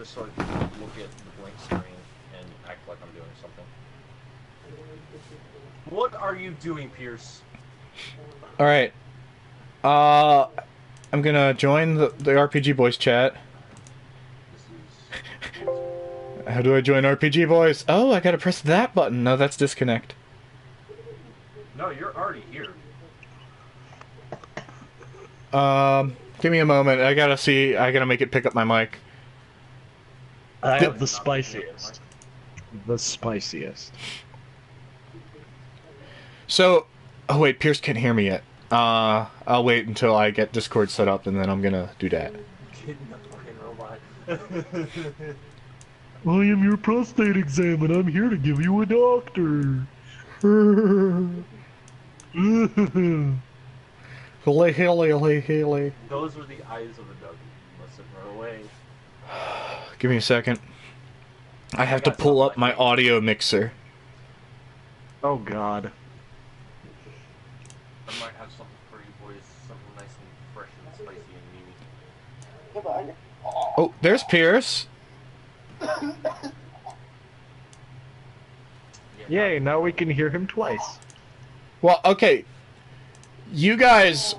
just so I can look at the blank screen and act like I'm doing something. What are you doing, Pierce? Alright. I'm gonna join the RPG Boys chat. How do I join RPG Boys? Oh, I gotta press that button. No, that's disconnect. No, you're already here. Give me a moment. I gotta make it pick up my mic. I have the spiciest. The spiciest. So, oh wait, Pierce can't hear me yet. I'll wait until I get Discord set up and then I'm gonna do that. I am your prostate exam and I'm here to give you a doctor. Hilly, hilly, hilly, hilly. Those were the eyes of a dog. You must have run away. Give me a second. I have to pull up my audio mixer. Oh god. I might have something for you boys. Something nice and fresh and spicy and meaty. Oh, there's Pierce. Yay, now we can hear him twice. Well, okay. You guys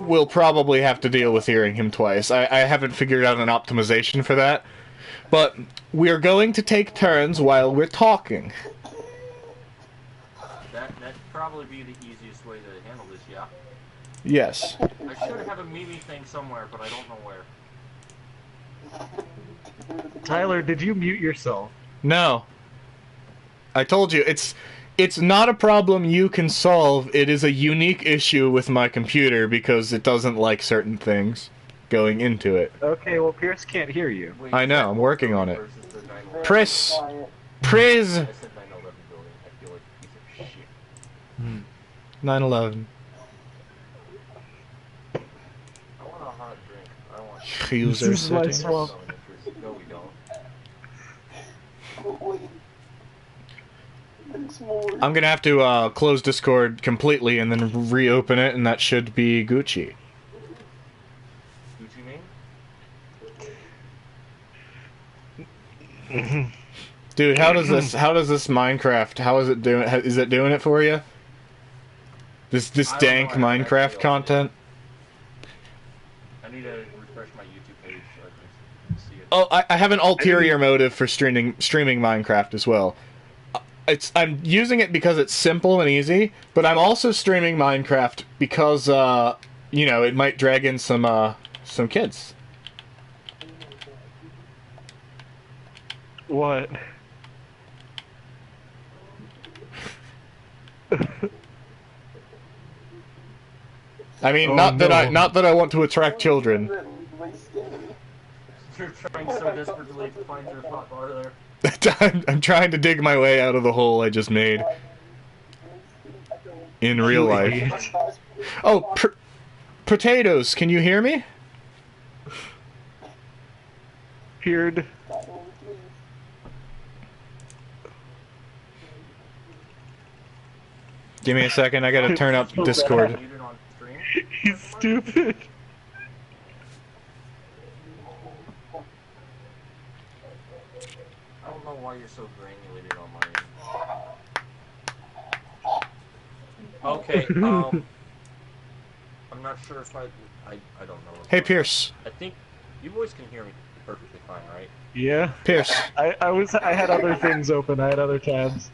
will probably have to deal with hearing him twice. I haven't figured out an optimization for that. But we're going to take turns while we're talking. That'd probably be the easiest way to handle this, yeah? Yes. I should have a Mimi thing somewhere, but I don't know where. Tyler, did you mute yourself? No. I told you, it's not a problem you can solve. It is a unique issue with my computer because it doesn't like certain things going into it. Okay, well Pierce can't hear you. Wait, I know, I'm working on it. versus the 911? Priss! Priz! I said 911 building. I feel like a piece of shit. 9/11. I want a hot drink. I want User This is my settings. swamp. No, we don't. I'm gonna have to close Discord completely and then reopen it, and that should be Gucci. Gucci Mane? Dude, how does this Minecraft, how is it doing? Is it doing it for you? This I don't dank know, I haven't Minecraft actually content? I need to refresh my YouTube page so I can see it. Oh, I have an ulterior motive for streaming Minecraft as well. I'm using it because it's simple and easy, but I'm also streaming Minecraft because you know, it might drag in some kids. What? I mean, Oh, not no. that I want to attract children. You're trying so desperately to find your hot bar there. I'm trying to dig my way out of the hole I just made. In real life. Oh, potatoes, can you hear me? Peered. Give me a second, I gotta turn up Discord. Muted on stream. He's stupid. I don't know why you're so granulated on my end. Okay, I'm not sure if I don't know. Hey, Pierce. I think you boys can hear me perfectly fine, right? Yeah. Pierce. I had other things open. I had other tabs.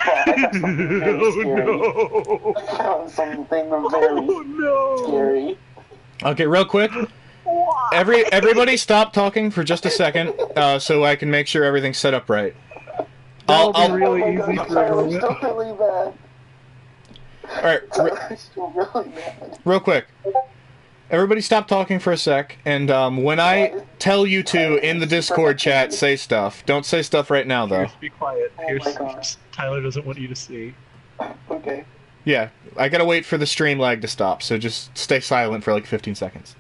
Oh Oh Something very no! scary. Okay, real quick. Everybody stop talking for just a second, so I can make sure everything's set up right. That'll be I'll really Oh my easy God, for Tyler's everyone. still really bad. Alright, Tyler's still really bad. real quick. Everybody stop talking for a sec, and when I tell you to, in the Discord chat, say stuff. Don't say stuff right now, though. Pierce, be quiet. Oh Pierce, my God. Tyler doesn't want you to see. Okay. Yeah, I gotta wait for the stream lag to stop, so just stay silent for like 15 seconds.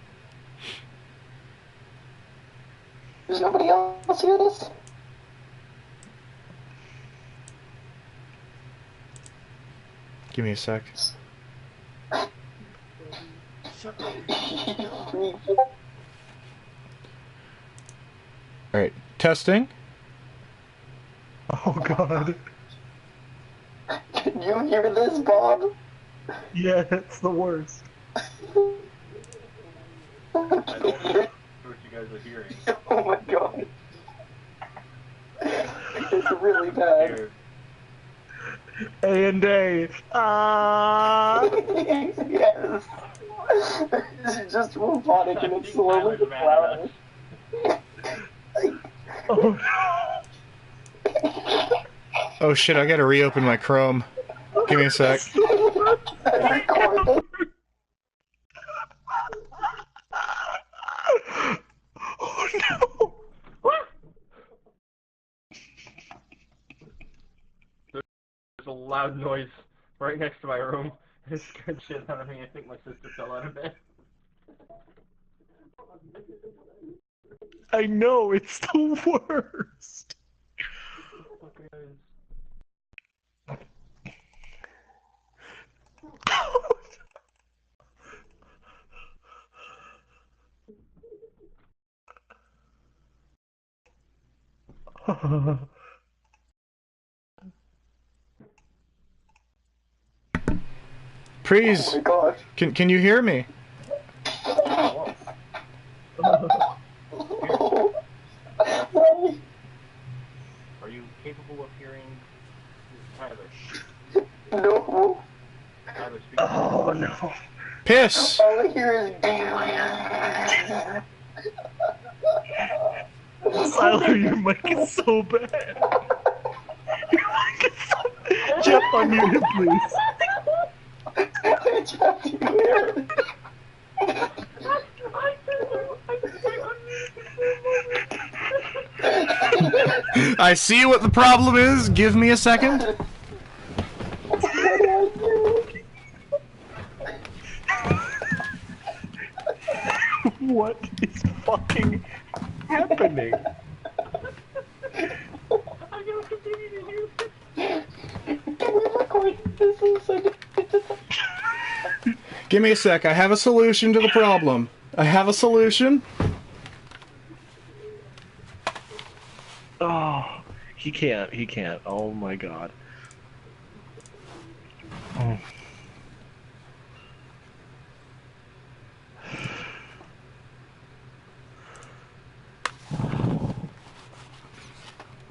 Does nobody else hear this? Give me a sec. Alright, testing. Oh god. Can you hear this, Bob? Yeah, it's the worst. I don't know what you guys are hearing. Oh my god. It's really bad. Here. A&A. Yes. It's just robotic and it's slowly flowering. Oh Oh shit, I gotta reopen my Chrome. Give me a sec. Record Oh no! There's a loud noise right next to my room. It scared shit out of me. I think my sister fell out of bed. I know, it's the worst. Please, Oh my gosh. can you hear me? Why? Are you capable of hearing Tyler? No. Tyler, speak. Oh no. Piss! All I hear is Tyler, your mic is so bad. Your mic is so bad. Jeff, unmute him, please. I trapped you there. I see what the problem is. Give me a second. What do I do? What is fucking happening? I'm gonna continue to use it. Can we record this and send it to Give me a sec. I have a solution to the problem. I have a solution. Oh, he can't. He can't. Oh my god. Oh.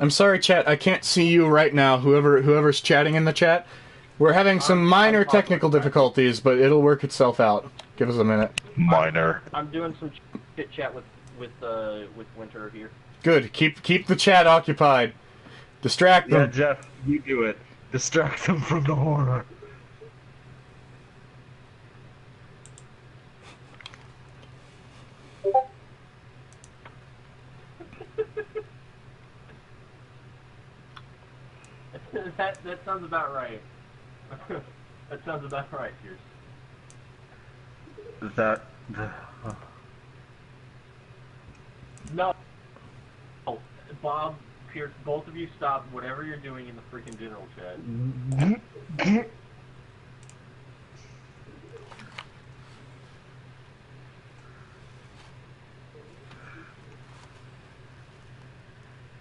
I'm sorry, chat. I can't see you right now. Whoever's chatting in the chat. We're having some minor technical difficulties, but it'll work itself out. Give us a minute. Minor. I'm doing some chit chat with Winter here. Good. Keep the chat occupied. Distract Yeah, them. Jeff, you do it. Distract them from the horror. that sounds about right. That sounds about right, Pierce. That. No. Oh, Bob, Pierce, both of you stop whatever you're doing in the freaking general chat.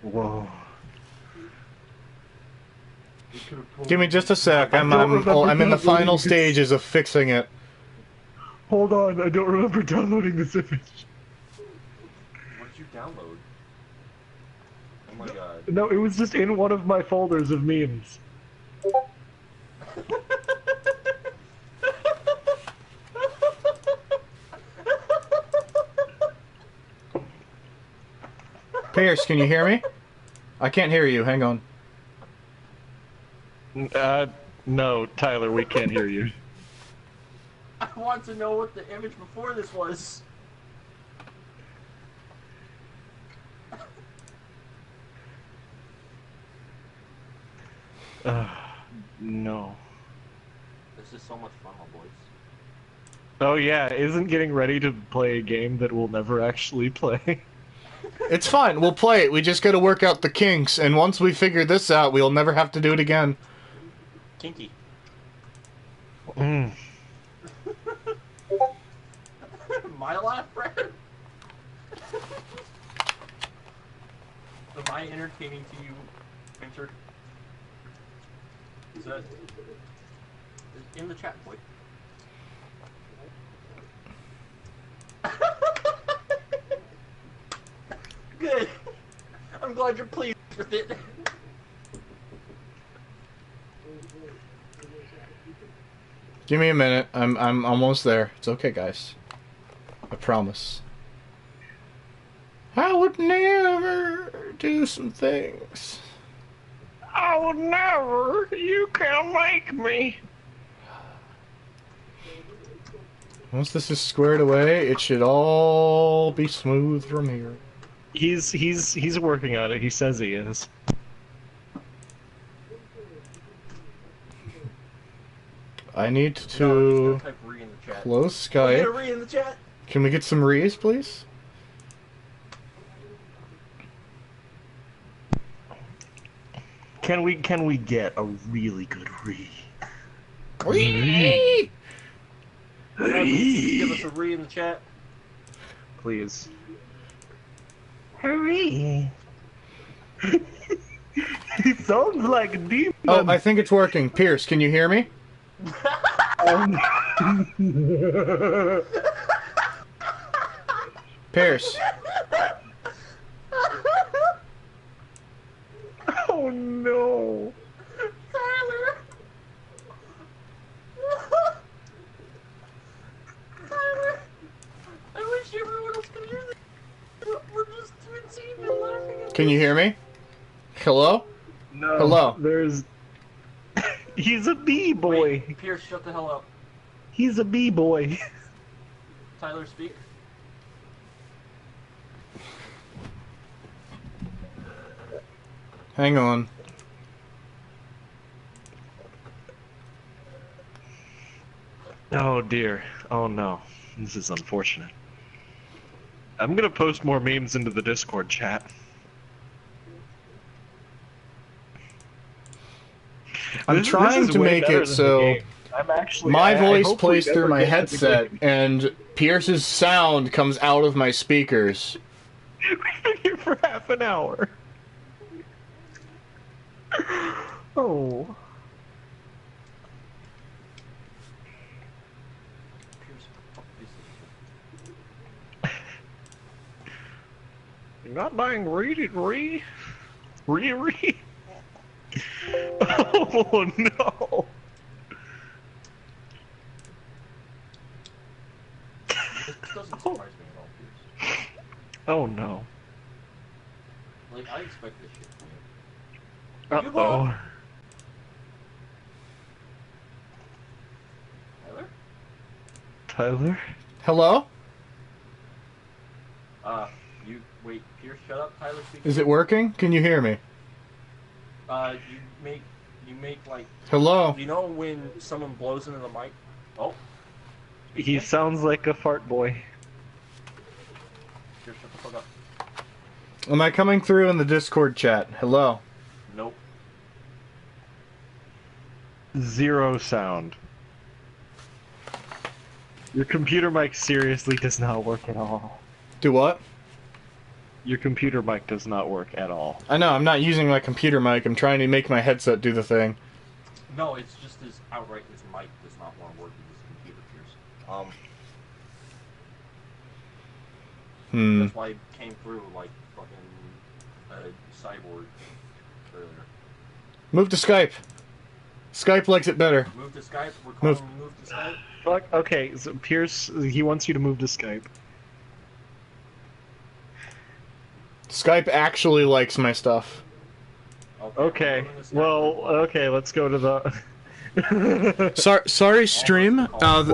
Whoa. Give me just a sec. I'm in the final stages of fixing it. Hold on, I don't remember downloading this image. What did you download? Oh my god. No, it was just in one of my folders of memes. Pierce, can you hear me? I can't hear you. Hang on. No, Tyler, we can't hear you. I want to know what the image before this was. No. This is so much fun, my boys. Oh yeah, isn't getting ready to play a game that we'll never actually play? It's fine. We'll play it. We just got to work out the kinks, and once we figure this out, we'll never have to do it again. Kinky. Mm. My laugh, Brad? Am I entertaining to you, Pincher? Is that in the chat, boy? Good. I'm glad you're pleased with it. Give me a minute. I'm almost there. It's okay, guys. I promise. I would never do some things. I would never. You can't make me. Once this is squared away, it should all be smooth from here. He's working on it. He says he is. I need No, to type re in the chat. close Get a Skype. re in the chat. Can we get some re's, please? Can we get a really good re? Re! Give us a re in the chat. Please. Hurry! He sounds like a demon. Oh, I think it's working. Pierce, can you hear me? Pierce. Oh no! Tyler! Tyler! I wish everyone else could hear this. We're just insane and laughing at Can you hear me? Hello? No. Hello? There's. He's a bee boy. Wait, Pierce, shut the hell up. He's a bee boy. Tyler, speak. Hang on. Oh dear. Oh no. This is unfortunate. I'm gonna post more memes into the Discord chat. I'm trying to make it so my voice plays through my headset and Pierce's sound comes out of my speakers. We've been here for half an hour. Oh. Pierce, fuck this. You're not buying read re? Re? Oh no. This doesn't surprise me at all, Pierce. Oh no. Like, I expect this shit from you. Uh-oh. Tyler? Tyler? Hello? Wait, Pierce, shut up, Tyler, speak. Is it working? Can you hear me? You make, like, Hello? you know when someone blows into the mic? Oh. He sounds like a fart boy. Pierce, shut the fuck up. Am I coming through in the Discord chat? Hello? Nope. Zero sound. Your computer mic seriously does not work at all. Do what? Your computer mic does not work at all. I know, I'm not using my computer mic. I'm trying to make my headset do the thing. No, it's just his outright, his mic does not want to work with his computer, Pierce. That's why he came through like fucking a cyborg earlier. Move to Skype. Skype likes it better. Move to Skype? We're calling move to Skype? Fuck, okay, so Pierce, he wants you to move to Skype. Skype actually likes my stuff. Okay, well, okay, let's go to the... Sorry, stream.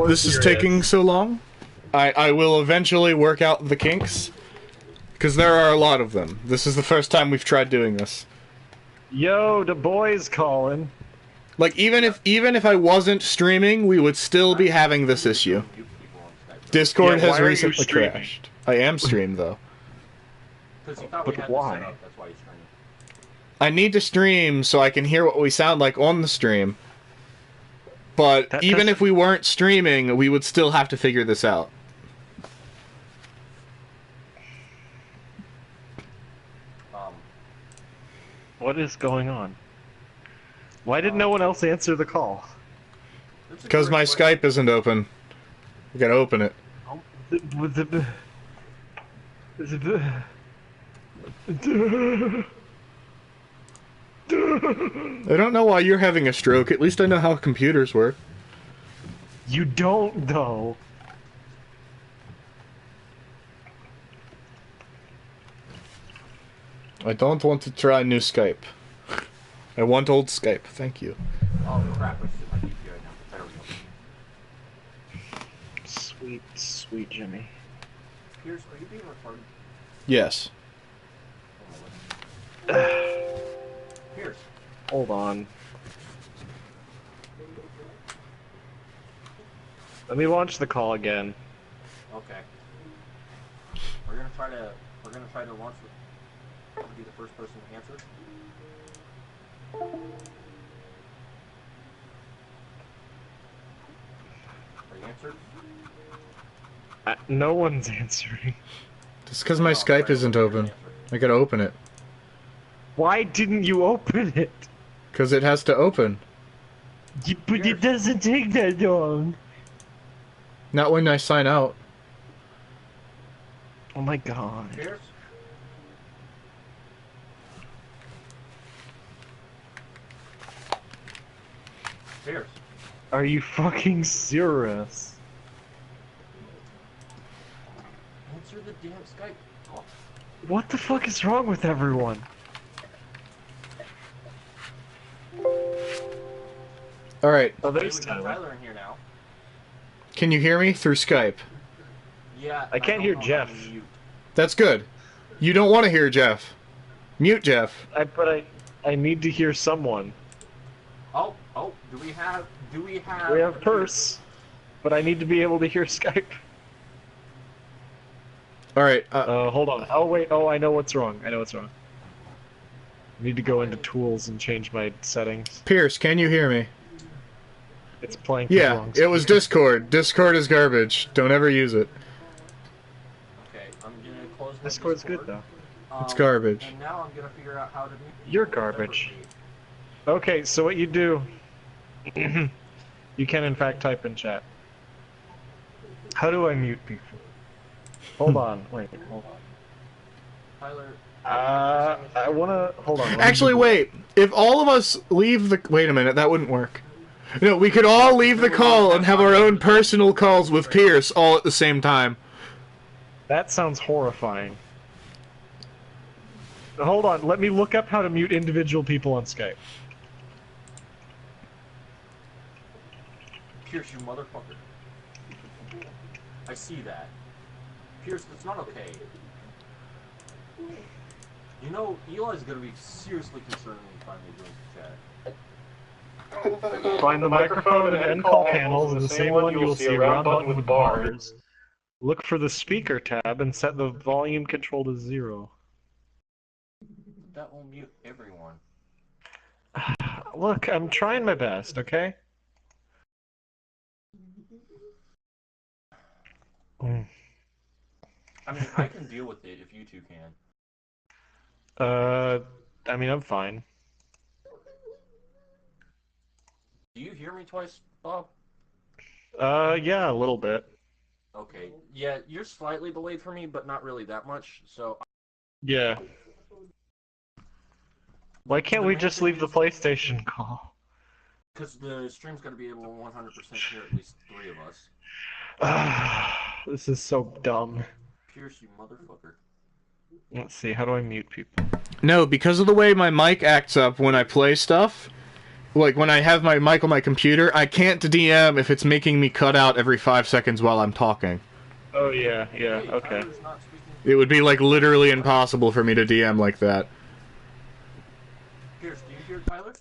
This is taking so long. I will eventually work out the kinks. Because there are a lot of them. This is the first time we've tried doing this. Yo, the boys calling. Like, even if I wasn't streaming, we would still be having this issue. Discord has recently crashed. I am streamed, though. But why? That's why he's streaming. I need to stream so I can hear what we sound like on the stream. But even if we weren't streaming, we would still have to figure this out. What is going on? Why did no one else answer the call? Because my Skype isn't open. You gotta open it. I don't know why you're having a stroke. At least I know how computers work. You don't, though. I don't want to try new Skype. I want old Skype. Thank you. Oh crap! I should my DPI now. There we go. Sweet, sweet Jimmy. Pierce, are you being recorded? Yes. Pierce. Hold on. Let me launch the call again. Okay. We're gonna try to launch the. Be the first person to answer. Are you answered? No one's answering. Just because my Skype isn't open. I gotta open it. Why didn't you open it? Because it has to open. But it doesn't take that long. Not when I sign out. Oh my god. Pierce? Pierce? Are you fucking serious? Answer the damn Skype. Oh. What the fuck is wrong with everyone? Alright. Oh, Hey, there's we got Tyler. Tyler in here now. Can you hear me through Skype? Yeah. I can't don't hear know how Jeff. to mute. That's good. You don't want to hear Jeff. Mute Jeff. But I need to hear someone. Oh, do we have We have Purse, but I need to be able to hear Skype. Alright, Hold on. Oh wait, I know what's wrong. I need to go into tools and change my settings. Pierce, can you hear me? It's playing for the Yeah, wrong it was speaker. Discord. Discord is garbage. Don't ever use it. Okay, I'm gonna close my Discord's Discord. good though. It's garbage. And now I'm gonna figure out how to mute You're people garbage. separately. Okay, so what you do, you can in fact type in chat. How do I mute people? Hold on, hold on. Tyler. I wanna, hold on. let me Actually, Google- wait. If all of us leave the... Wait a minute, that wouldn't work. No, we could all leave the call and have our own personal calls with Pierce all at the same time. That sounds horrifying. Hold on, let me look up how to mute individual people on Skype. Pierce, you motherfucker. I see that. Pierce, that's not okay. You know, Eli's gonna be seriously concerned when he finally joins the chat. Find the microphone and end call panels, and the same one you will see a round button with bars. Look for the speaker tab and set the volume control to 0. That will mute everyone. Look, I'm trying my best, okay? Mm. I mean, I can deal with it if you two can. I mean, I'm fine. Do you hear me twice, Bob? Yeah, a little bit. Okay. Yeah, you're slightly delayed for me, but not really that much, so... Yeah. Why can't we just leave the PlayStation call? Because the stream's gonna be able to 100% hear at least 3 of us. This is so dumb. Pierce, you motherfucker. Let's see, how do I mute people? No, because of the way my mic acts up when I play stuff, like when I have my mic on my computer, I can't DM if it's making me cut out every 5 seconds while I'm talking. Oh yeah, Hey, okay. Tyler's not speaking. It would be like literally impossible for me to DM like that. Pierce, do you hear Tyler?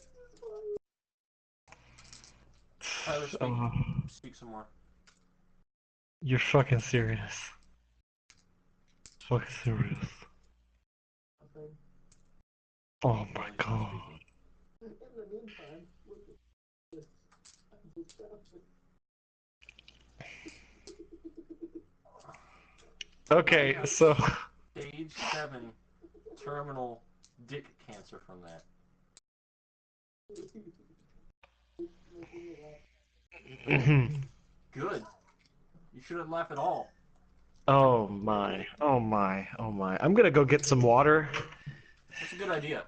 Tyler, speak some more. You're fucking serious. Fucking serious. Oh my god. Okay, so... Stage 7, Terminal dick cancer from that. Good. You shouldn't laugh at all. Oh my, oh my, oh my. I'm gonna go get some water. That's a good idea.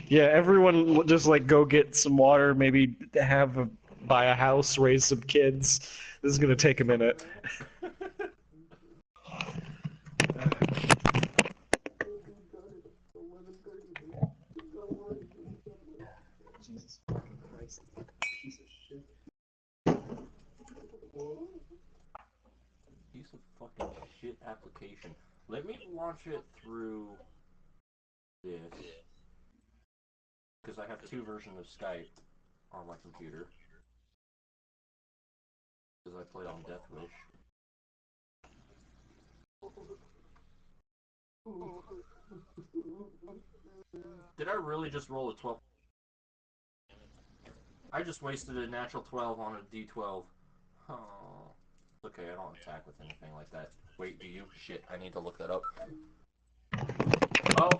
Yeah, everyone just like go get some water, maybe buy a house, raise some kids. This is gonna take a minute. Jesus fucking Christ. Piece of shit. Piece of fucking shit application. Let me launch it through this. Because I have two versions of Skype on my computer. Because I played on Death Wish. Did I really just roll a 12? I just wasted a natural 12 on a d12. Oh. Okay, I don't attack with anything like that. Wait, do you? Shit, I need to look that up. Oh.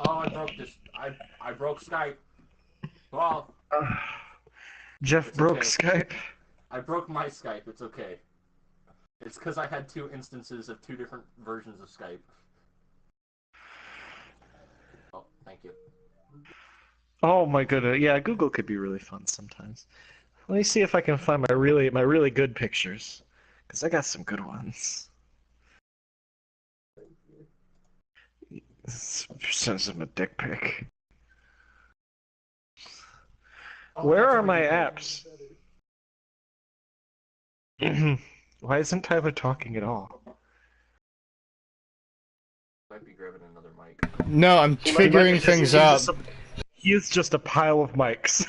Oh, I broke this. I broke Skype. Well, Jeff broke okay. Skype. I broke my Skype. It's okay. It's because I had two instances of two different versions of Skype. Oh, thank you. Oh my goodness, yeah, Google could be really fun sometimes. Let me see if I can find my really good pictures, because I got some good ones. Sends him a dick pic. Oh, Where are my apps? Why isn't Tyler talking at all? Might be grabbing another mic. No, I'm figuring things out. He is just a pile of mics.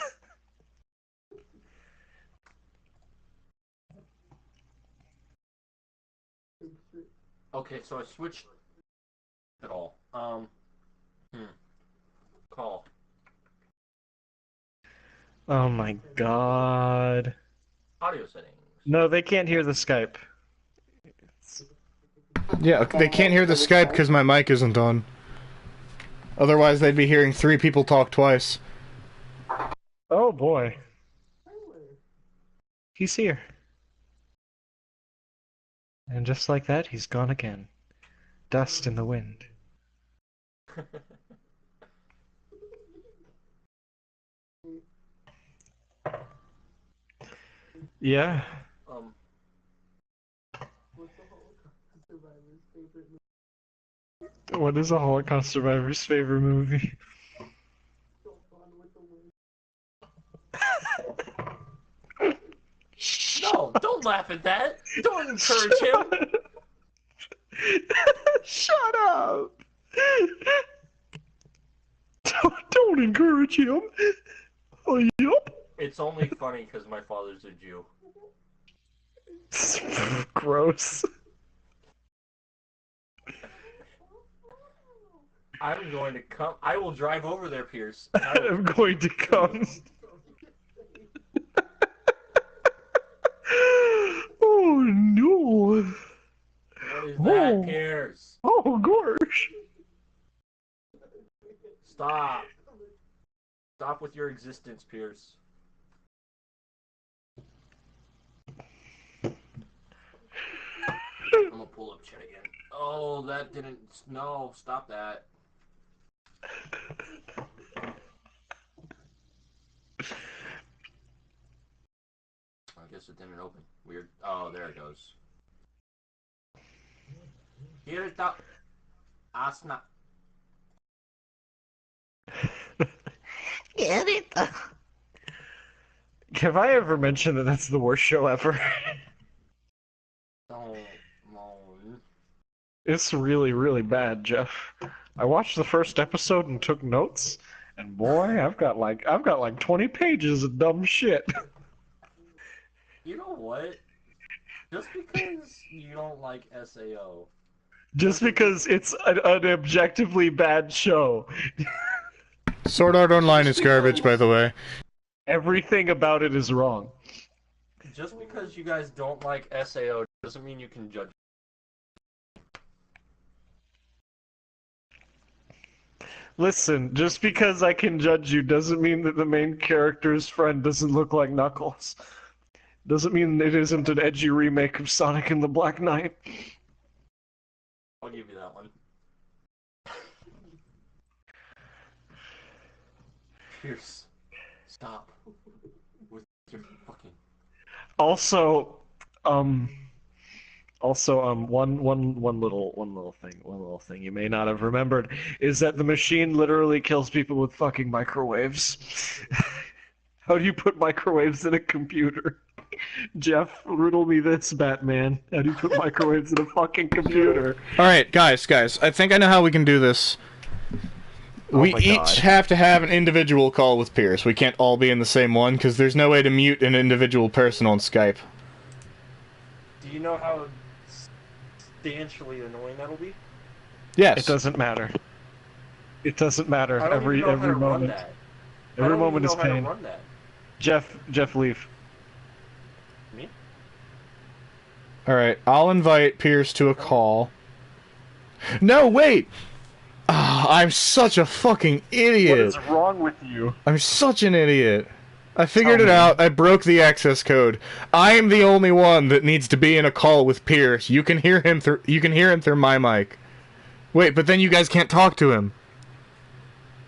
Okay, so I switched at all. Call. Oh my god. Audio settings. No, they can't hear the Skype. Yeah, they can't hear the Skype because my mic isn't on. Otherwise, they'd be hearing three people talk twice. Oh boy. He's here. And just like that, he's gone again. Dust in the wind. Yeah. What is a Holocaust survivor's favorite movie? No, don't laugh at that. Don't encourage him. Shut up! Don't encourage him. Oh, yup. It's only funny because my father's a Jew. Gross. I'm going to come. I will drive over there, Pierce. I'm going to come. Oh no. What is that, Pierce? Oh gosh. Stop. Stop with your existence, Pierce. I'm gonna pull up chat again. Oh, that didn't. No, stop that. I guess it didn't open. Weird. Oh, there it goes. Here it up. Asna. Have I ever mentioned that that's the worst show ever? Don't moan. It's really, really bad, Jeff. I watched the first episode and took notes, and boy, I've got like 20 pages of dumb shit. You know what? Just because you don't like SAO. Just because it's an objectively bad show. Sword Art Online is garbage, by the way. Everything about it is wrong. Just because you guys don't like SAO doesn't mean you can judge Listen, just because I can judge you doesn't mean that the main character's friend doesn't look like Knuckles. Doesn't mean it isn't an edgy remake of Sonic and the Black Knight. I'll give you that one. Pierce, stop with your fucking. Also, one little thing you may not have remembered is that the machine literally kills people with fucking microwaves. How do you put microwaves in a computer? Jeff, riddle me this, Batman. How do you put microwaves in a fucking computer? Alright, guys, I think I know how we can do this. We my God. each have to have an individual call with Pierce. We can't all be in the same one, because there's no way to mute an individual person on Skype. Do you know how substantially annoying that'll be? Yes. It doesn't matter. It doesn't matter. I don't Every even know how to run moment. that. Every I don't moment even is know how to pain. run that. Jeff, leave. Me? Alright, I'll invite Pierce to a call. No, wait! I'm such a fucking idiot. What is wrong with you? I'm such an idiot. I figured it out. I broke the access code. I am the only one that needs to be in a call with Pierce. You can hear him through my mic. Wait, but then you guys can't talk to him.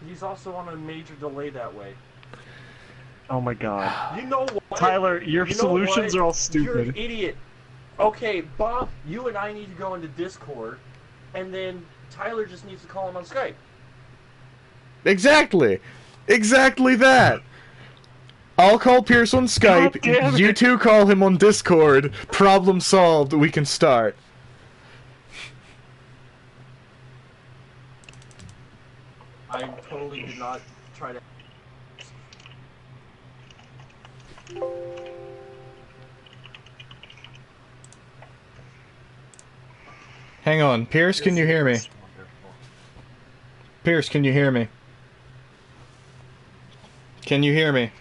He's also on a major delay that way. Oh my God. You know what? Tyler, your You know solutions what? are all You're an stupid. idiot. Okay, Bob, you and I need to go into Discord, and then Tyler just needs to call him on Skype. Exactly. Exactly that. I'll call Pierce on God damn Skype. it. You two call him on Discord. Problem solved. We can start. I totally did not try to. Hang on. Pierce, can you hear me? Pierce, can you hear me? Can you hear me?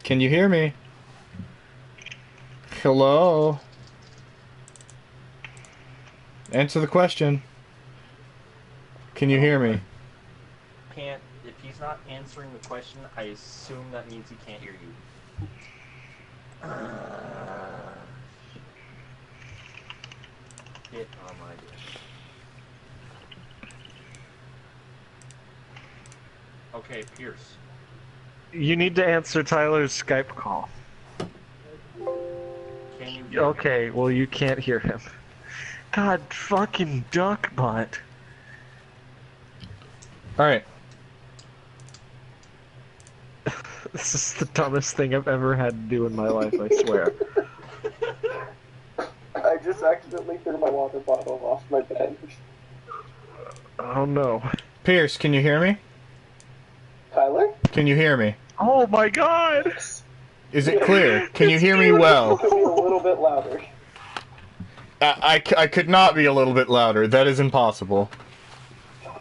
Can you hear me? Hello? Answer the question. Can you hear me? Can't. If he's not answering the question, I assume that means he can't hear you. Get on my dick. Okay, Pierce. You need to answer Tyler's Skype call. Can you hear me? Okay, well you can't hear him. God fucking duck butt. Alright. This is the dumbest thing I've ever had to do in my life, I swear. I just accidentally threw my water bottle off my bed. Oh no. Pierce, can you hear me? Tyler? Can you hear me? Oh my God! Is it clear? Can you hear me well? Could be a little bit louder. I could not be a little bit louder. That is impossible.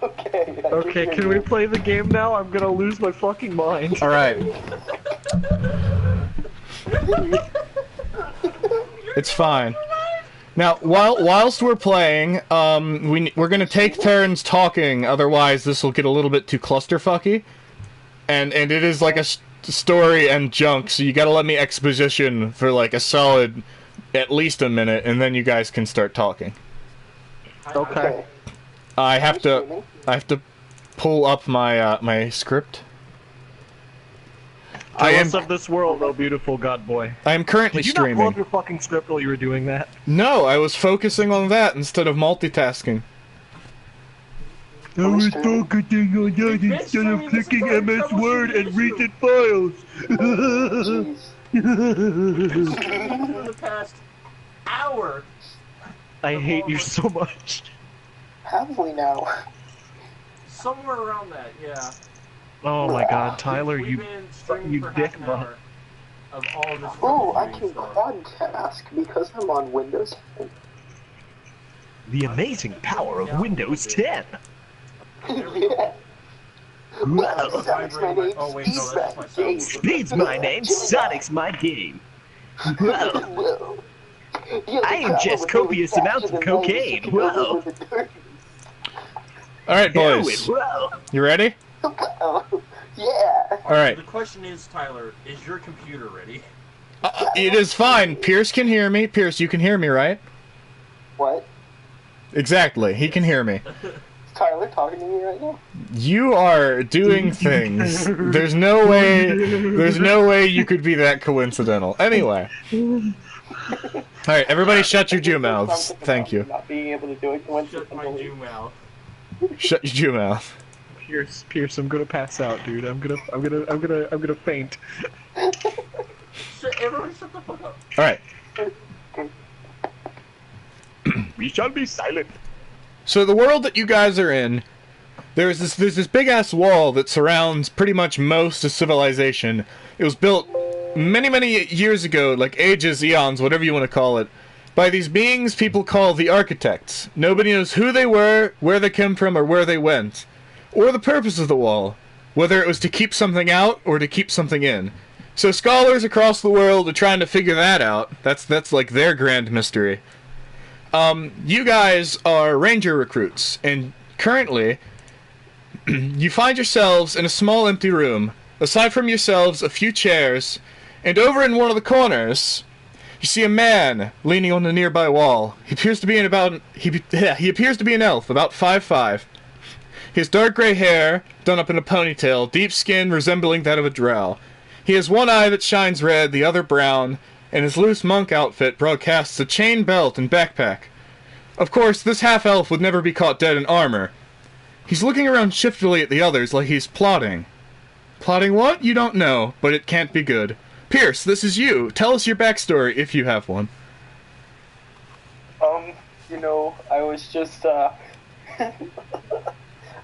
Okay. Okay, can we play the game now? I'm gonna lose my fucking mind. Alright. It's fine. Now, whilst we're playing, we're gonna take turns talking, otherwise this will get a little bit too clusterfucky. And it is like a story and junk, so you gotta let me exposition for like a solid, at least a minute, and then you guys can start talking. Okay. I have to pull up my my script. Tell us of this world, oh beautiful god boy. I am currently Did you not pull streaming. up your fucking script while you were doing that? No, I was focusing on that instead of multitasking. I was focusing on that instead of clicking MS Word and recent files. Jeez. For the past hour. I hate you so much. Have we now? Somewhere around that, yeah. Oh my god, Tyler, We've you been streaming you for dick half an butt. hour of all this. Oh, I fucking can stuff. quadtask because I'm on Windows 10. The amazing power of Windows 10. Yeah. Whoa. Sonic's my name, Oh, wait, no, Speed's that's my my game. Speed's my name, Sonic's my game. Whoa. Whoa. You have I the power ingest with copious moving amounts of faster than light cocaine. to go Whoa. over the darkness. right, boys. You ready? Yeah. All right. The question is, Tyler, is your computer ready? It is fine. Pierce can hear me. Pierce, you can hear me, right? What? Exactly. He can hear me. Is Tyler talking to me right now? You are doing things. There's no way you could be that coincidental. Anyway. Alright, everybody shut your Jew mouths. Thank you. Not being able to do it Shut my Jew mouth. Shut your Jew mouth. Pierce, I'm gonna pass out, dude. I'm gonna faint. Everyone shut the fuck up. Alright. We shall be silent. So the world that you guys are in, there's this big ass wall that surrounds pretty much most of civilization. It was built many years ago, like ages, eons, whatever you want to call it, by these beings people call the architects. Nobody knows who they were, where they came from, or where they went, or the purpose of the wall, whether it was to keep something out or to keep something in. So scholars across the world are trying to figure that out. That's like their grand mystery. You guys are ranger recruits, and currently, you find yourselves in a small empty room. Aside from yourselves, a few chairs, and over in one of the corners, you see a man leaning on the nearby wall. He appears to be an elf, about 5'5". He has dark gray hair, done up in a ponytail, deep skin resembling that of a drow. He has one eye that shines red, the other brown, and his loose monk outfit broadcasts a chain belt and backpack. Of course, this half-elf would never be caught dead in armor. He's looking around shiftily at the others like he's plotting. Plotting what? You don't know, but it can't be good. Pierce, this is you. Tell us your backstory, if you have one. I was just,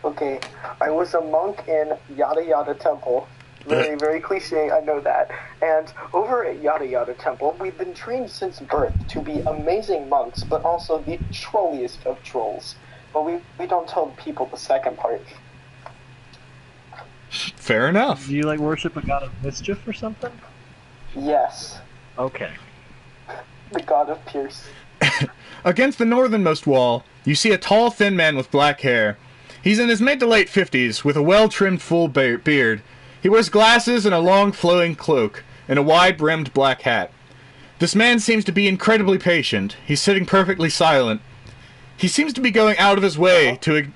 okay, I was a monk in Yada Yada Temple. Very, very cliche, I know that. And over at Yada Yada Temple, we've been trained since birth to be amazing monks, but also the trolliest of trolls. But we don't tell people the second part. Fair enough. Do you like worship a god of mischief or something? Yes, Okay. the god of Pierce. Against the northernmost wall, you see a tall, thin man with black hair. He's in his mid to late 50s, with a well-trimmed full beard. He wears glasses and a long, flowing cloak, and a wide-brimmed black hat. This man seems to be incredibly patient. He's sitting perfectly silent. He seems to be going out of his way to...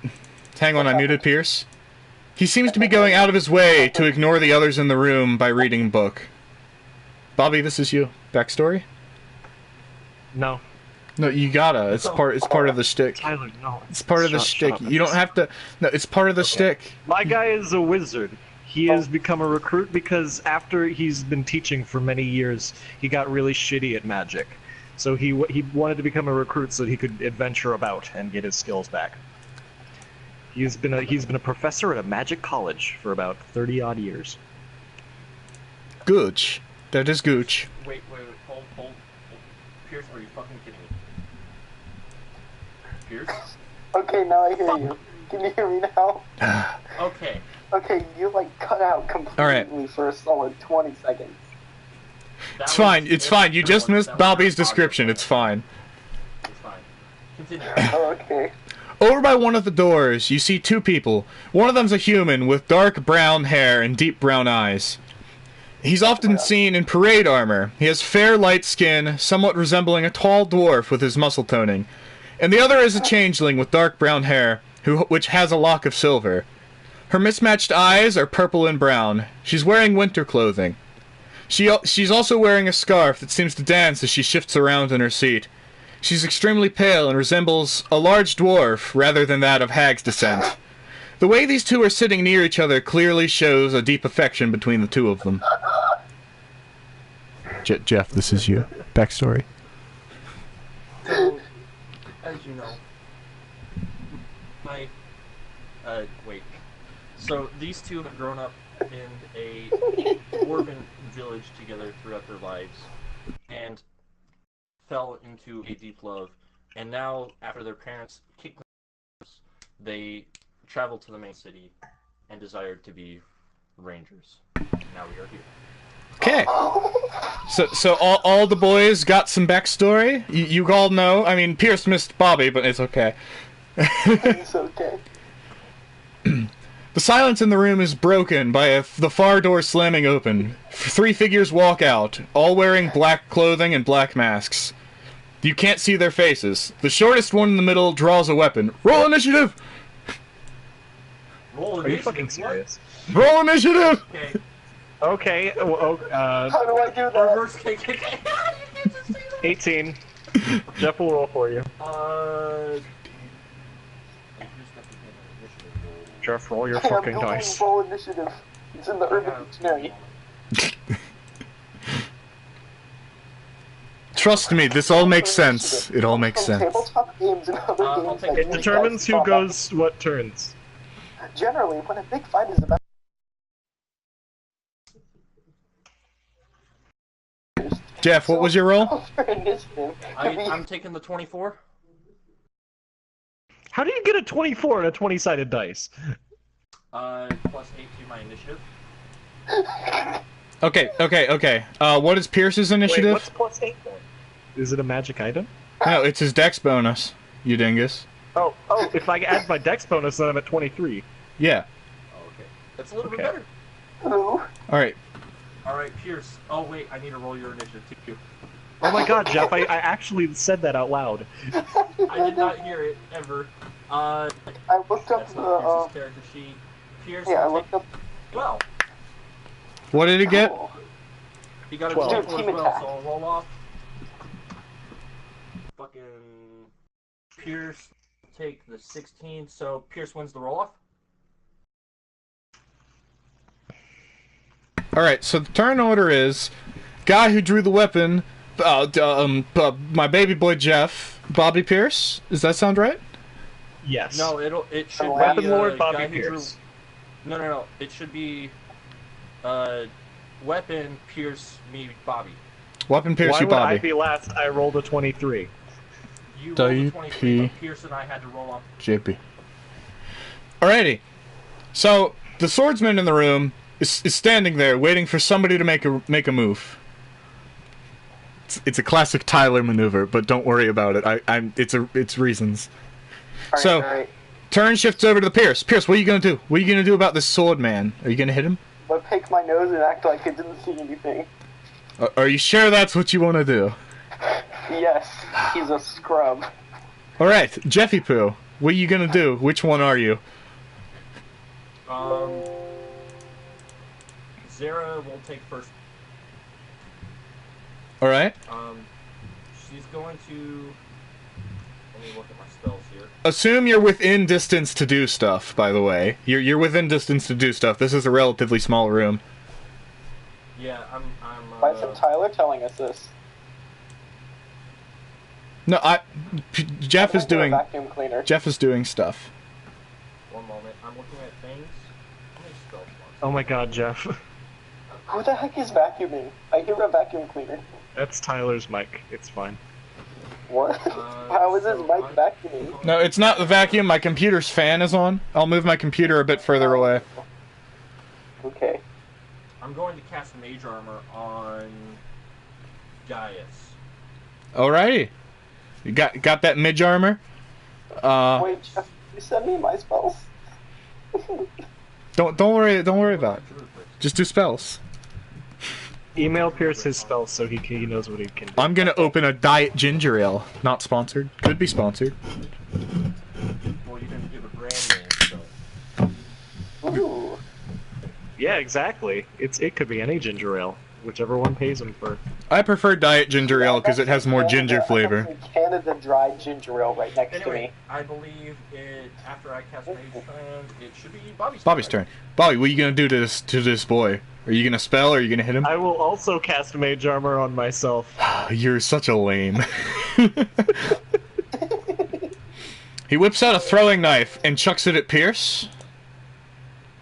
Hang on, I muted Pierce. He seems to be going out of his way to ignore the others in the room by reading a book. Bobby, this is you. Backstory? No. No, you gotta. It's part of the shtick. Tyler, no. It's part of the shtick. You don't have to... No, it's part of the shtick. My guy is a wizard. He has become a recruit because after he's been teaching for many years, he got really shitty at magic. So he wanted to become a recruit so that he could adventure about and get his skills back. He's been a professor at a magic college for about 30-odd years. Gooch. That is Gooch. Wait, hold. Pierce, are you fucking kidding me? Pierce? Okay, now I hear you. Can you hear me now? Okay. Okay, you cut out completely for a solid 20 seconds. It's fine. It's fine. You just missed Bobby's description. It's fine. It's fine. Continue. Oh, okay. Over by one of the doors, you see two people. One of them's a human with dark brown hair and deep brown eyes. He's often seen in parade armor. He has fair, light skin, somewhat resembling a tall dwarf with his muscle toning. And the other is a changeling with dark brown hair, which has a lock of silver. Her mismatched eyes are purple and brown. She's wearing winter clothing. She's also wearing a scarf that seems to dance as she shifts around in her seat. She's extremely pale and resembles a large dwarf rather than that of hag's descent. The way these two are sitting near each other clearly shows a deep affection between the two of them. Jeff, this is you. Backstory. So, as you know, wait. So these two have grown up in a dwarven village together throughout their lives, and fell into a deep love. And now, after their parents kicked them, they traveled to the main city and desired to be rangers. Now we are here. Okay. So all the boys got some backstory? You all know? I mean, Pierce missed Bobby, but it's okay. It's okay. The silence in the room is broken by the far door slamming open. 3 figures walk out, all wearing black clothing and black masks. You can't see their faces. The shortest one in the middle draws a weapon. Roll initiative! Roll Are you initiative, fucking what? serious? Roll initiative! Okay. Okay, How do I do that? Reverse kick. You can't just say that. 18. Jeff will roll for you. Jeff, roll your Hey, I'm fucking building dice. roll initiative. It's in the Urban Dictionary. Trust me, this all makes sense. It all makes From sense. tabletop games and other I'll games take that It use determines dice who combat. goes what turns. Generally, when a big fight is about Jeff, what was your roll? for initiative, could be I'm taking the 24. How do you get a 24 on a 20-sided dice? Plus 8 to my initiative. Okay. What is Pierce's initiative? Wait, what's plus 8 then? Is it a magic item? No, it's his dex bonus, you dingus. Oh, if I add my dex bonus, then I'm at 23. Yeah. Oh, okay. That's a little bit Okay. better. Hello. Alright. Alright, Pierce. Oh, wait, I need to roll your initiative, too. Oh my god, Jeff, I actually said that out loud. I did not hear it, ever. I looked up That's the, not Pierce's character sheet. Pierce, yeah, I will looked take up 12. What did he get? Cool. He got a 12. 24 as Team well, attack. so I'll roll off. Fucking Pierce take the 16, so Pierce wins the roll off. Alright, so the turn order is guy who drew the weapon, my baby boy Jeff, Bobby Pierce. Does that sound right? Yes. No, it should be Weapon Lord guy Bobby who drew- Pierce. No. It should be weapon Pierce me Bobby. Weapon Pierce, Why you would I Bobby. be last? I rolled a 23. You rolled a WP. 23, but Pierce and I had to roll off. JP. Alrighty. So, the swordsman in the room is standing there waiting for somebody to make a move. It's a classic Tyler maneuver, but don't worry about it. It's reasons. So- Alright. Turn shifts over to the Pierce. Pierce, what are you gonna do? What are you gonna do about this sword man? Are you gonna hit him? But pick my nose and act like I didn't see anything. Are you sure that's what you want to do? Yes, he's a scrub. Alright, Jeffy Poo, what are you gonna do? Which one are you? Zara will take first. Alright? She's going to. Let me look at my spells here. Assume you're within distance to do stuff, by the way. You're within distance to do stuff. This is a relatively small room. Yeah, I'm. Why isn't Tyler telling us this? No, Jeff I'm is gonna get a doing vacuum cleaner. Jeff is doing stuff. One moment. I'm looking at things. How many spell slots? Oh my god, Jeff. Who the heck is vacuuming? I hear a vacuum cleaner. That's Tyler's mic. It's fine. What? How is his so mic I'm- vacuuming? No, it's not the vacuum. My computer's fan is on. I'll move my computer a bit further away. Okay. I'm going to cast Mage Armor on Gaius. Alrighty. You got that midge armor? Wait, Jeff, you send me my spells? Don't worry about it. Just do spells. Email Pierce his spells so he knows what he can do. I'm gonna open a diet ginger ale. Not sponsored. Could be sponsored. Well, you didn't give a brand name, so. Ooh. Yeah, exactly. It could be any ginger ale, whichever one pays him for. I prefer diet ginger ale because it has more ginger flavor. Canada Dry ginger ale right next to Anyway, me. I believe it after I cast Mage Hand, it should be Bobby's turn. Bobby's turn. Bobby, what are you gonna do to this boy? Are you gonna spell or are you gonna hit him? I will also cast Mage Armor on myself. You're such a lame. He whips out a throwing knife and chucks it at Pierce.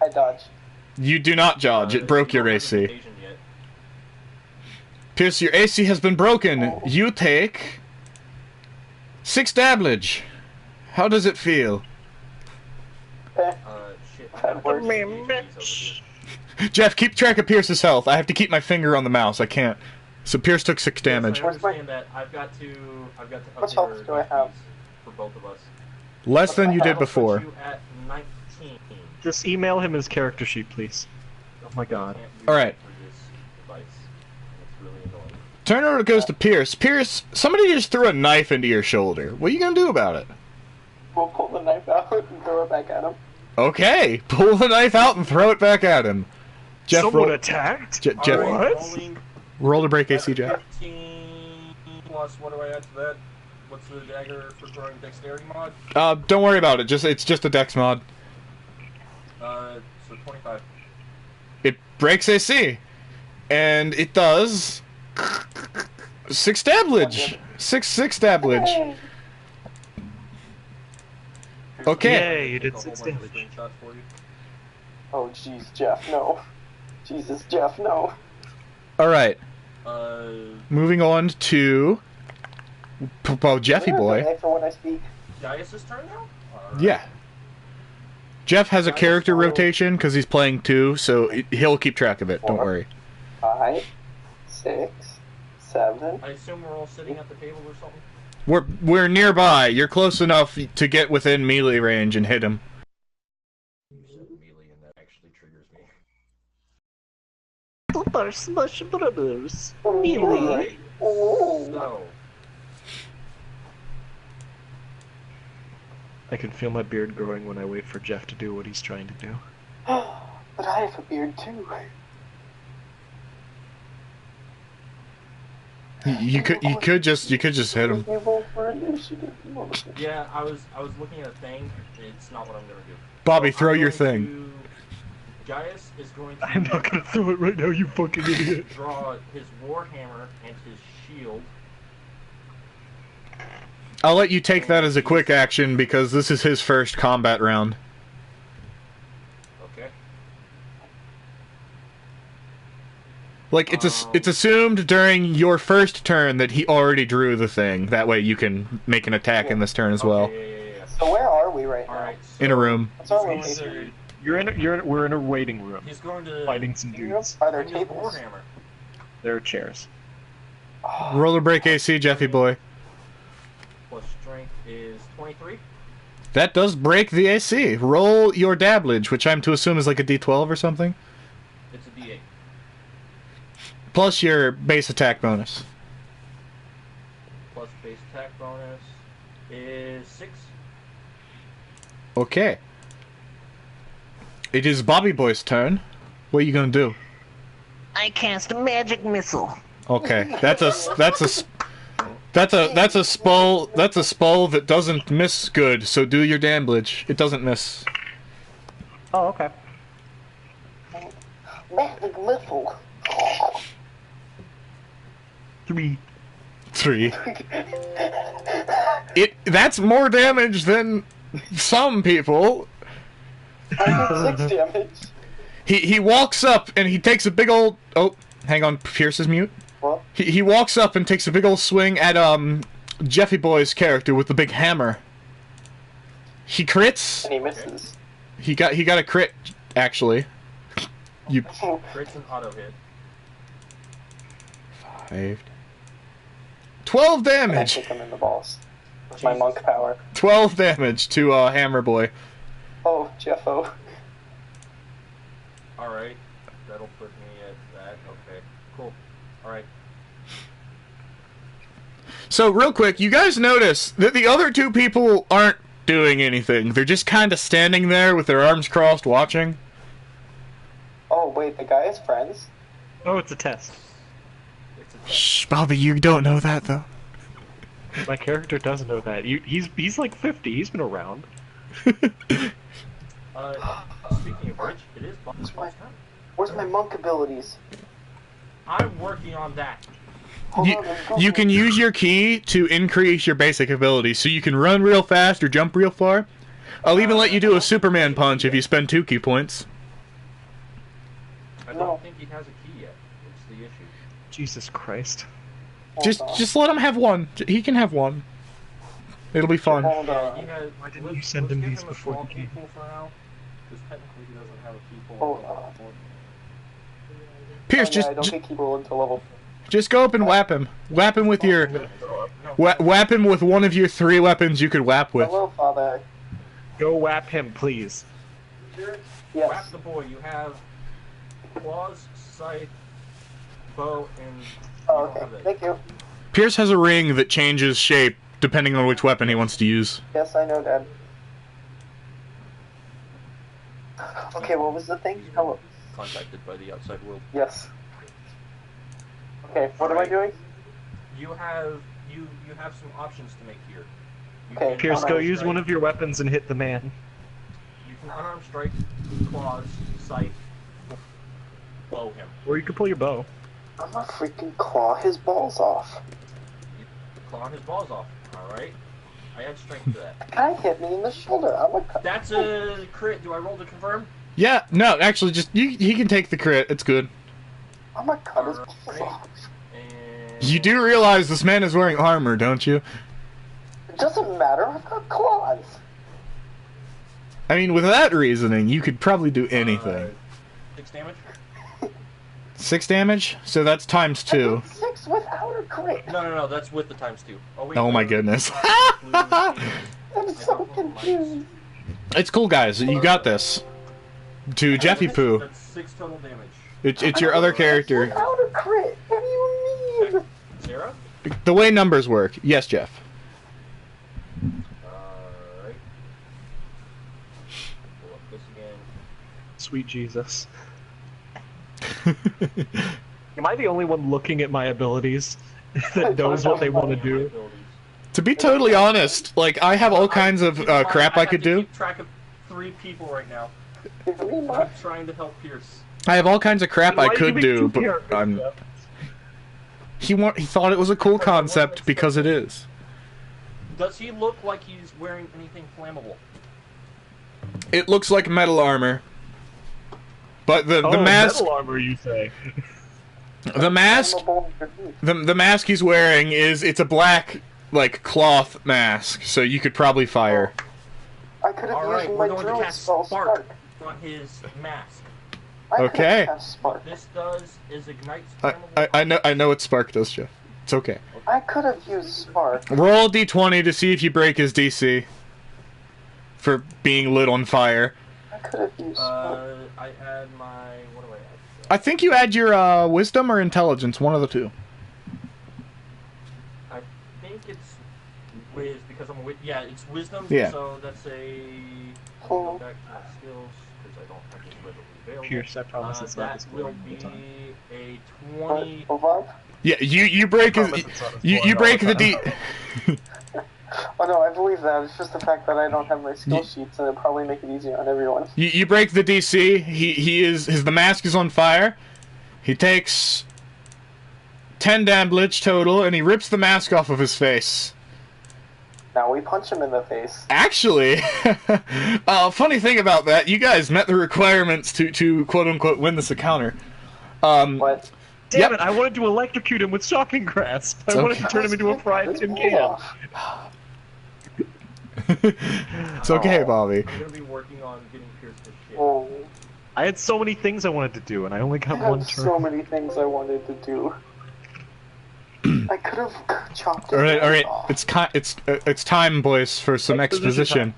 I dodge. You do not dodge. It broke your You don't have AC. evasion yet. Pierce, your AC has been broken. You take 6 damage. How does it feel? Eh, Shit. I That have works. those AGs over here. Jeff, keep track of Pierce's health. I have to keep my finger on the mouse. I can't. So Pierce took 6 damage. Yes, I understand that. I've got to Much update health our do I have? HPs for both of us. Less than you did That'll put before. you at 19. Just email him his character sheet, please. Oh my god. Can't use All right. it for this device. It's really annoying. Turn over goes to Pierce. Pierce, somebody just threw a knife into your shoulder. What are you gonna do about it? We'll pull the knife out and throw it back at him. Okay, pull the knife out and throw it back at him. Jeff, Someone roll, attacked? Jeff, What? Rolling roll to break AC, Jeff. 15 plus, what do I add to that? What's the dagger for throwing dexterity mod? Don't worry about it. It's just a dex mod. So 25. It breaks AC, and it does 6 damage. 6 damage. Okay. Yay, you did Take a 6 whole bunch of damage. screenshots for you. Oh, jeez, Jeff, no. Jesus, Jeff, no. All right. Uh, Moving on to Jeffy Where's boy. the knife for when I speak? Gaius' turn now? Alright. Yeah. Jeff has a Gaius character will- rotation because he's playing 2, so he'll keep track of it. Don't worry. 5, 6, 7. I assume we're all sitting at the table or something? We're nearby. You're close enough to get within melee range and hit him. You said melee and that actually triggers me. Super Smash Brothers. Melee. Oh. So, I can feel my beard growing when I wait for Jeff to do what he's trying to do. But I have a beard too. You could just hit him. You roll for initiative. yeah, I was looking at a thing. It's not what I'm gonna do. Bobby, So throw I'm your going thing. to- Gaius is going to I'm not gonna throw it right now, you fucking idiot. draw his warhammer and his shield. I'll let you take that as a quick action because this is his first combat round. Okay. Like it's assumed during your first turn that he already drew the thing. That way you can make an attack in this turn as well. Okay, yeah. So where are we right now? Alright, so In a room. What's our he's going location? to, We're in a waiting room, he's going to fighting some dudes. Are there bring his tables? warhammer. There are chairs. Roller break AC, Jeffy boy. Plus strength is 23. That does break the AC. Roll your dabblage, which I'm to assume is like a D12 or something. It's a D8. Plus your base attack bonus. Plus base attack bonus is 6. Okay. It is Bobby Boy's turn. What are you gonna do? I cast a magic missile. Okay, that's a spell that doesn't miss good. So do your damage. It doesn't miss. Oh, okay. Magic missile. 3. 3. That's more damage than some people. I did 6 damage. He walks up and he takes a big old hang on, Pierce is mute. What? He walks up and takes a big old swing at Jeffy Boy's character with the big hammer. He crits. And he misses. He got a crit actually. You Crits an auto hit. 5 12 I damage. kick him in the balls. With my monk power. 12 damage to Hammer Boy. Oh, Jeffo. Alright. That'll put me at that. Okay. Cool. Alright. So real quick, you guys notice that the other 2 people aren't doing anything. They're just kind of standing there with their arms crossed watching. Oh, wait, the guy is friends? Oh, it's a test. It's a Shh, Bobby, you don't know that though. My character doesn't know that. He's like 50. He's been around. speaking of which, it is Bob's turn. Where's my monk abilities? I'm working on that. Hold on, I'm going. You can use your key to increase your basic ability, so you can run real fast or jump real far. I'll even let you do a Superman punch if you spend 2 key points. I No. don't think he has a key yet. It's the issue. Jesus Christ. Hold on. Just let him have one. He can have one. It'll be fun. Hold Yeah, on. he has, Why didn't let's- you send let's him give these a before small he came? key pool for now, because technically he doesn't have a key pool. Hold until on. level 4. Pierce, Oh, yeah, I don't think he will until level. just go up and whap him. Whap him with your whap him with one of your 3 weapons you could whap with. Hello, Father. Go whap him, please. Yes. Whack the boy. You have claws, scythe, bow, and... Oh, okay. Thank you. Pierce has a ring that changes shape depending on which weapon he wants to use. Yes, I know, Dad. Okay, what was the thing? Hello. Contacted by the outside world. Yes. Okay, what am I doing? You have some options to make here. You Okay. can Pierce, go unarmed use strike. one of your weapons and hit the man. You can unarmed strike, claws, scythe, bow him. Or you could pull your bow. I'm gonna freaking claw his balls off. You claw his balls off. All right. I add strength to that. The guy hit me in the shoulder. I'm a. That's a crit. Do I roll to confirm? Yeah, no, actually, just he can take the crit. It's good. I'm gonna cut his balls Alright. off. And You do realize this man is wearing armor, don't you? It doesn't matter. I've got claws. I mean, with that reasoning, you could probably do anything. 6 damage? 6 damage? So that's times 2. 6 without a crit. No. That's with the times 2. Oh, wait, Oh my no. goodness. I'm I so don't know, confused. It's cool, guys. You got this. To Jeffy Poo. That's 6 total damage. It's your other character. Without a crit. What do you mean? Sarah? The way numbers work. Yes, Jeff. Alright. Pull up this again. Sweet Jesus. Am I the only one looking at my abilities that knows what they want to do? To be totally honest, like, I have all kinds of crap I could do. Keep track of 3 people right now. Give me my. I'm trying to help Pierce. I have all kinds of crap Why I are you could giving do, two but characters, I'm... Jeff? He thought it was a cool concept because it is. Does he look like he's wearing anything flammable? It looks like metal armor. But the Oh, mask... metal armor, you say? The mask... The mask he's wearing it's a black, like, cloth mask, so you could probably fire. I could have Alright, used we're my going to druid cast spell Spark on his mask. I could have Okay. cast Spark. What this does is ignites I flammable I know what Spark does, Jeff. It's okay. I could have used Spark. Roll a d20 to see if you break his DC. For being lit on fire. I could have used Spark. I add my... What do I add? I think you add your wisdom or intelligence, one of the two. I think it's Wiz, because I'm a Wiz. Yeah, it's Wisdom, Yeah. so that's a... Oh. Go back to my skills, because I don't have this readily available. Pierce, I promise it's not That as will boring all be the time. a 20... Over? Yeah, you break his... Promise it's not as You boring break all the the D... Oh no, I believe that. It's just the fact that I don't have my skill sheets, and it'll probably make it easier on everyone. You break the DC. The mask is on fire. He takes 10 damage total, and he rips the mask off of his face. Now we punch him in the face. Actually, funny thing about that, you guys met the requirements to quote unquote win this encounter. But Damn Yep. it, I wanted to electrocute him with shocking grasp. I wanted to turn him into a fried tin can. It's okay, Bobby. I'm going to be working on getting Pierce this shit. oh, I had so many things I wanted to do, and I only I got one have turn. so many things I wanted to do. I could have chopped it All right. off. It's time, boys, for some Exposition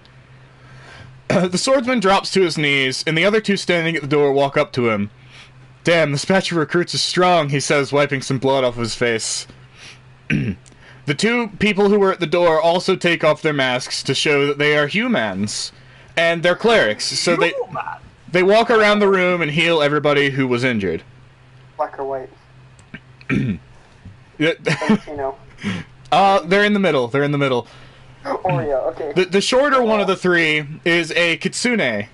exposition. The swordsman drops to his knees, and the other two standing at the door walk up to him. Damn, this batch of recruits is strong, he says, wiping some blood off his face. The two people who were at the door also take off their masks to show that they are humans, and they're clerics, so they walk around the room and heal everybody who was injured. Black or white? Yeah. You know. They're in the middle. Oreo, okay. The shorter one of the three is a kitsune.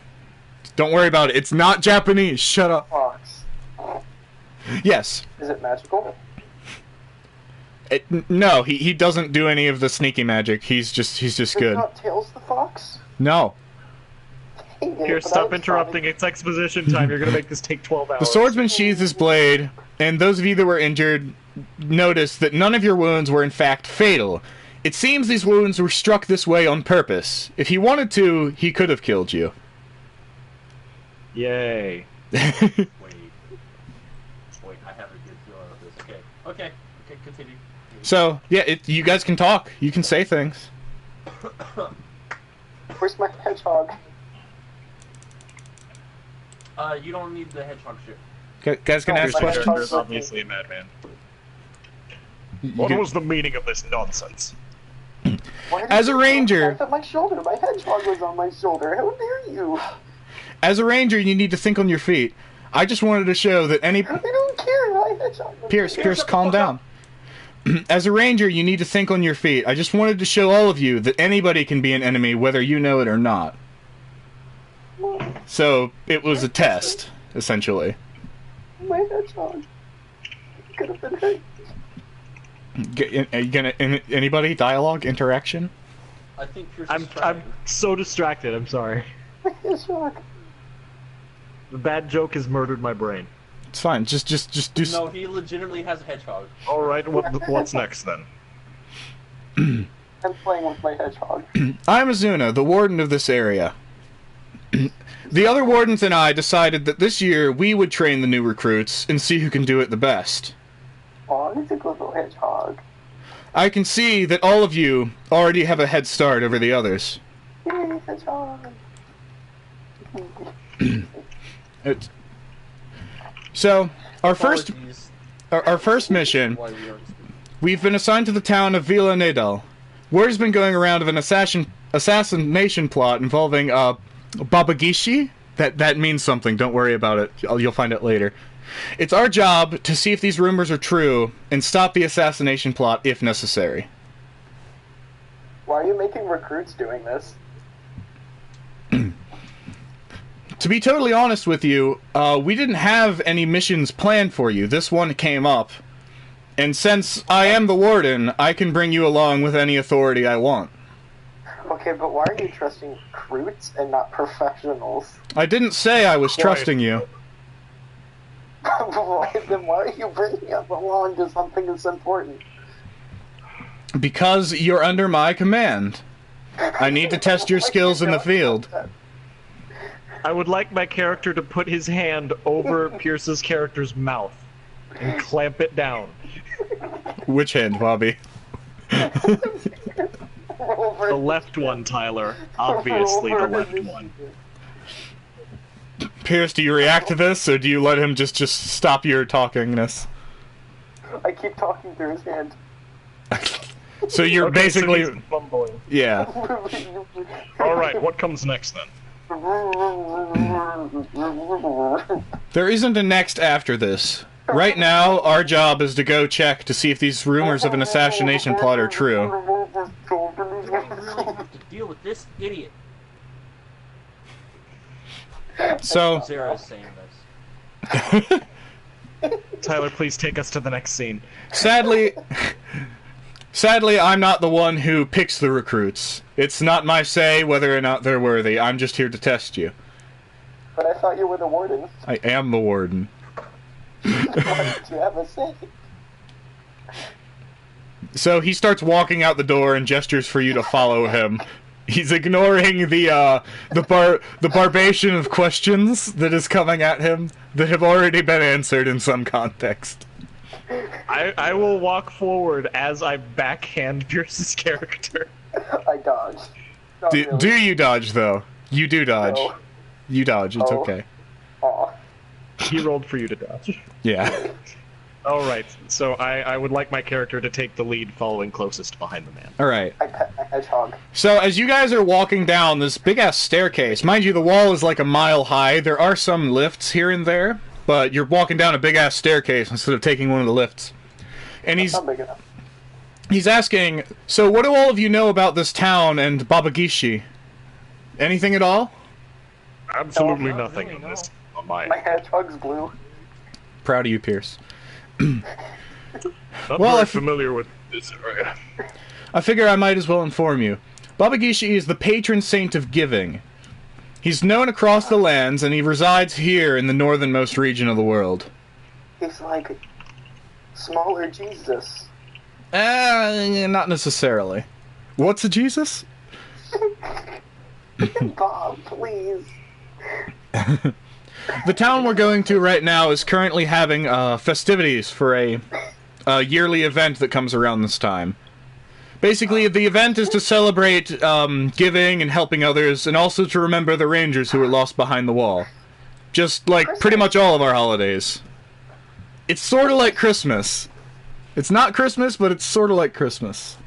Don't worry about it. It's not Japanese. Shut up. Fox. Yes. Is it magical? No, he doesn't do any of the sneaky magic. He's just Is good. not Tails the fox? No. Dang it, Here, but stop I interrupting. It's exposition time. You're gonna make this take 12 hours. The swordsman sheathes his blade, and those of you that were injured notice that none of your wounds were in fact fatal. It seems these wounds were struck this way on purpose. If he wanted to, he could have killed you. Yay. Wait, I have a good feeling of this. Okay, continue. So, yeah, you guys can talk. You can say things. Where's my hedgehog? You don't need the hedgehog shit. Guys can Oh, ask my questions. hedgehog- is obviously a madman. You What can- was the meaning of this nonsense? Why did As a you ranger- laugh at my shoulder? My hedgehog was on my shoulder. How dare you? As a ranger, you need to think on your feet. I just wanted to show that any... I don't care. My hedgehog. Was Pierce, calm down. As a ranger, you need to think on your feet. I just wanted to show all of you that anybody can be an enemy, whether you know it or not. So, it was a test, essentially. My hedgehog could have been hurt. Are you gonna... Anybody? Dialogue? Interaction? I think Pierce I'm is trying. so distracted. I'm sorry. My hedgehog. The bad joke has murdered my brain. It's fine. Just do... No, he legitimately has a hedgehog. All right, what's next then? I'm playing with my hedgehog. I'm Azuna, the warden of this area. The other wardens and I decided that this year we would train the new recruits and see who can do it the best. Aw, it's a good little hedgehog. I can see that all of you already have a head start over the others. Yay, hedgehog. It's... So, our first mission, Why we aren't speaking. we've been assigned to the town of Villa Nadal. Word's been going around of an assassination plot involving Babagishi. That means something. Don't worry about it. You'll find out later. It's our job to see if these rumors are true and stop the assassination plot if necessary. Why are you making recruits doing this? To be totally honest with you, we didn't have any missions planned for you. This one came up. And since I am the warden, I can bring you along with any authority I want. Okay, but why are you trusting recruits and not professionals? I didn't say I was trusting you. Then why are you bringing us along to something that's important? Because you're under my command. I need to test your skills in the field. I would like my character to put his hand over Pierce's character's mouth and clamp it down. Which hand, Bobby? The left one, Tyler. Obviously the left one. Pierce, do you react to this, or do you let him just stop your talkingness? I keep talking through his hand. So you're Okay, so basically... he's fumbling. Yeah. Alright, what comes next then? There isn't a next after this. Right now, our job is to go check to see if these rumors of an assassination plot are true. Really have to deal with this idiot. So, Zara is saying this. Tyler, please take us to the next scene. sadly, I'm not the one who picks the recruits. It's not my say whether or not they're worthy. I'm just here to test you. But I thought you were the warden. I am the warden. Why did you have a say? So he starts walking out the door and gestures for you to follow him. He's ignoring the barbation of questions that is coming at him that have already been answered in some context. I will walk forward as I backhand Pierce's character. I dodged. Not really. Do you dodge, though? You do dodge. No. You dodge, it's Oh. okay. Aw. He rolled for you to dodge. Yeah. Alright, so I would like my character to take the lead following closest behind the man. Alright. I pet my hedgehog. So as you guys are walking down this big-ass staircase, mind you, the wall is like a mile high. There are some lifts here and there, but you're walking down a big-ass staircase instead of taking one of the lifts. And It's not big enough. he's asking, so what do all of you know about this town and Babagishi? Anything at all? Absolutely not nothing really, on this. On My my hedgehog's blue. Proud of you, Pierce. not well, very if- familiar with this area. I figure I might as well inform you. Babagishi is the patron saint of giving. He's known across the lands, and he resides here in the northernmost region of the world. He's like smaller Jesus. Not necessarily. What's a Jesus? Bob, please. The town we're going to right now is currently having festivities for a yearly event that comes around this time. Basically, the event is to celebrate giving and helping others, and also to remember the rangers who were lost behind the wall. just like pretty much all of our holidays. It's sort of like Christmas. It's not Christmas, but it's sort of like Christmas.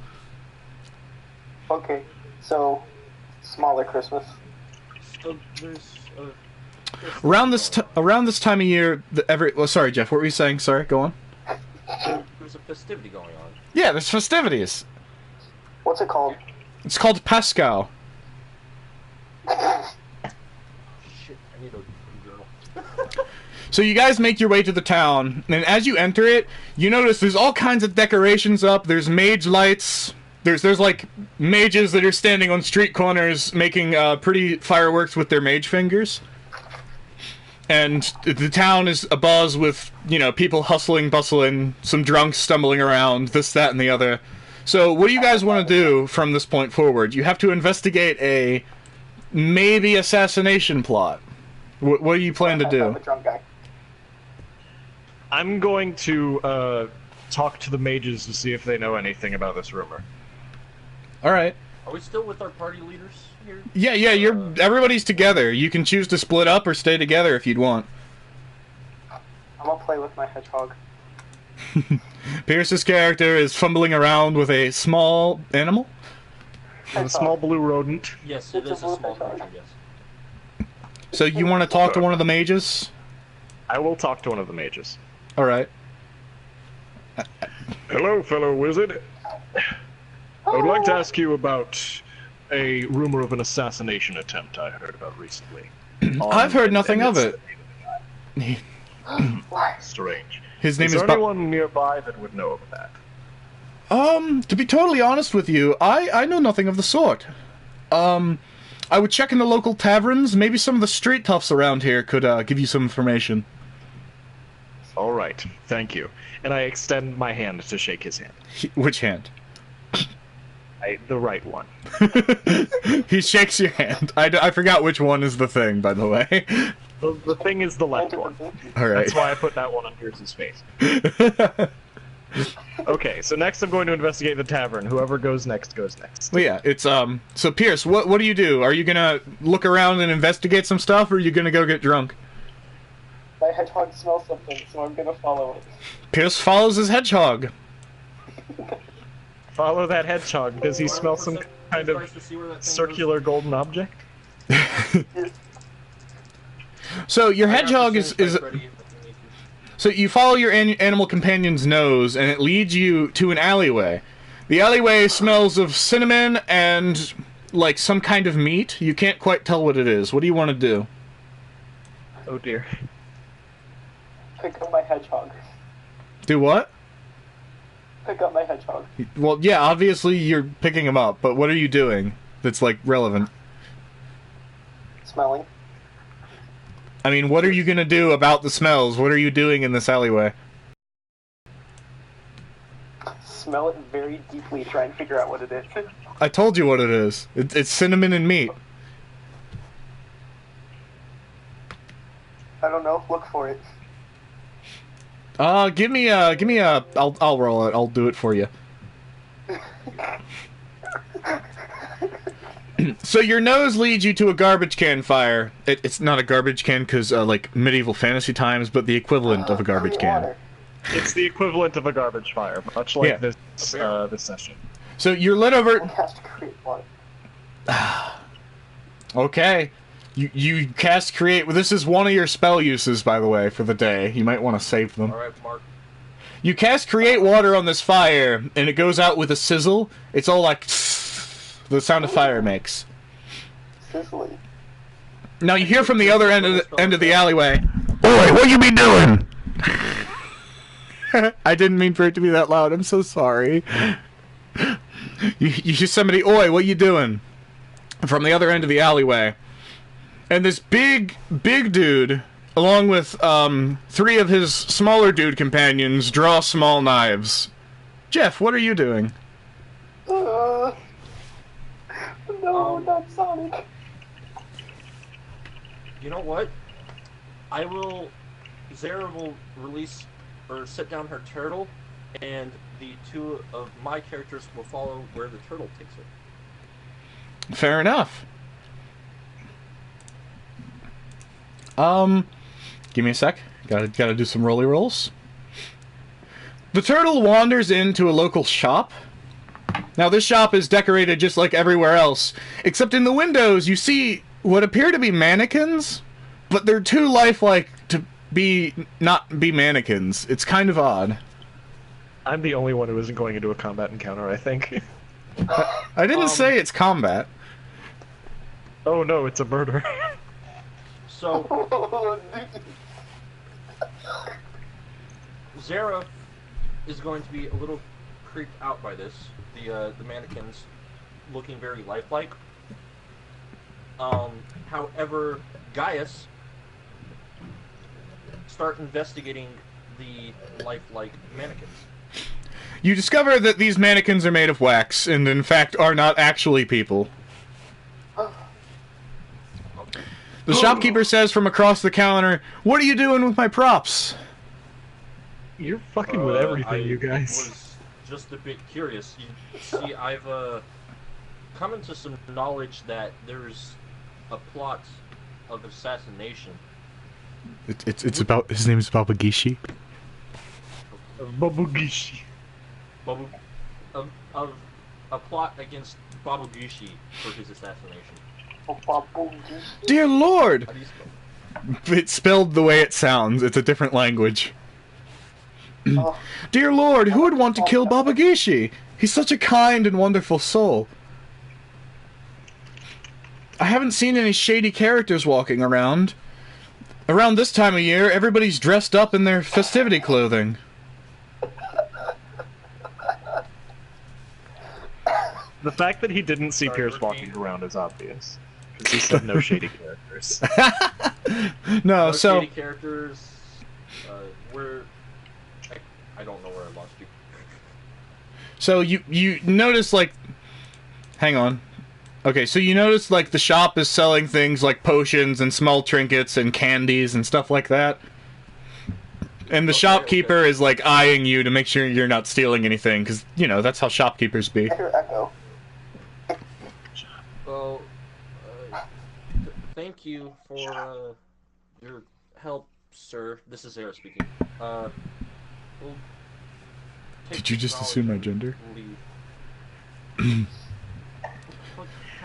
Okay, so smaller Christmas. So there's Around this time of year, well, sorry, Jeff, what were you saying? Sorry, go on. there's a festivity going on. Yeah, there's festivities. What's it called? It's called Pascal. Shit, I need a journal. So you guys make your way to the town, and as you enter it, you notice there's all kinds of decorations up. There's mage lights. There's like mages that are standing on street corners making pretty fireworks with their mage fingers. And the town is abuzz with, you know, people hustling, bustling, some drunks stumbling around, this, that, and the other. So what do you guys want to do from this point forward? You have to investigate a maybe assassination plot. What do you plan to do? I'm a drunk guy. I'm going to talk to the mages to see if they know anything about this rumor. All right. Are we still with our party leaders here? Yeah, everybody's together. You can choose to split up or stay together if you'd want. I'm gonna play with my hedgehog. Pierce's character is fumbling around with a small animal. A small blue rodent. Yes, it is a small creature, yes. So you want to talk to one of the mages? I will talk to one of the mages. All right. Hello, fellow wizard. I would like to ask you about a rumor of an assassination attempt I heard about recently. I've heard nothing of it. Why? Strange. His name is there anyone nearby that would know of that? To be totally honest with you, I know nothing of the sort. I would check in the local taverns. Maybe some of the street toughs around here could give you some information. All right, thank you. And I extend my hand to shake his hand. Which hand? The right one. He shakes your hand. I forgot which one is the thing, by the way. The thing is the left one. All right. That's why I put that one under his face. Okay, so next I'm going to investigate the tavern. Whoever goes next goes next. Well, yeah, it's So Pierce, what do you do? Are you gonna look around and investigate some stuff, or are you gonna go get drunk? My hedgehog smells something, so I'm gonna follow it. Pierce follows his hedgehog. Follow that hedgehog. Does he smell some kind of circular golden object? So your hedgehog is so you follow your animal companion's nose, and it leads you to an alleyway. The alleyway smells of cinnamon and like some kind of meat. You can't quite tell what it is. What do you want to do? Oh dear. Pick up my hedgehog. Do what? Pick up my hedgehog. Well, yeah, obviously you're picking him up, but what are you doing that's like relevant? Smelling. I mean, what are you gonna do about the smells? What are you doing in this alleyway? Smell it very deeply, try and figure out what it is. I told you what it is. It's cinnamon and meat. I don't know, look for it. Give me a. I'll roll it. I'll do it for you. So your nose leads you to a garbage can fire. It's not a garbage can because like medieval fantasy times, but the equivalent of a garbage can. Water. It's the equivalent of a garbage fire, much like this session. So you're led over. One has to create water. Okay. You cast create. Well, this is one of your spell uses, by the way, for the day. You might want to save them. All right, Mark. You cast create water on this fire, and it goes out with a sizzle. It's all like the sound a fire makes. Sizzling. Now you hear from the other end of the alleyway. Oi, what you be doing? I didn't mean for it to be that loud. I'm so sorry. You hear somebody, oi, what you doing? From the other end of the alleyway. And this big dude, along with three of his smaller dude companions, draw small knives. Jeff, what are you doing? No, not Sonic. You know what? Zara will release or set down her turtle, and the two of my characters will follow where the turtle takes it. Fair enough. Give me a sec. Gotta do some rolly rolls. The turtle wanders into a local shop. Now, this shop is decorated just like everywhere else, except in the windows you see what appear to be mannequins, but they're too lifelike to not be mannequins. It's kind of odd. I'm the only one who isn't going into a combat encounter, I think. I didn't say it's combat. Oh no, it's a murder. So, Zara is going to be a little creeped out by this. The mannequins looking very lifelike. However, Gaius start investigating the lifelike mannequins. You discover that these mannequins are made of wax, and in fact are not actually people. The shopkeeper says from across the counter, "What are you doing with my props?" You're fucking with everything, you I guys. was just a bit curious. You see, I've come into some knowledge that there's a plot of assassination. It's about his name is Babagishi. Babugishi. Of a plot against Babagishi for his assassination. Dear Lord! How do you spell? It's spelled the way it sounds. It's a different language. Dear Lord, who would want to kill Babagishi? He's such a kind and wonderful soul. I haven't seen any shady characters walking around. Around this time of year, everybody's dressed up in their festivity clothing. The fact that he didn't see Pierce walking around is obvious. Because he said no shady characters. No, No so... shady characters. I don't know where I lost you. So you notice, like... Hang on. Okay, so you notice, like, the shop is selling things like potions and small trinkets and candies and stuff like that. And the shopkeeper is, like, eyeing you to make sure you're not stealing anything, because, you know, that's how shopkeepers be. I hear echo. Well, thank you for your help, sir. This is Zara speaking. We'll take Did you just assume my gender? leave.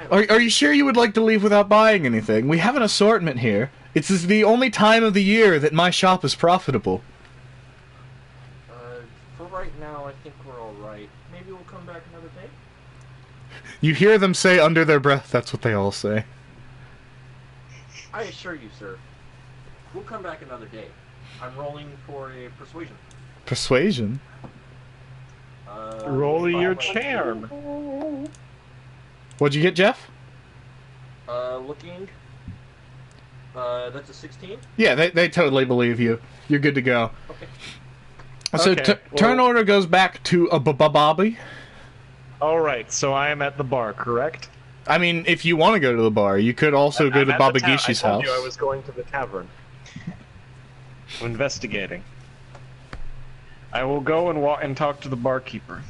Are you sure you would like to leave without buying anything? We have an assortment here. It's the only time of the year that my shop is profitable. For right now, I think we're all right. Maybe we'll come back another day. You hear them say under their breath, that's what they all say. I assure you, sir, we'll come back another day. I'm rolling for a persuasion. Persuasion? Roll your charm. What'd you get, Jeff? Looking. That's a 16. Yeah, they totally believe you. You're good to go. Okay. So Okay, turn well- order goes back to a Bobby. Alright, so I am at the bar, correct? I mean, if you want to go to the bar, you could also go I'm to at the Babagishi's I told house. you I was going to the tavern. I'm investigating. I will go and walk and talk to the barkeeper.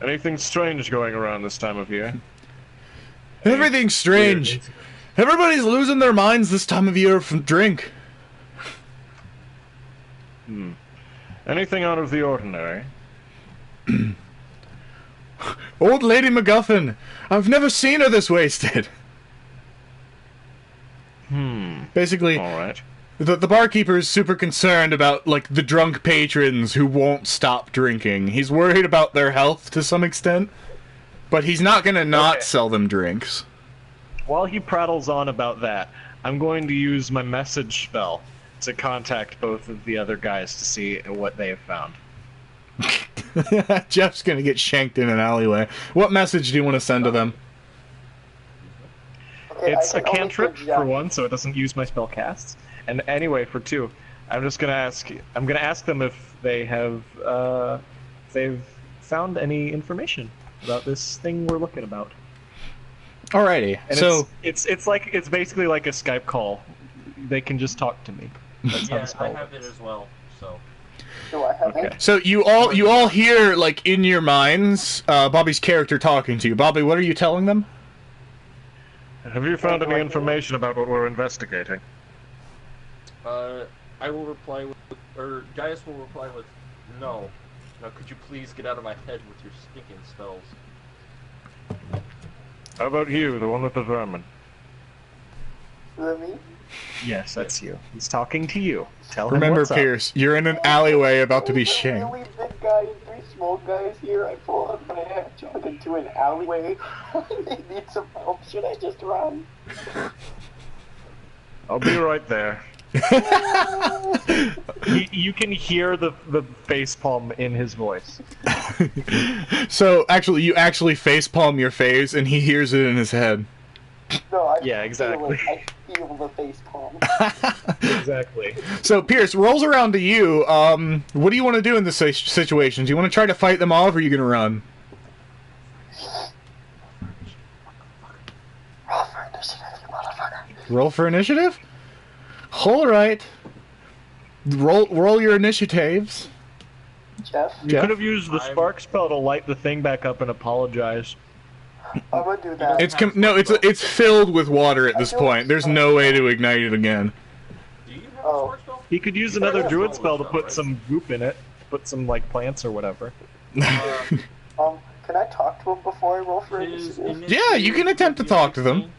Anything strange going around this time of year? Everything's strange. Everybody's losing their minds this time of year from drink. Anything out of the ordinary? Old Lady MacGuffin. I've never seen her this wasted. Basically, Alright. the barkeeper is super concerned about, like, the drunk patrons who won't stop drinking. He's worried about their health to some extent, but he's not gonna not Okay. sell them drinks. While he prattles on about that, I'm going to use my message spell to contact both of the other guys to see what they have found. Jeff's gonna get shanked in an alleyway. What message do you want to send to them? Okay, It's I a can only cantrip project. for one, so it doesn't use my spell casts. And anyway, for two, I'm gonna ask them if they have if they've found any information about this thing we're looking about. Alrighty, And so it's basically like a Skype call. They can just talk to me. That's how Yeah, the spell I have it works. as well. So Do I have Okay. it? so you all hear, like, in your minds, Bobby's character talking to you. Bobby, what are you telling them? Have you found any information about what we're investigating? I will reply with, or Gaius will reply with, no. Now, could you please get out of my head with your stinking spells? How about you, the one with the vermin? Is that me? Yes, that's you. He's talking to you. Tell him Remember, what's up. Pierce, you're in an alleyway about to be There's a shanked. really big guy and 3 small guys here. I pull out my hatchet into an alleyway. They need some help. Should I just run? I'll be right there. You can hear the facepalm in his voice. So, actually, you actually facepalm your face, and he hears it in his head. No, I Yeah, exactly. I feel the face palm. Exactly. So, Pierce, rolls around to you. What do you want to do in this situation? Do you want to try to fight them off, or are you going to run? Roll for initiative, you motherfucker. Roll for initiative? Alright. Roll your initiatives. Jeff, You could have used the spark spell to light the thing back up and apologize. I'm gonna do that. It's filled with water at this point. There's no way to ignite it again. Do you have a Oh. spark spell? He could use another druid spell to put some goop in it. Put some, like, plants or whatever. Can I talk to him before I roll for His initiative? Yeah, you can attempt to talk to them.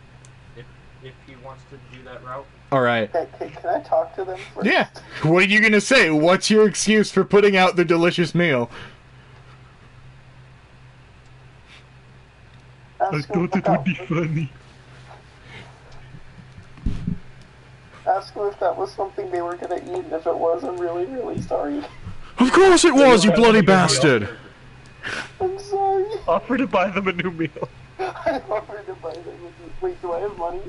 If he wants to do that route. Alright. Okay, can I talk to them first? Yeah. What are you gonna say? What's your excuse for putting out the delicious meal? Ask them about- funny. Ask them if that was something they were gonna eat, and if it was, I'm really, really sorry. Of course it was, you bloody bastard! I'm sorry. Offer to buy them a new meal. I offered to buy them. Wait, do I have money?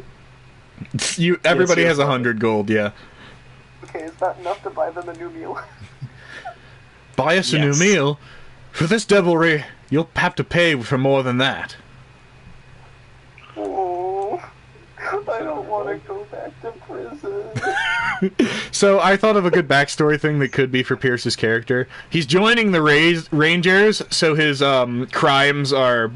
Everybody Yes, has 100 gold, yeah. Okay, is that enough to buy them a new meal? Buy us a new Yes. meal? For this devilry, you'll have to pay for more than that. Oh, I don't want to go back to prison. So I thought of a good backstory thing that could be for Pierce's character. He's joining the Rangers, so his crimes are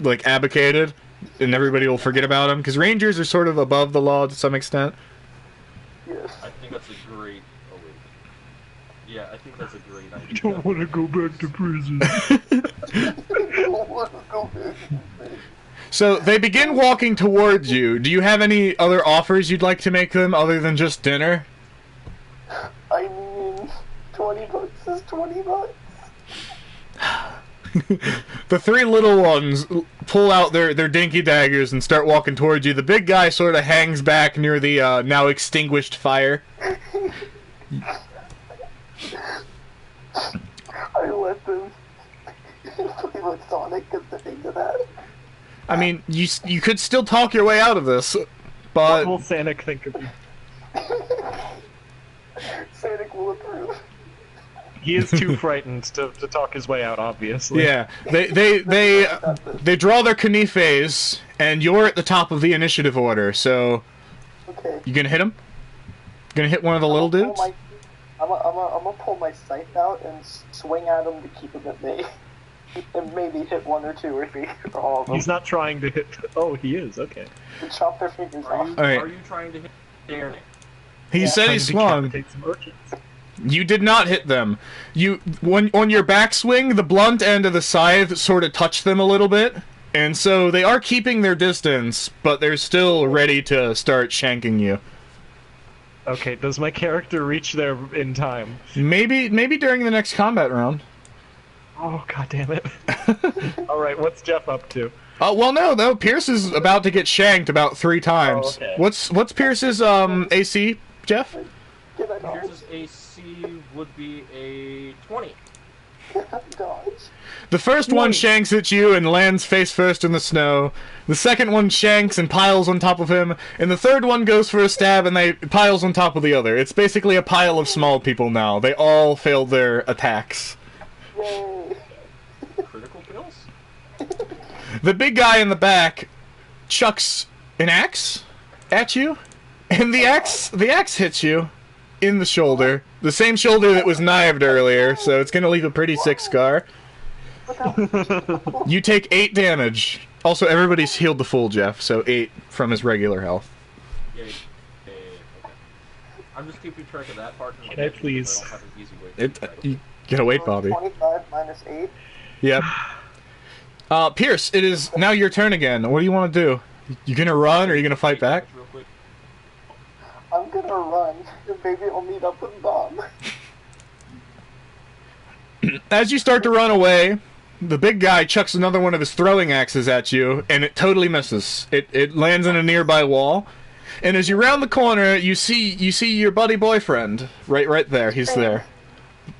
like abdicated, and everybody will forget about him because Rangers are sort of above the law to some extent. Yes. I think that's a great. Oh wait. Yeah, I think that's a great idea. Don't want to go back to prison. I don't want to go back to prison. So they begin walking towards you. Do you have any other offers you'd like to make them other than just dinner? I mean, 20 bucks is 20 bucks. The 3 little ones pull out their dinky daggers and start walking towards you. The big guy sort of hangs back near the now extinguished fire. I let them play with Sonic because they're into that. I mean, you could still talk your way out of this, but What will Sanic think of you? Sonic will approve. He is too frightened to talk his way out, obviously. yeah, they draw their canifes, and you're at the top of the initiative order. So Okay. you gonna hit him? Gonna hit one of the little dudes? I'm gonna pull my scythe out and swing at him to keep him at bay. And maybe hit 1 or 2 or 3 or all of them. He's not trying to hit. Oh, he is. Okay. And chop their fingers Are off. you, Alright. are you trying to hit Darren? He said he Trying to swung. decapitate some urchins. You did not hit them. When on your backswing, the blunt end of the scythe sort of touched them a little bit, and so they are keeping their distance, but they're still ready to start shanking you. Okay, does my character reach there in time? Maybe during the next combat round. Oh, god damn it. Alright, what's Jeff up to? Well, no. Pierce is about to get shanked about 3 times. Oh, okay. What's Pierce's AC, Jeff? Can I dodge? Pierce's AC would be a 20. Dodge. The first one shanks at you and lands face first in the snow. The second one shanks and piles on top of him, and the third one goes for a stab and they piles on top of the other. It's basically a pile of small people now. They all failed their attacks. Yay. Critical kills? The big guy in the back chucks an axe at you, and the axe hits you in the shoulder. The same shoulder that was knived earlier, so it's gonna leave a pretty sick scar. But that was You take 8 damage. Also, everybody's healed to full, Jeff, so 8 from his regular health. Yay. Okay. I'm just keeping track of that part. Can I please? I don't have an easy way to keep track of it. You gotta wait, Bobby. 25 minus 8. Yep. Pierce, it is now your turn again. What do you want to do? You gonna run, or are you gonna fight back? Real quick. I'm gonna run, and maybe I'll meet up with Bob. As you start to run away, the big guy chucks another one of his throwing axes at you, and it totally misses. It lands in a nearby wall, and as you round the corner, you see your buddy boyfriend right there. He's there.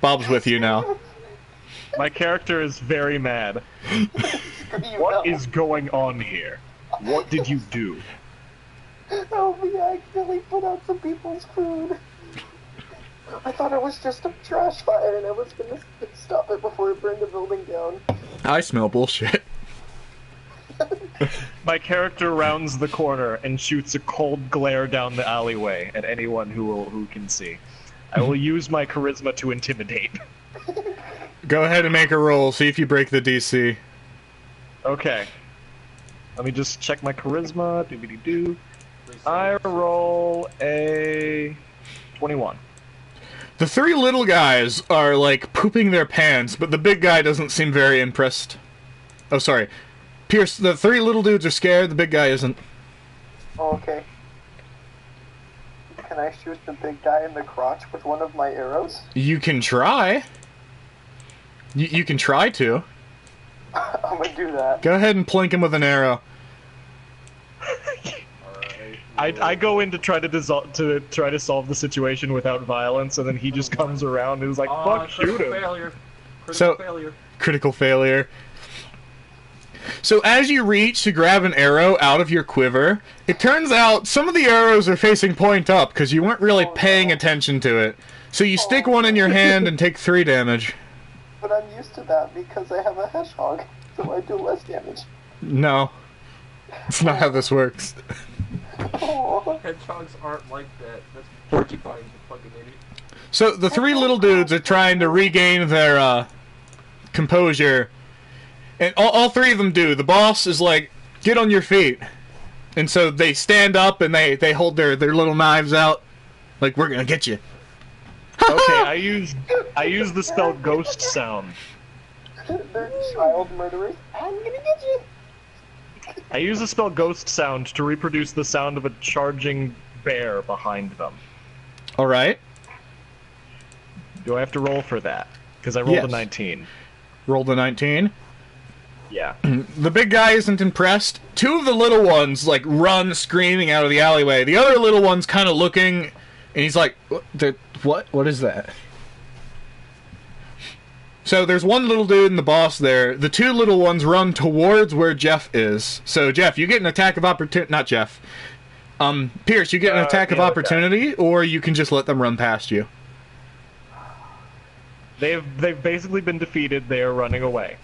Bob's with you now. My character is very mad. What is going on here? What did you do? Help me, I accidentally put out some people's food. I thought it was just a trash fire, and I was gonna stop it before it burned the building down. I smell bullshit. My character rounds the corner and shoots a cold glare down the alleyway at anyone who can see. I will use my charisma to intimidate. Go ahead and make a roll. See if you break the DC. Okay. Let me just check my charisma. Doobity-doo. I roll a 21. The 3 little guys are, like, pooping their pants, but the big guy doesn't seem very impressed. Oh, sorry. Pierce, the 3 little dudes are scared, the big guy isn't. Oh, okay. Can I shoot the big guy in the crotch with one of my arrows? You can try. You can try to. I'm gonna do that. Go ahead and plink him with an arrow. I go in to try to solve the situation without violence, and then he just comes around and is like, "Fuck, shoot him!" Failure. So- Failure. Critical failure. So as you reach to grab an arrow out of your quiver, it turns out some of the arrows are facing point up because you weren't really paying attention to it. So you stick one in your hand and take 3 damage. But I'm used to that because I have a hedgehog, so I do less damage. No. That's not how this works. Oh. Hedgehogs aren't like that. That's porcupines, you fucking idiot. So the 3 little dudes are trying to regain their composure, and all 3 of them do. The boss is like, "Get on your feet," and so they stand up and they hold their little knives out, like, "We're gonna get you." Okay, I use the spell Ghost Sound. They're child murderers. I'm gonna get you. I use the spell Ghost Sound to reproduce the sound of a charging bear behind them. All right. Do I have to roll for that? Because I rolled Yes. a 19. Roll the 19. Yeah. The big guy isn't impressed. 2 of the little ones like run screaming out of the alleyway. The other little one's kind of looking, and he's like, "What? What is that?" So there's one little dude and the boss there. The 2 little ones run towards where Jeff is. So Jeff, you get an attack of opportunity. Not Jeff. Pierce, you get an attack of yeah, opportunity, or you can just let them run past you. They've basically been defeated. They are running away.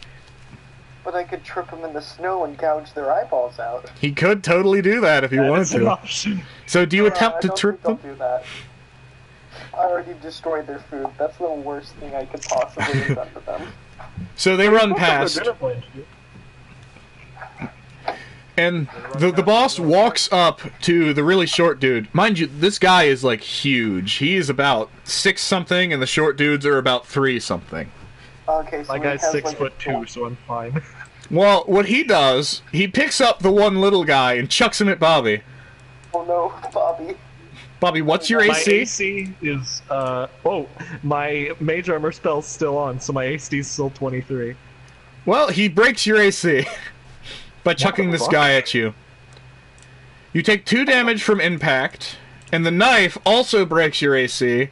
But I could trip them in the snow and gouge their eyeballs out. He could totally do that if he That wanted is an to. option. So do you attempt I to don't trip think them? I'll do that. I already destroyed their food. That's the worst thing I could possibly have done to them. So they run past. And the boss walks up to the really short dude. Mind you, this guy is like huge. He is about 6 something, and the short dudes are about 3 something. Okay, so My he guy's has, 6'2", so I'm fine. Well, what he does, he picks up the one little guy and chucks him at Bobby. Oh no, Bobby. Bobby, what's your My AC? AC is my mage armor spell's still on, so my AC is still 23. Well, he breaks your AC by chucking this fuck? guy at you. You take 2 damage from impact, and the knife also breaks your AC,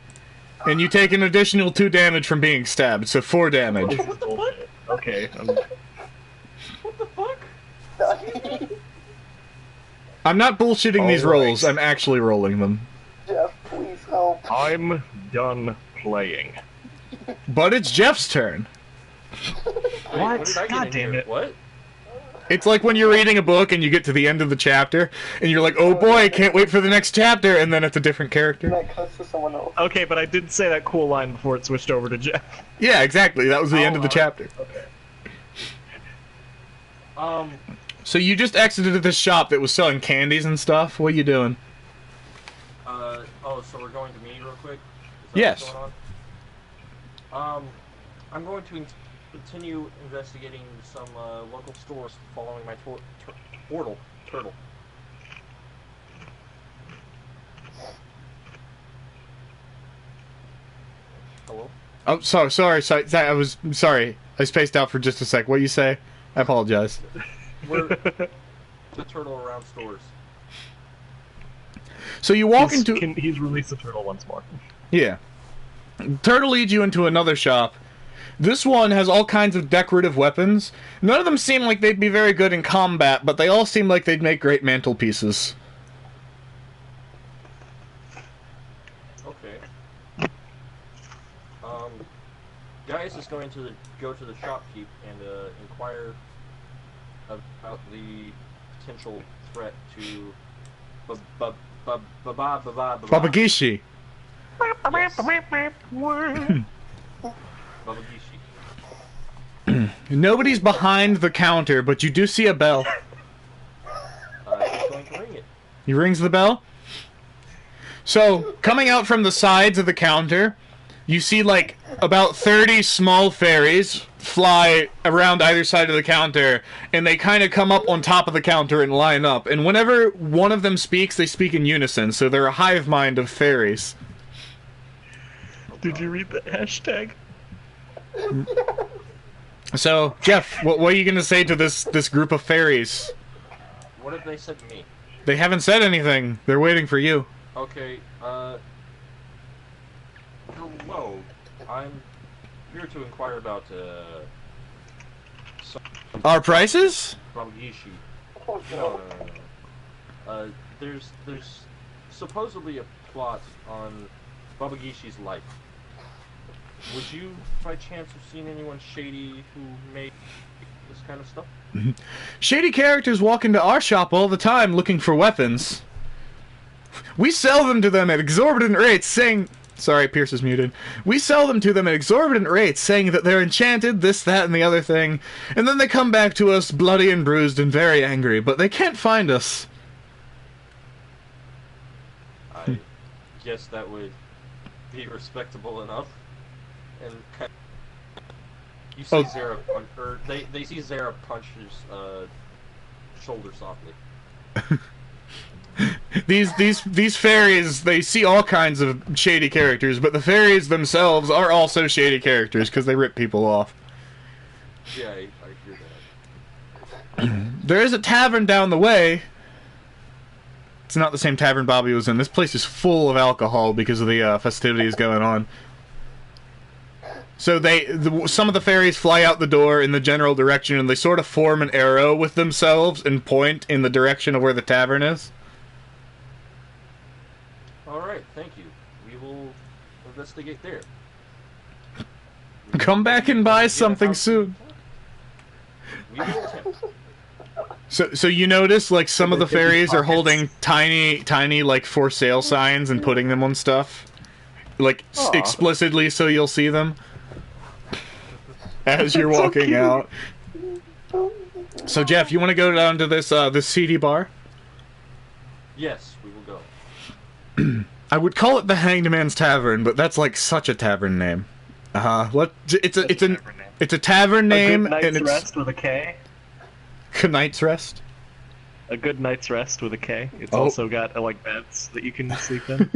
and you take an additional 2 damage from being stabbed, so 4 damage. Okay. What the fuck? I'm not bullshitting these Alright. rolls, I'm actually rolling them. Jeff, please help. I'm done playing. But it's Jeff's turn. What did I get God in damn here? it. What? It's like when you're reading a book and you get to the end of the chapter, and you're like, oh boy, I can't wait for the next chapter, and then it's a different character. That cuts to someone else. Okay, but I did say that cool line before it switched over to Jeff. Yeah, exactly, that was the end of the Alright. chapter. Okay. So you just exited this shop that was selling candies and stuff? What are you doing? Oh, so we're going to meet real quick? Is that Yes. what's going on? I'm going to continue investigating some local stores following my turtle. Hello? Oh, sorry. I was sorry. I spaced out for just a sec. What you say? I apologize. We're the turtle around stores. So you walk into. He's released the turtle once more. Yeah. Turtle leads you into another shop. This one has all kinds of decorative weapons. None of them seem like they'd be very good in combat, but they all seem like they'd make great mantelpieces. Okay. Gaius is going to go to the shopkeep and inquire about the potential threat to Babagishi. Yes. Babagishi. Nobody's behind the counter, but you do see a bell. He's going to ring it. He rings the bell. So, coming out from the sides of the counter, you see like about 30 small fairies fly around either side of the counter, and they kind of come up on top of the counter and line up. And whenever one of them speaks, they speak in unison, so they're a hive mind of fairies. Did you read the hashtag? So, Jeff, what are you going to say to this group of fairies? What have they said to me? They haven't said anything. They're waiting for you. Okay, hello. I'm here to inquire about, Our prices? Babagishi. Oh, No. There's supposedly a plot on Babagishi's life. Would you, by chance, have seen anyone shady who made this kind of stuff? Shady characters walk into our shop all the time looking for weapons. We sell them to them at exorbitant rates, saying... Sorry, Pierce is muted. We sell them to them at exorbitant rates, saying that they're enchanted, this, that, and the other thing, and then they come back to us bloody and bruised and very angry, but they can't find us. I guess that would be respectable enough. And kind of, you see Zara punch, or they see Zara punch his shoulder softly. These fairies, they see all kinds of shady characters, but the fairies themselves are also shady characters because they rip people off. Yeah, I hear that. There is a tavern down the way. It's not the same tavern Bobby was in. This place is full of alcohol because of the festivities going on. So some of the fairies fly out the door in the general direction, and they sort of form an arrow with themselves and point in the direction of where the tavern is. Alright, thank you. We will investigate there. Come back and buy something soon. We will attempt. So you notice, like, some of the fairies are holding tiny, like, for sale signs and putting them on stuff. Like, explicitly so you'll see them. As you're walking out. So, Jeff, you want to go down to this seedy bar? Yes, we will go. I would call it the Hanged Man's Tavern, but that's like such a tavern name. It's a tavern name, A good and night's it's rest with a K. Good Night's Rest. A good night's rest with a K. It's Oh. also got like beds that you can sleep in.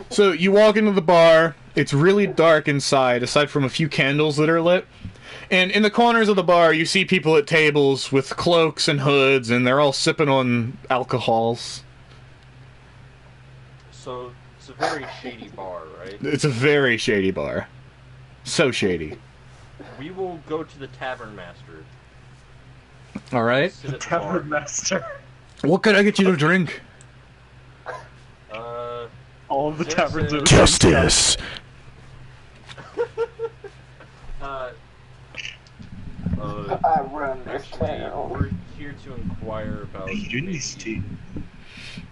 So you walk into the bar. It's really dark inside, aside from a few candles that are lit. And in the corners of the bar, you see people at tables with cloaks and hoods, and they're all sipping on alcohols. So, it's a very shady bar, right? It's a very shady bar. So shady. We will go to the tavern master. All right. Sit at the Tavern bar. master. What could I get you to drink? All of the Yes, taverns are Justice. I run this Actually, town. we're here to inquire about Unity.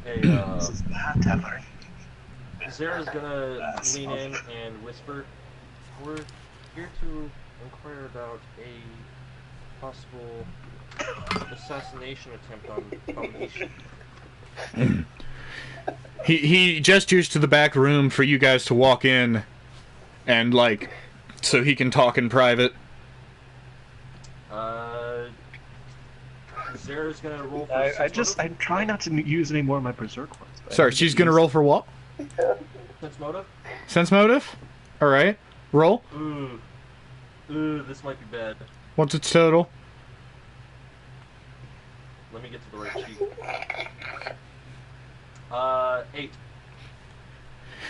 Hey, This is the tavern. Zara's gonna lean in and whisper, we're here to inquire about a possible assassination attempt on Bombadici. He gestures to the back room for you guys to walk in, and like, so he can talk in private. Zara's gonna roll for I'm trying not to use any more of my berserk ones. Sorry, she's gonna roll for what? sense motive. Sense motive? Alright. Roll. Ooh, this might be bad. What's its total? Let me get to the right sheet. 8.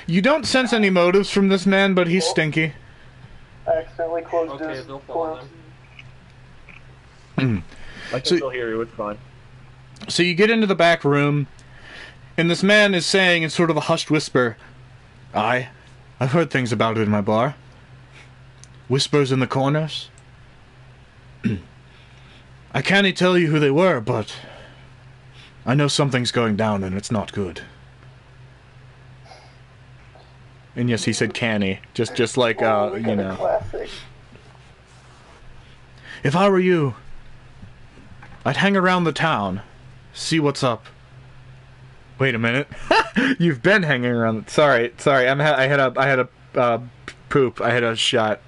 You don't sense any motives from this man, but he's stinky. I accidentally closed Okay, his they'll follow portal. them. I can So- still hear you, it's fine. So you get into the back room, and this man is saying in sort of a hushed whisper, I've heard things about it in my bar. Whispers in the corners. I can't tell you who they were, but I know something's going down and it's not good. And yes, he said canny, just like, Oh, you know. Classic. If I were you, I'd hang around the town, see what's up. Wait a minute. You've been hanging around. Sorry. I had a poop. I had a shot.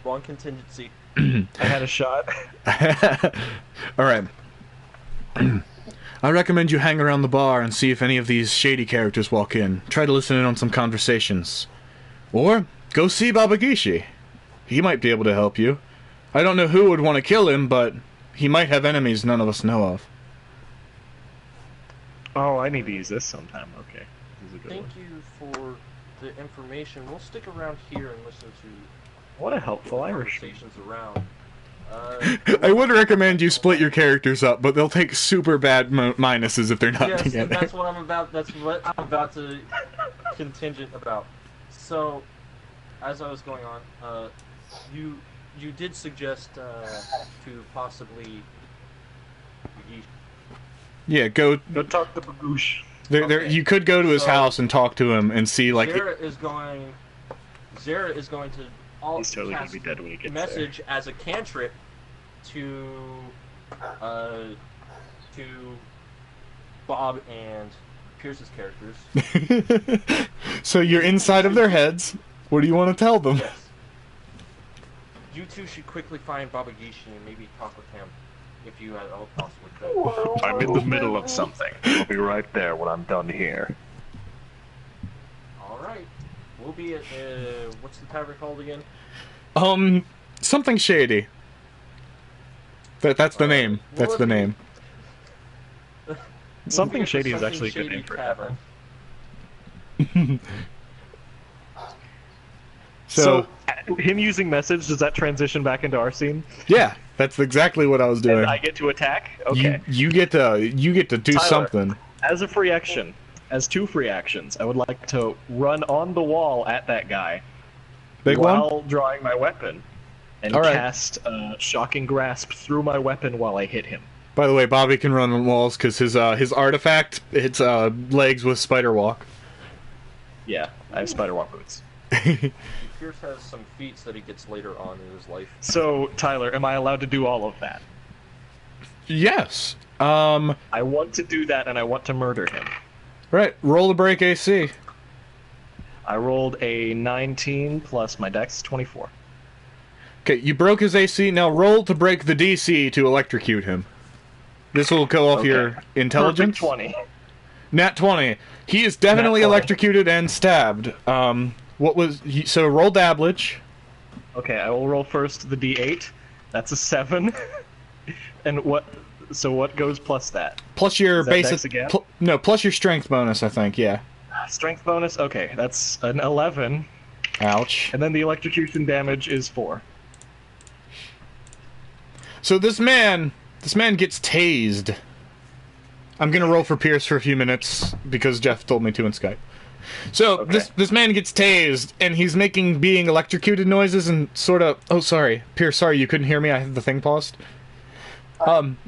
Wrong contingency. I had a shot. All right. I recommend you hang around the bar and see if any of these shady characters walk in. Try to listen in on some conversations. Or go see Babagishi. He might be able to help you. I don't know who would want to kill him, but he might have enemies none of us know of. Oh, I need to use this sometime. Okay. This is a good Thank one. you for the information. We'll stick around here and listen to What a helpful Irish. conversations around. I would recommend you split your characters up, but they'll take super bad minuses if they're not Yes, together. that's what I'm about. That's what I'm about to contingent about. So, as I was going on, you did suggest to possibly. Yeah, go. Go talk to Bagoosh. There, Okay. you could go to his So- house and talk to him and see, like. Zara is going to He's totally gonna cast be dead when he gets message as a cantrip to Bob and Pierce's characters. So you're inside of their heads. What do you want to tell them? Yes. You two should quickly find Babagishi and maybe talk with him if you at all possibly could. I'm in the middle of something. I'll be right there when I'm done here. All right. We'll be at what's the tavern called again? Something shady. That's the name. That's the name. Something We'll be at the shady is Something actually a good Shady name for a tavern. So him using message, does that transition back into our scene? yeah, that's exactly what I was doing. And I get to attack? Okay. You get to do Tyler. something. As a free action, as 2 free actions, I would like to run on the wall at that guy Big while one. drawing my weapon and All right. cast Shocking Grasp through my weapon while I hit him. By the way, Bobby can run on walls because his artifact hits legs with spider walk. Yeah, I have spider walk boots. Pierce has some feats that he gets later on in his life. So, Tyler, am I allowed to do all of that? Yes. I want to do that and I want to murder him. Right. Roll to break AC. I rolled a 19 plus my dex, 24. Okay, you broke his AC. Now roll to break the DC to electrocute him. This will go off Okay. your intelligence. Perfect 20. Nat 20. He is definitely Nat 20. electrocuted and stabbed. So roll dabblage. Okay, I will roll first the d8. That's a 7. And what goes plus that? Plus your Is that basic. dex again? No, plus your strength bonus, I think, yeah. Strength bonus? Okay, that's an 11. Ouch. And then the electrocution damage is 4. So this man gets tased. I'm gonna roll for Pierce for a few minutes because Jeff told me to in Skype. So Okay. this man gets tased and he's making being electrocuted noises and sort of. Oh, sorry, Pierce. Sorry, you couldn't hear me. I had the thing paused.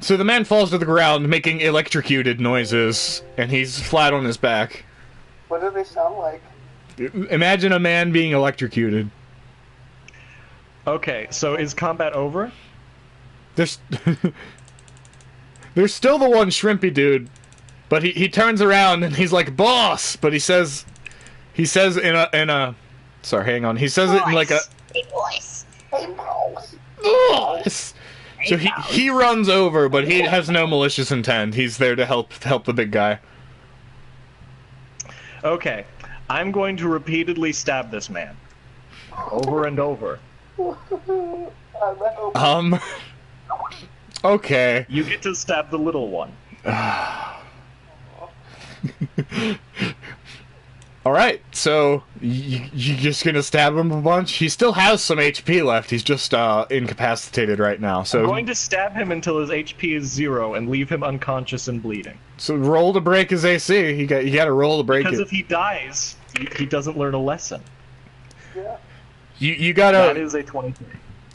So the man falls to the ground making electrocuted noises and he's flat on his back. What do they sound like? Imagine a man being electrocuted. Okay, so is combat over? There's There's still the one shrimpy dude, but he turns around and he's like, "Boss!" But he says in a sorry, hang on. He says it in like a Hey, boys. Hey, bros. boss. So he runs over, but he has no malicious intent. He's there to help the big guy. Okay, I'm going to repeatedly stab this man. Over and over. Okay. You get to stab the little one. Alright, so you just gonna stab him a bunch? He still has some HP left, he's just incapacitated right now, so... I'm going to stab him until his HP is 0 and leave him unconscious and bleeding. So roll to break his AC, you gotta roll to break Because it. if he dies, he doesn't learn a lesson. Yeah. You gotta... That is a 23.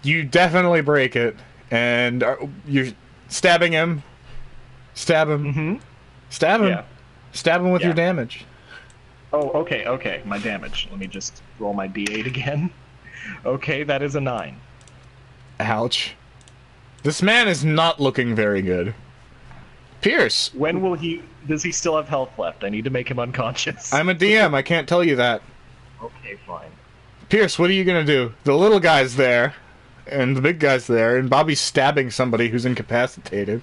You definitely break it, and you're stabbing him. Stab him. Mm-hmm. Stab him. Yeah. Stab him with Yeah. your damage. Oh, okay, my damage. Let me just roll my d8 again. Okay, that is a 9. Ouch. This man is not looking very good. Pierce! When will he... Does he still have health left? I need to make him unconscious. I'm a DM, I can't tell you that. Okay, fine. Pierce, what are you gonna do? The little guy's there, and the big guy's there, and Bobby's stabbing somebody who's incapacitated.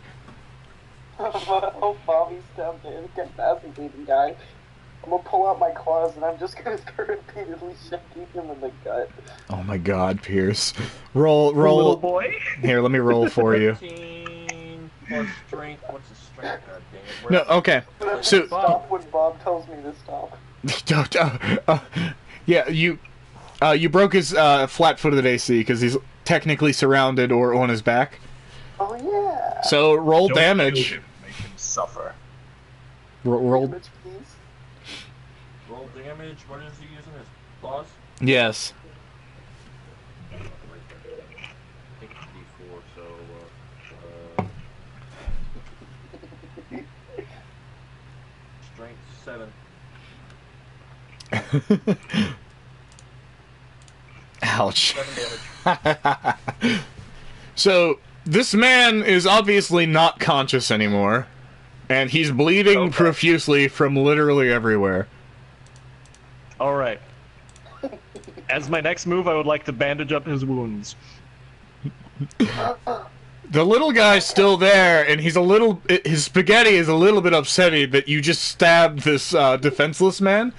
Oh, Bobby stabbed the incapacitated guy. I'm gonna pull out my claws and I'm just gonna start repeatedly shanking him in the gut. Oh my god, Pierce. Little Roll. boy? Here, let me roll for you. 13 plus strength. What's the strength? God dang it. No, okay. But I'm So- gonna stop when Bob tells me to stop. Yeah, you broke his flat-footed AC because he's technically surrounded or on his back. Oh yeah. So roll Don't damage. kill him, make him suffer. Roll. Damage, please. Roll damage. What is he using? His claws? Yes. I think it's D4, so... strength 7. Ouch. 7 damage. So this man is obviously not conscious anymore, and he's bleeding Okay. profusely from literally everywhere. Alright. As my next move, I would like to bandage up his wounds. The little guy's still there, and his spaghetti is a little bit upsetting that you just stabbed this defenseless man.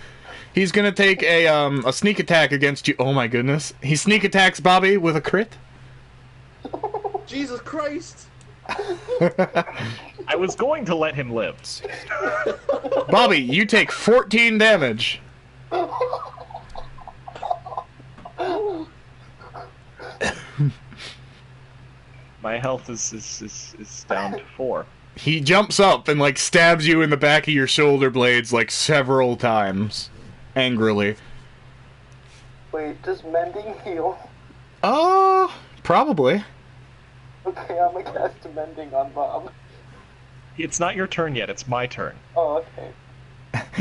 He's gonna take a sneak attack against you. Oh my goodness. He sneak attacks Bobby with a crit. Jesus Christ! I was going to let him live. Bobby, you take 14 damage. My health is down to 4. He jumps up and like stabs you in the back of your shoulder blades like several times. Angrily. Wait, does mending heal? Probably. Okay, I'm gonna cast mending on Bob. It's not your turn yet, it's my turn. Oh, okay.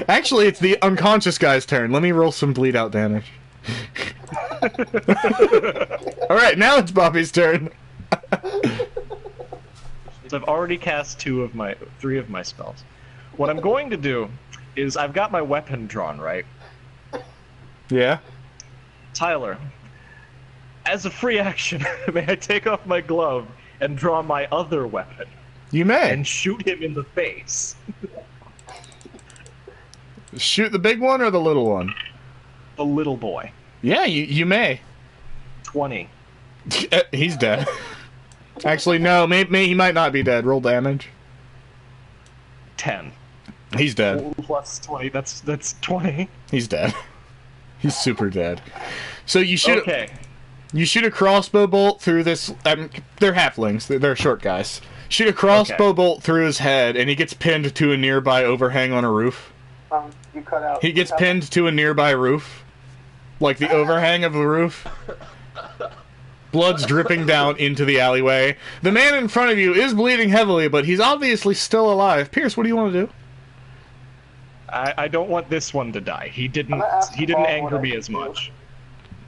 Actually, it's the unconscious guy's turn. Let me roll some bleed out damage. Alright, now it's Bobby's turn. So I've already cast 3 of my spells. What I'm going to do is I've got my weapon drawn, right? Yeah? Tyler, as a free action, may I take off my glove and draw my other weapon You may. and shoot him in the face? Shoot the big one or the little one? The little boy. Yeah, you may. 20. He's dead. Actually, no, he might not be dead. Roll damage. 10. He's dead. Plus 20, that's 20. He's dead. He's super dead. So you shoot. Okay. You shoot a crossbow bolt through this. They're halflings. They're short guys. Shoot a crossbow bolt through his head, and he gets pinned to a nearby overhang on a roof. You cut out. He gets pinned to a nearby roof, like the overhang of the roof. Blood's dripping down into the alleyway. The man in front of you is bleeding heavily, but he's obviously still alive. Pierce, what do you want to do? I don't want this one to die. He didn't I'm gonna ask Bob anger what me I as can do. much.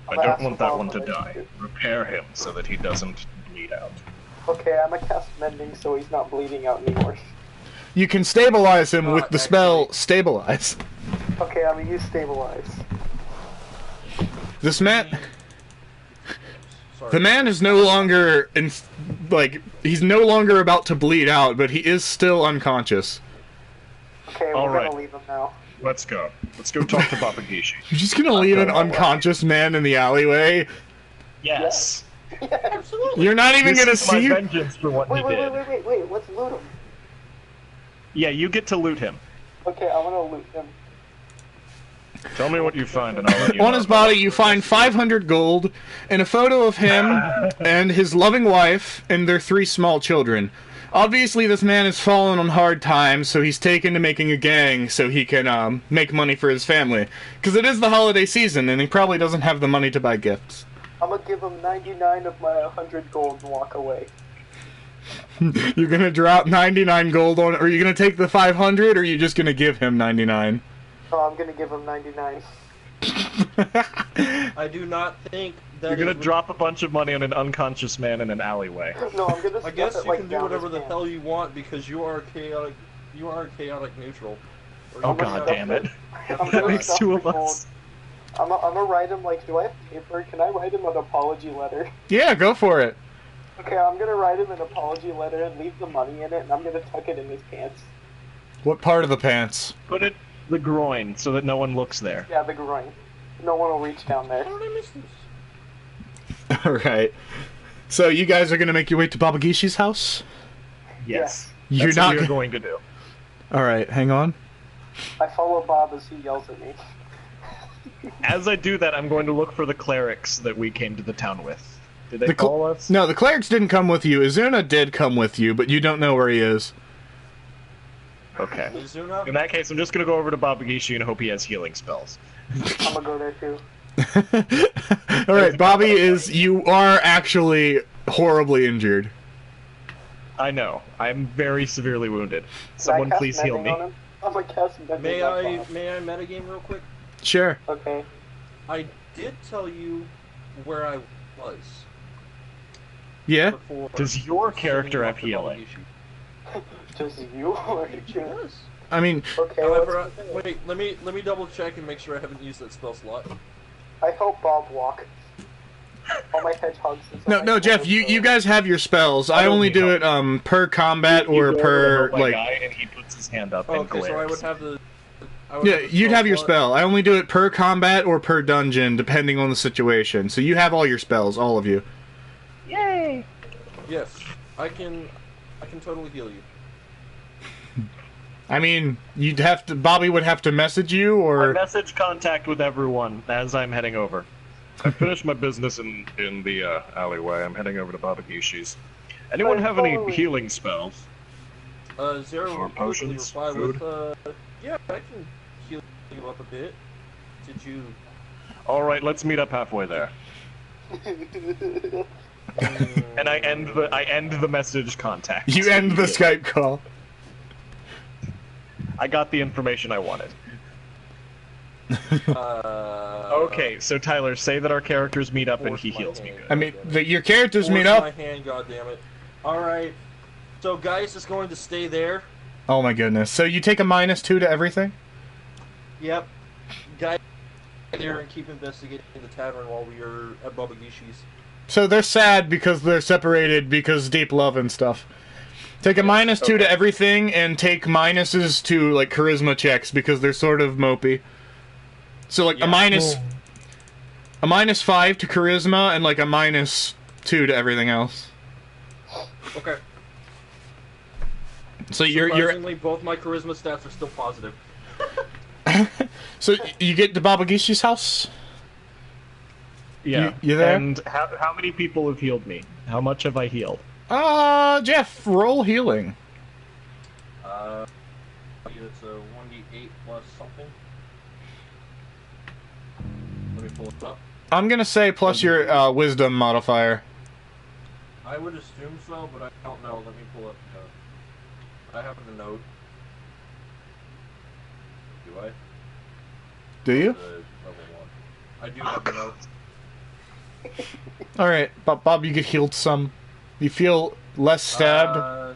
I I'm gonna don't ask want that Bob one to what I die. can do. Repair him so that he doesn't bleed out. Okay, I'm a cast mending, so he's not bleeding out anymore. You can stabilize him with the spell actually. Stabilize. Okay, I'm gonna use stabilize. This man, Sorry. the man is no longer he's no longer about to bleed out, but he is still unconscious. Okay, All we're right. gonna leave him now. Let's go. Let's go talk to Babagishi. You're just gonna leave an unconscious man in the alleyway? Yes. Absolutely. You're not even This gonna is my see. vengeance for what Wait, he wait, did. wait, let's loot him. Yeah, you get to loot him. Okay, I'm gonna loot him. Tell me what you find, and I'll let you On know. his body, you find 500 gold and a photo of him and his loving wife and their 3 small children. Obviously, this man has fallen on hard times, so he's taken to making a gang so he can make money for his family. Because it is the holiday season, and he probably doesn't have the money to buy gifts. I'm gonna give him 99 of my 100 gold and walk away. You're gonna drop 99 gold on it, or are you gonna take the 500, or are you just gonna give him 99? No, I'm gonna give him 99. I do not think that. You're gonna it would- drop a bunch of money on an unconscious man in an alleyway. No, I'm gonna I stuff guess it you like can do down whatever his the pants. hell you want because you are chaotic. You are chaotic neutral. Or Oh you god have- damn it. I'm That gonna makes stuff 2 the of gold. us. I'm gonna write him like, do I have paper? Can I write him an apology letter? Yeah, go for it. Okay, I'm gonna write him an apology letter and leave the money in it, and I'm gonna tuck it in his pants. What part of the pants? Put it the groin so that no one looks there. Yeah, the groin. No one will reach down there. How did I miss this? Alright. So, you guys are gonna make your way to Babagishi's house? Yes. You're That's not what we're gonna- going to do. Alright, hang on. I follow Bob as he yells at me. As I do that, I'm going to look for the clerics that we came to the town with. Did they The cl- follow us? No, the clerics didn't come with you. Izuna did come with you, but you don't know where he is. Okay. Izuna? In that case, I'm just going to go over to Babagishi and hope he has healing spells. I'm gonna go there too. Alright, Bobby you are actually horribly injured. I know. I'm very severely wounded. Can I Someone cast please heal mending me. on him? I'm gonna cast mending May on I Bob. metagame real quick? Sure. Okay. I did tell you where I was Yeah? before. Does your character sending have off the healing? Babagishi. Just you or She you? does. I mean, Okay, However, let's continue. wait. Let me double check and make sure I haven't used that spell slot. I help Bob walk. All my hedgehogs. inside no, my no, Jeff, corner, you, so- you guys have your spells. I don't only need do help. it per combat You or go over to per help my like. guy and he puts his hand up Oh, and okay, glares. so I would have the. I would Yeah, the you'd have your slot. spell. I only do it per combat or per dungeon, depending on the situation. So you have all your spells, all of you. Yay! Yes, I can totally heal you. I mean, you'd have to. Bobby would have to message you, I or message contact with everyone as I'm heading over. I finished my business in the alleyway. I'm heading over to Babagishi's. Anyone have any Holy. healing spells? Zero Or will quickly potions, reply food? with, yeah, I can heal you up a bit. Did you? Alright, let's meet up halfway there. And I end the message contact. you end the Skype call. I got the information I wanted. Okay, so Tyler, say that our characters meet up and force he my heals me hand, good. I mean, goddammit. your characters meet Force my up. hand, goddammit. All right. So Geist is going to stay there. Oh my goodness! So you take a -2 to everything. Yep. Geist there and keep investigating the tavern while we are at Babagishi's. So they're sad because they're separated because deep love and stuff. Take a -2 to everything and take minuses to like charisma checks because they're sort of mopey. So like Yeah. a -5 to charisma and like a -2 to everything else. Okay. So you're Surprisingly, both my charisma stats are still positive. so you get to Babagishi's house. Yeah. You there? And how many people have healed me? How much have I healed? Jeff, roll healing. It's a 1d8 plus something. Let me pull it up. I'm gonna say plus your wisdom modifier. I would assume so, but I don't know. Let me pull up. I have the note. Do I? Do you? The level 1. I do have the note. All right, Bob, you get healed some. You feel less stabbed.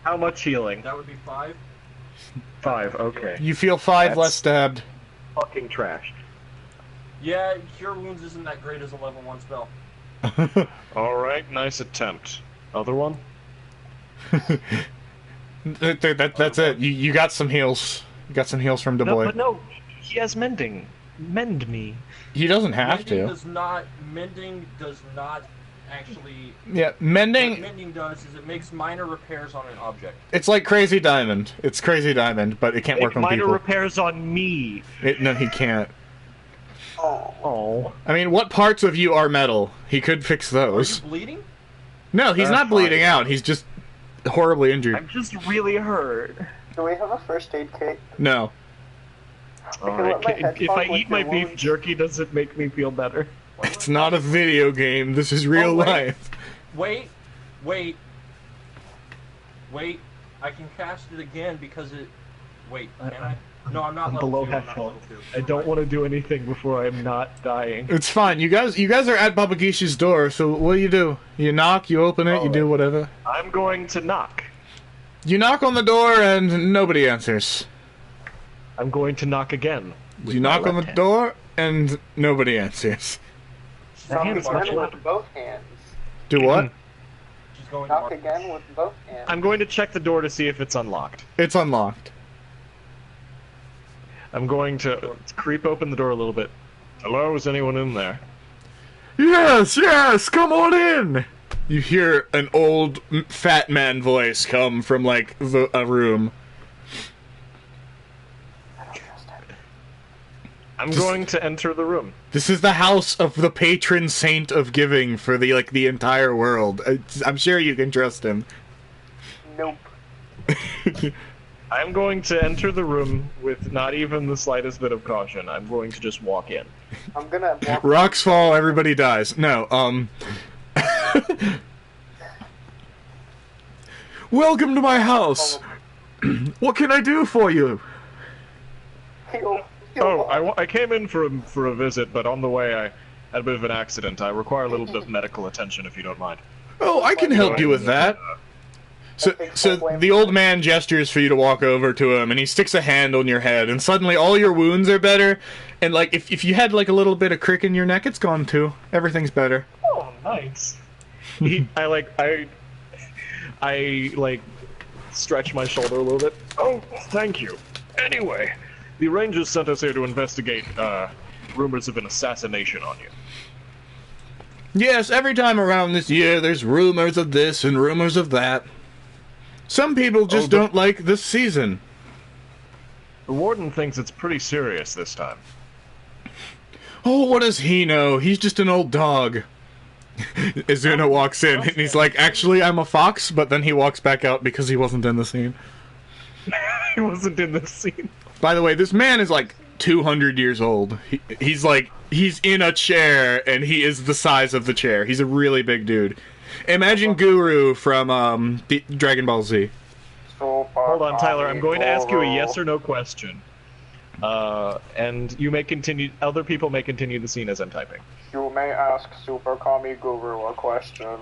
How much healing? That would be 5. 5, okay. You feel 5 That's- less stabbed. Fucking trash. Yeah, Cure Wounds isn't that great as a level 1 spell. Alright, nice attempt. Other one? That's it. You got some heals. You got some heals from Du No, Bois. but no, he has mending. Mend me. He doesn't have to. Mending does not actually... Yeah, What mending. mending does is it makes minor repairs on an object. It's like Crazy Diamond. It's Crazy Diamond, but it can't work Make on minor people. repairs on me. No, he can't. Oh. I mean, what parts of you are metal? He could fix Are those. you bleeding? No, he's not bleeding out. He's just horribly injured. I'm just really hurt. Do we have a first aid kit? No. Alright, let my if I headphones eat my lick your beef wounds. jerky, does it make me feel better? It's not a video game. This is real Oh, wait. life. Wait. I can cast it again because it... Wait, can I? No, I'm not I'm level below 2. I'm half not health. level 2. I don't want to do anything before I'm not dying. It's fine. You guys are at Baba Gishi's door, so what do? You knock, you open it, you do whatever. I'm going to knock. You knock on the door and nobody answers. I'm going to knock again. You knock on the door and nobody answers. That Knock hand's much again louder. with both hands. Do what? She's going to Knock mark again with both hands. I'm going to check the door to see if it's unlocked. It's unlocked. I'm going to creep open the door a little bit. Hello, is anyone in there? Yes, come on in. You hear an old fat man voice come from like a room. I'm going to enter the room. This is the house of the patron saint of giving for the entire world. I'm sure you can trust him. Nope. I'm going to enter the room with not even the slightest bit of caution. I'm going to just walk in. I'm gonna walk. Rocks fall, everybody dies. No, Welcome to my house. What can I do for you? Oh, I came in for a visit, but on the way I had a bit of an accident. I require a little bit of medical attention, if you don't mind. Oh, I can help you with that. So the old man gestures for you to walk over to him, and he sticks a hand on your head, and suddenly all your wounds are better. And like if you had like a little bit of crick in your neck, it's gone too. Everything's better. Oh, nice. I stretch my shoulder a little bit. Oh, thank you. Anyway, the Rangers sent us here to investigate rumors of an assassination on you. Yes, every time around this year, there's rumors of this and rumors of that. Some people just don't like this season. The warden thinks it's pretty serious this time. Oh, what does he know? He's just an old dog. Izuna walks in, and he's like, actually, I'm a fox, but then he walks back out because he wasn't in the scene. He wasn't in this scene. By the way, this man is like 200 years old. He's in a chair, and he is the size of the chair. He's a really big dude. Imagine Guru from Dragon Ball Z. Hold on, Tyler. I'm going to ask you a yes or no question. And you may continue. Other people may continue the scene as I'm typing. You may ask Super Kami Guru a question.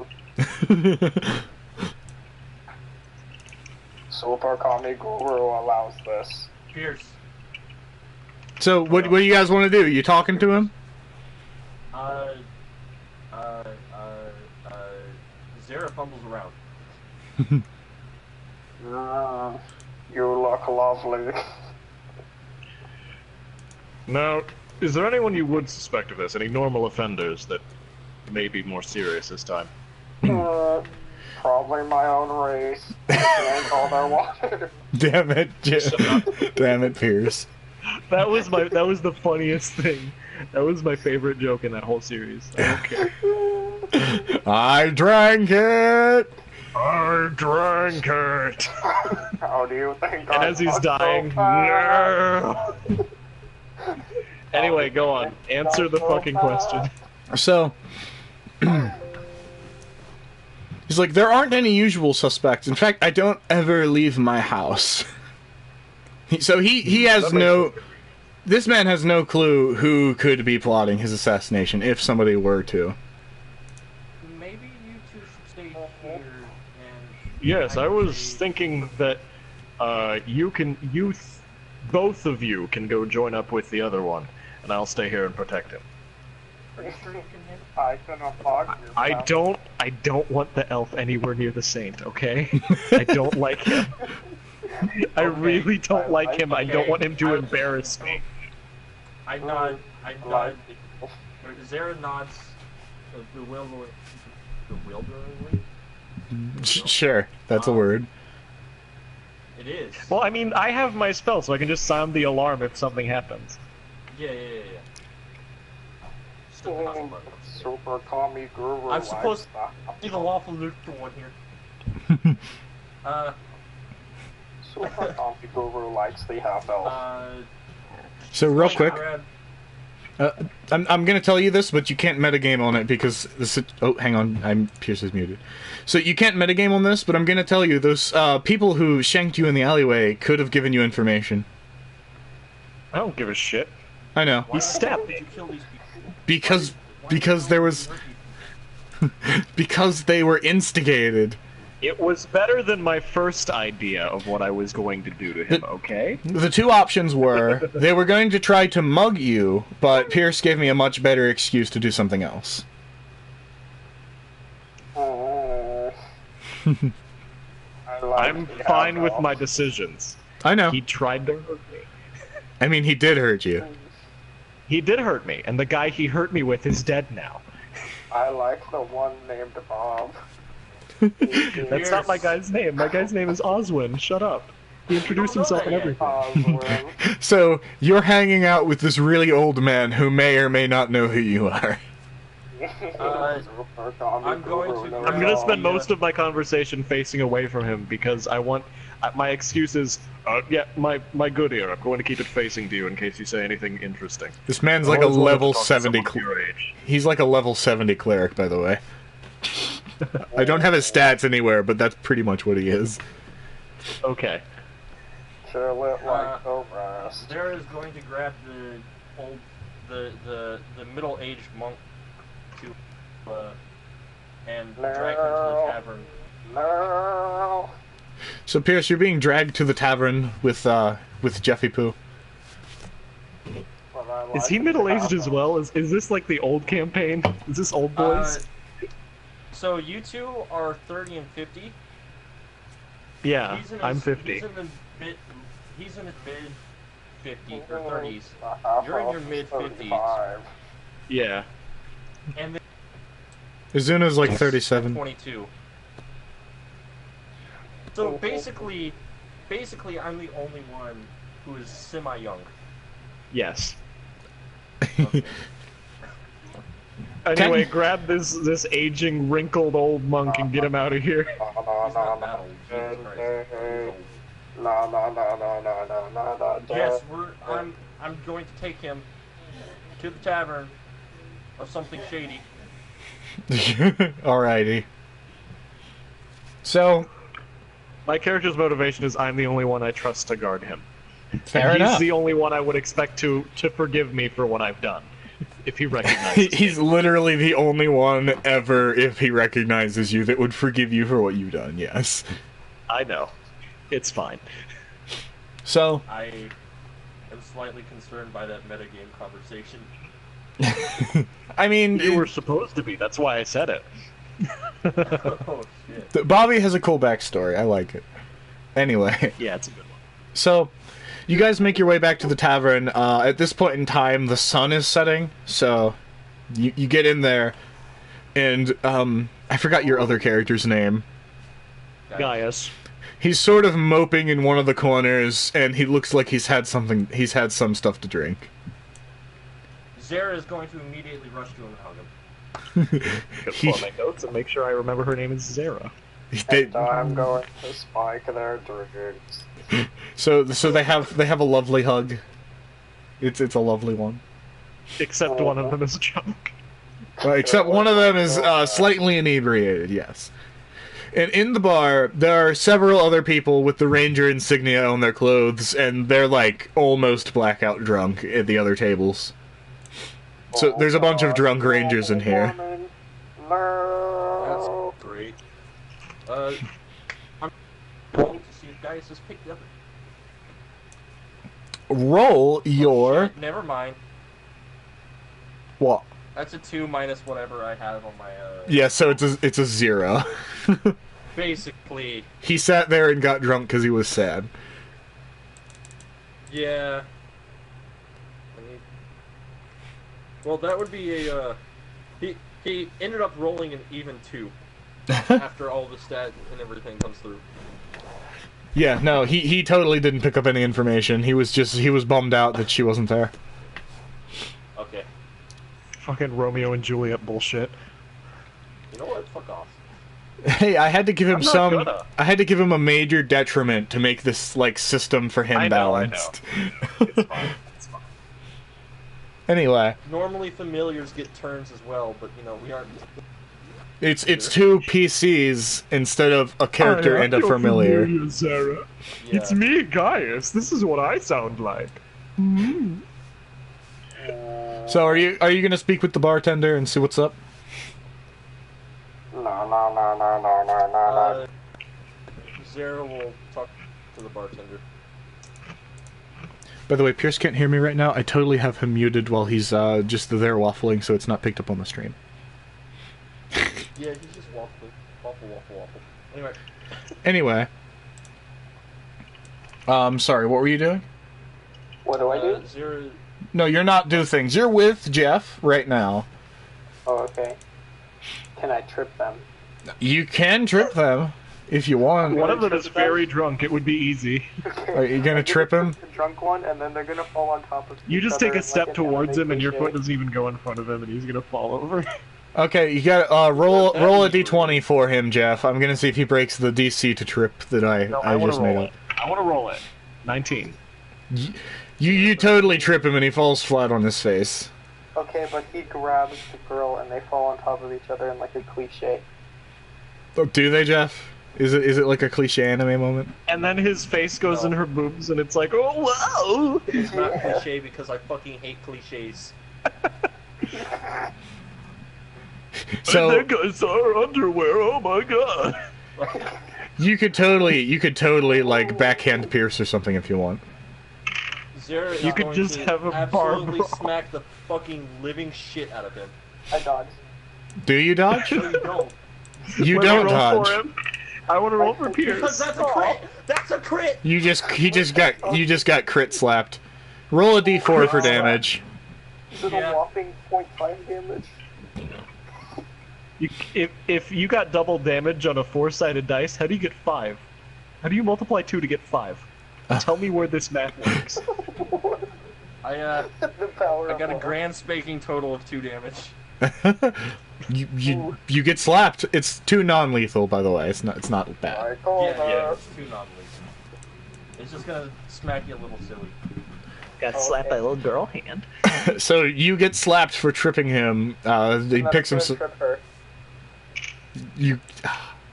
Super Kami Guru allows this. Pierce. So, what do you guys want to do? You talking to him? Zara fumbles around. You look lovely. Now, is there anyone you would suspect of this? Any normal offenders that may be more serious this time? Probably my own race. That's all I wanted. Damn it, damn it, Pierce. That was the funniest thing. That was my favorite joke in that whole series. I don't care. I drank it. I drank it. How do you think And as he's dying, no. Anyway, go on. Answer the fucking question. So, he's like, there aren't any usual suspects. In fact, I don't ever leave my house. So he has no... This man has no clue who could be plotting his assassination, if somebody were to. Maybe you two should stay here Yes, I was thinking that both of you can go join up with the other one, and I'll stay here and protect him. Are you sure you can handle? I can afford you. I don't want the elf anywhere near the saint, okay? I don't like him. I really don't like him. I don't want him to embarrass me. I nod. Zara nods bewilderingly. Sure, that's a word. It is. Well, I mean, I have my spell, so I can just sound the alarm if something happens. Yeah. Still possible. Super Tommy Guru. I'm supposed to be the lawful neutral one here. Super Tommy Guru likes the half elf. So real quick, Grab- I'm gonna tell you this, but you can't metagame on it because this. Oh, hang on, Pierce is muted. So you can't metagame on this, but I'm gonna tell you those people who shanked you in the alleyway could have given you information. I don't give a shit. I know. Why He stabbed did me. you kill these people? Because Why there was because they were instigated. It was better than my first idea of what I was going to do to him, okay? The two options were they were going to try to mug you, but Pierce gave me a much better excuse to do something else. I'm fine with my decisions. I know. He tried to hurt me. I mean, he did hurt you. He did hurt me, and the guy he hurt me with is dead now. I like the one named Bob. That's not my guy's name. My guy's name is Oswin. Shut up. He introduced himself and everything. Oswin. So, you're hanging out with this really old man who may or may not know who you are. I'm going to I'm gonna spend most of my conversation facing away from him because I want. My excuse is, yeah, my good ear. I'm going to keep it facing to you in case you say anything interesting. This man's I like a always wanted to level talk to 70 someone your age. He's like a level 70 cleric, by the way. I don't have his stats anywhere, but that's pretty much what he is. Okay. Chill it like the rest. Zara is going to grab the middle-aged monk and drag him to the tavern. No. So, Pierce, you're being dragged to the tavern with Jeffy Poo. But I Is like he the middle-aged as half-elf. well? Is this like the old campaign? Is this old boys? So you two are 30 and 50. Yeah, He's in I'm his- 50. He's in his mid 50s or 30s, The half-elf You're in your is mid-50s. 35. Yeah. and then Izuna's like 37. 22. So basically, I'm the only one who is semi-young. Yes. Okay. Anyway, grab this aging, wrinkled old monk and get him out of here. He's not that old. Jesus Christ. He's old. No. Yes, I'm going to take him to the tavern of something shady. Alrighty. So, My character's motivation is I'm the only one I trust to guard him. fair and he's enough. the only one I would expect to forgive me for what I've done. If he recognizes He's me. literally the only one ever, if he recognizes you, that would forgive you for what you've done, yes. I know. It's fine. So, I am slightly concerned by that metagame conversation. I mean, You were supposed to be, that's why I said it. Oh shit. Bobby has a cool backstory. I like it. Anyway, Yeah, it's a good one. so you guys make your way back to the tavern. At this point in time, the sun is setting, so you get in there, and I forgot your other character's name. Gaius. He's sort of moping in one of the corners, and he looks like he's had some stuff to drink. Zara is going to immediately rush to him and hug him. Pull out my notes and make sure I remember her name is Zara. They- I'm going to spike their drinks. so they have a lovely hug. It's a lovely one. Except one of them is drunk. Except one of them is slightly inebriated, yes. And in the bar, there are several other people with the ranger insignia on their clothes, and they're like almost blackout drunk at the other tables. So there's a bunch of drunk rangers in here. That's No. great. guys. Just pick the other. Roll your... Shit, never mind. What? That's a 2 minus whatever I have on my, Yeah, so it's a 0. Basically. He sat there and got drunk because he was sad. Yeah. Well, that would be a, He ended up rolling an even 2. After all the stat and everything comes through. Yeah, no, he totally didn't pick up any information. He was bummed out that she wasn't there. Okay. Fucking Romeo and Juliet bullshit. You know what? Fuck off. Hey, I had to give him gonna. I had to give him a major detriment to make this like system for him balanced. It's fine. It's fine. Anyway, Normally familiars get turns as well, but you know, we aren't... it's 2 PCs instead of a character and a familiar. Sarah. Yeah. It's me, Gaius. This is what I sound like. So are you gonna speak with the bartender and see what's up? Zara will talk to the bartender. By the way, Pierce can't hear me right now. I totally have him muted while he's just there waffling, so it's not picked up on the stream. Yeah, he's just waffling. Waffle. Anyway. Sorry, what were you doing? What do I do? Zara... No, you're not doing things. You're with Jeff right now. Oh, okay. Can I trip them? You can trip them if you want. One of them is very drunk. It would be easy. Okay. Are you gonna I'm trip him? The drunk one, and then they're gonna fall on top of You each just other take a in, step like, an towards anime him, and your cliche. foot doesn't even go in front of him, and he's gonna fall over. Okay, you got roll a d20 for him, Jeff. I'm gonna see if he breaks the DC to trip that I wanna just made roll up. it. I want to roll it. 19. You totally trip him and he falls flat on his face. Okay, but he grabs the girl, and they fall on top of each other in like a cliche. Oh, do they, Jeff? Is it like a cliche anime moment? And then his face goes in her boobs, and it's like, oh, whoa! It's not cliche because I fucking hate cliches. So And there goes our underwear. Oh my god! you could totally like backhand Pierce or something if you want. Zara is You could going just to have a absolutely barb- smack the fucking living shit out of him. I dodge. Do you dodge? No, you don't. You Let me don't roll dodge. for him. I want to roll for Because Pierce. that's a crit! That's a crit! You just got crit slapped. Roll a d4 for damage. Is it Yeah. a whopping 0.5 damage? If you got double damage on a 4-sided dice, how do you get 5? How do you multiply 2 to get 5? Tell me where this math works. The power I of got a love. grand spanking total of 2 damage. You get slapped. It's 2 non-lethal, by the way. It's not bad. I call Yeah, her. it's 2 non-lethal. It's just gonna smack you a little silly. Got slapped by a little girl hand. So you get slapped for tripping him. He And then picks him. I'm gonna trip her. You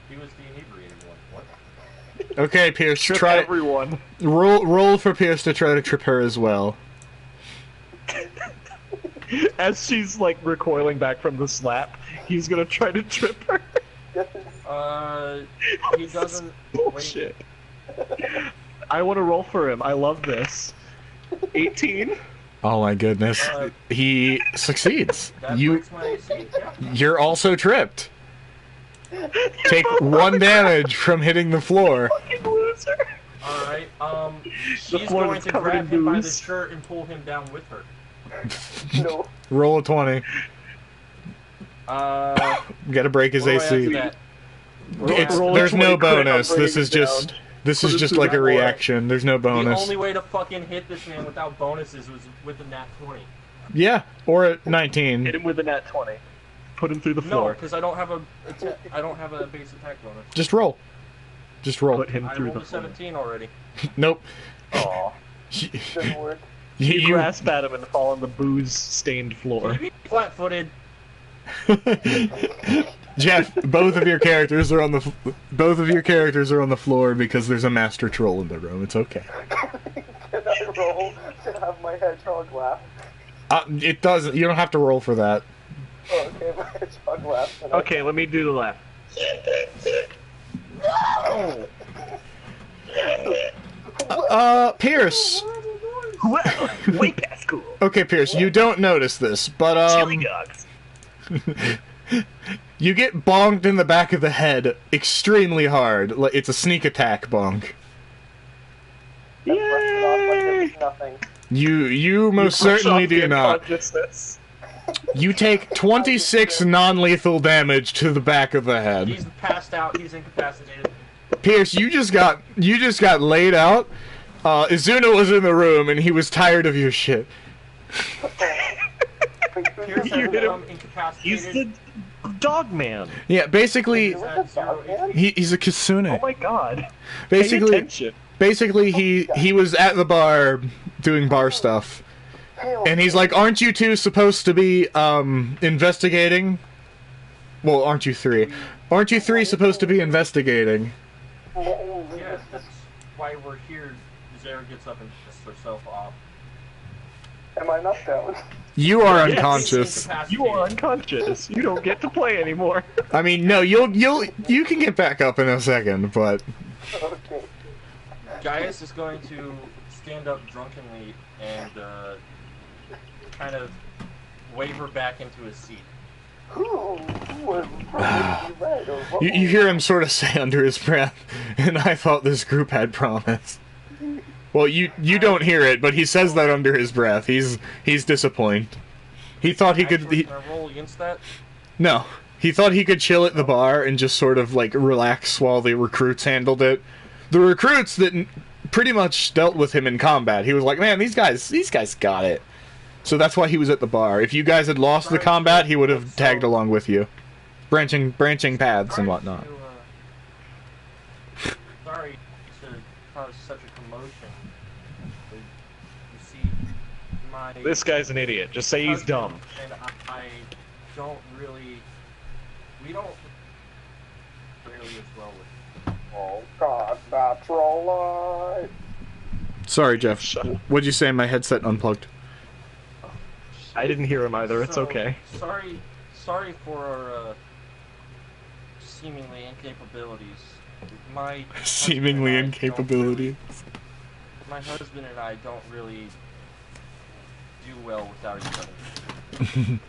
He was the inebriated one. What? okay, Pierce? Trip Try everyone. roll for Pierce to try to trip her as well. As she's like recoiling back from the slap, he's gonna try to trip her. He doesn't. Bullshit. I want to roll for him. I love this. 18. Oh my goodness, he succeeds. That You breaks my AC. Yeah. you're also tripped. Take 1 damage from hitting the floor. Fucking loser. Alright, she's floor going that's to covered grab in him by the booze. shirt and pull him down with her. No. Roll a 20. You gotta break his what do I add to AC. that? Roll a There's 20 no crit, bonus. I'm This bringing is it down. just this Put is it just through like the a floor. reaction. There's no The bonus. only way to fucking hit this man without bonuses was with the nat 20. Yeah, or a Hit 19. him with a nat 20. Put him through the No, floor. because I don't have a base attack bonus. Just roll. Just roll. Put him I through rolled the a floor. 17 already. Nope. Aw. Doesn't work. You You, grasp at him and fall on the booze-stained floor. Flat-footed. Jeff, both of your characters are on the floor because there's a master troll in the room. It's okay. Can I roll to have my hedgehog laugh? It doesn't. You don't have to roll for that. Oh, okay, my hedgehog laugh. And Okay, let me do the laugh. Pierce. Well, way past cool. Okay, Pierce, you don't notice this, but, Chili dogs. you get bonked in the back of the head extremely hard. It's a sneak attack bonk. I brushed it off like it was nothing. You most certainly do not. You take 26 non-lethal damage to the back of the head. He's passed out. He's incapacitated. Pierce, you just got laid out. Izuna was in the room and he was tired of your shit. Pierce You has hit him. become incapacitated. He's the dog man. Yeah, basically, He's at 0 HP. he's a kitsune. Oh my god. Basically, Pay basically he was at the bar doing bar stuff. And he's like, aren't you two supposed to be investigating? Well, aren't you three? Aren't you three supposed to be investigating? Yeah, that's why we're here. Zara gets up and pisses herself off. Am I not down? You are Yes. unconscious. You are unconscious. You don't get to play anymore. I mean, no, you can get back up in a second, but Okay. Gaius is going to stand up drunkenly and kind of waver back into his seat. Who was probably red or what? you hear him sort of say under his breath, and I thought this group had promise. Well, you don't hear it, but he says that under his breath. He's disappointed. He thought he could. Actually, can I roll against that? No, he thought he could chill at the bar and just sort of like relax while the recruits handled it. The recruits that pretty much dealt with him in combat. He was like, man, these guys got it. So that's why he was at the bar. If you guys had lost the combat, he would have tagged along with you, branching paths and whatnot. Sorry to cause such a commotion. But you see, my This guy's an idiot. Just say he's dumb. and I don't really. We don't really as well with. Oh God, natural light. Sorry, Jeff. What'd you say? My headset unplugged. I didn't hear him either. It's So, okay. Sorry for our seemingly incapabilities. My Seemingly husband and I don't incapability. My husband and I don't really do well without each other.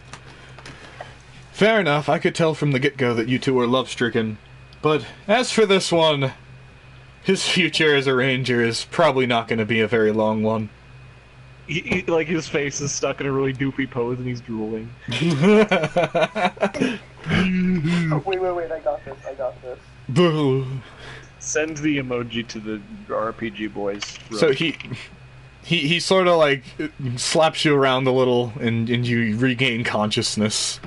Fair enough. I could tell from the get-go that you two are love-stricken. But as for this one, his future as a ranger is probably not going to be a very long one. Like his face is stuck in a really doofy pose and he's drooling. Oh, wait, I got this. Boo. Send the emoji to the RPG boys. So he sort of like slaps you around a little and you regain consciousness.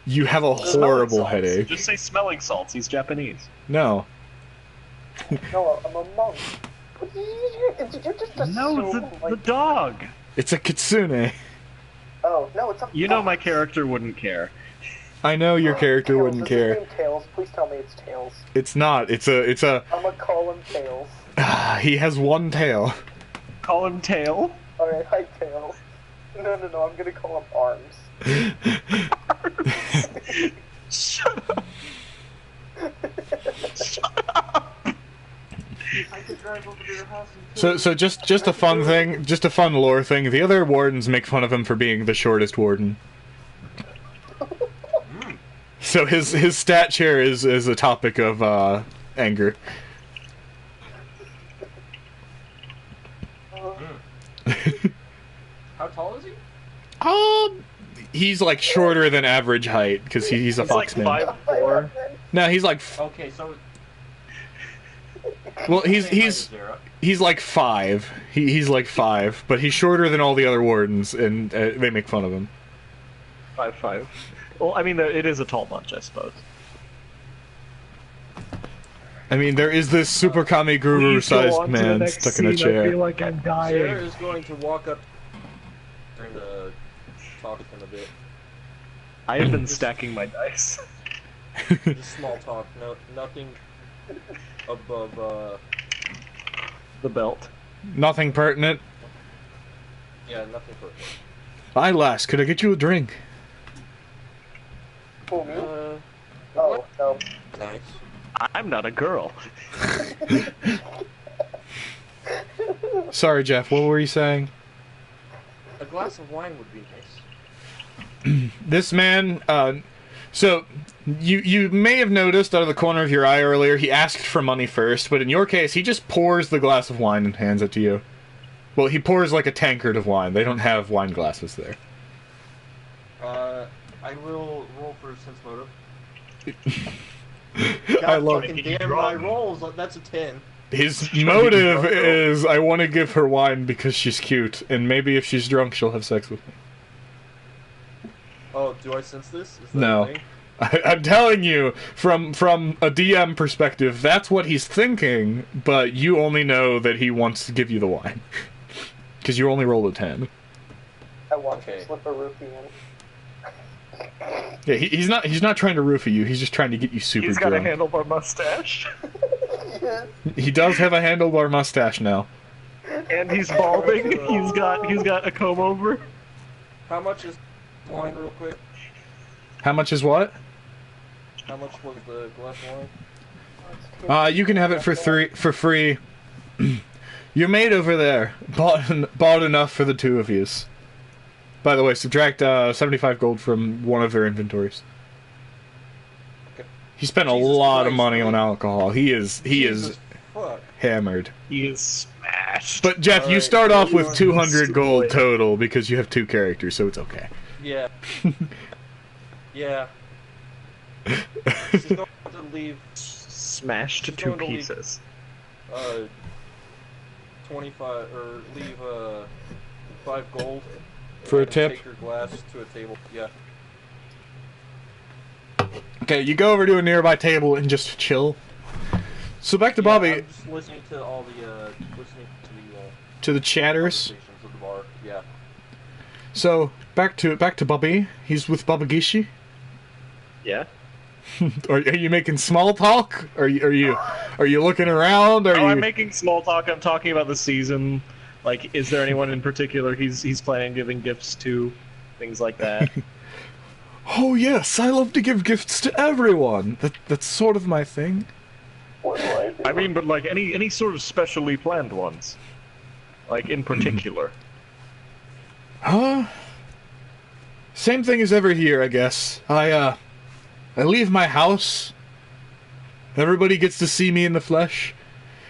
You have a horrible headache. Just say smelling salts. He's Japanese. No. No, I'm a monk. You're just No, assume, the dog. It's a kitsune. Oh, no, it's a You know my character wouldn't care. I know your character Tails. wouldn't Is his care. name Tails? Please tell me it's Tails. It's not. It's a. I'm gonna call him Tails. He has one tail. Call him Tail. Alright, hi Tails. No, I'm gonna call him Arms. Shut up. Shut up. I could drive over to your house and So just a fun thing, just a fun lore thing. The other wardens make fun of him for being the shortest warden. So his stat share is a topic of anger. How tall is he? He's like shorter than average height because he's a He's like foxman. 5'4". No, he's like Okay, so well, same height as he's Zara. he's like 5. He's like 5, but he's shorter than all the other wardens, and they make fun of him. 5'5". Well, I mean, it is a tall bunch, I suppose. I mean, there is this Super Kami Please go Guru-sized on to the man next stuck in a scene. I chair. feel like I'm Zara dying. is going to walk up and talk with him a bit. I have been stacking my dice. Just small talk, nothing above. The belt. Nothing pertinent. Yeah, nothing for. Hi, lass. Could I get you a drink? Who, me? Uh, Oh, no. nice. I'm not a girl. Sorry, Jeff. What were you saying? A glass of wine would be nice. This man, so you may have noticed out of the corner of your eye earlier, he asked for money first, but in your case, he just pours the glass of wine and hands it to you. Well, he pours like a tankard of wine. They don't have wine glasses there. I will roll for sense motive. I love fucking damn my rolls. That's a 10. his motive is I want to give her wine because she's cute, and maybe if she's drunk, she'll have sex with me. Oh, do I sense this? Is that No. a thing? I'm telling you, from a DM perspective, that's what he's thinking, but you only know that he wants to give you the wine. Because you only rolled a 10. I want Okay. to slip a roofie in. Yeah, he's not trying to roofie you, he's just trying to get you super He's got drunk. a handlebar mustache. He does have a handlebar mustache now. And he's balding. He's got a comb over. How much is wine, real quick? How much is what? How much was the glass of wine? You can have it for free. Your maid over there bought enough for the two of yous. By the way, subtract 75 gold from one of their inventories. Okay. He spent a Jesus lot of Christ, money dude. on alcohol. He is Jesus fuck. hammered. He is smashed. But Jeff, you Alright, start off you with are 200 gold destroyed. total because you have two characters, so it's okay. Yeah. Yeah. She's going to leave Smashed to She's two going to leave- pieces. 25 or leave 5 gold For a and tip? Take your glass to a table. Yeah. Okay, you go over to a nearby table and just chill. So back to Bobby, I'm just listening to all the listening to the chatters. conversations of the bar. Yeah. So back to Bobby. He's with Babagishi. Yeah. Are you making small talk? Are you looking around? Are Oh, you? I'm making small talk. I'm talking about the season. Like, is there anyone in particular he's planning on giving gifts to? Things like that. Oh yes, I love to give gifts to everyone. That's sort of my thing. What do I do? I mean, but like any sort of specially planned ones. Like in particular. Huh? Same thing as ever here, I guess. I leave my house. Everybody gets to see me in the flesh.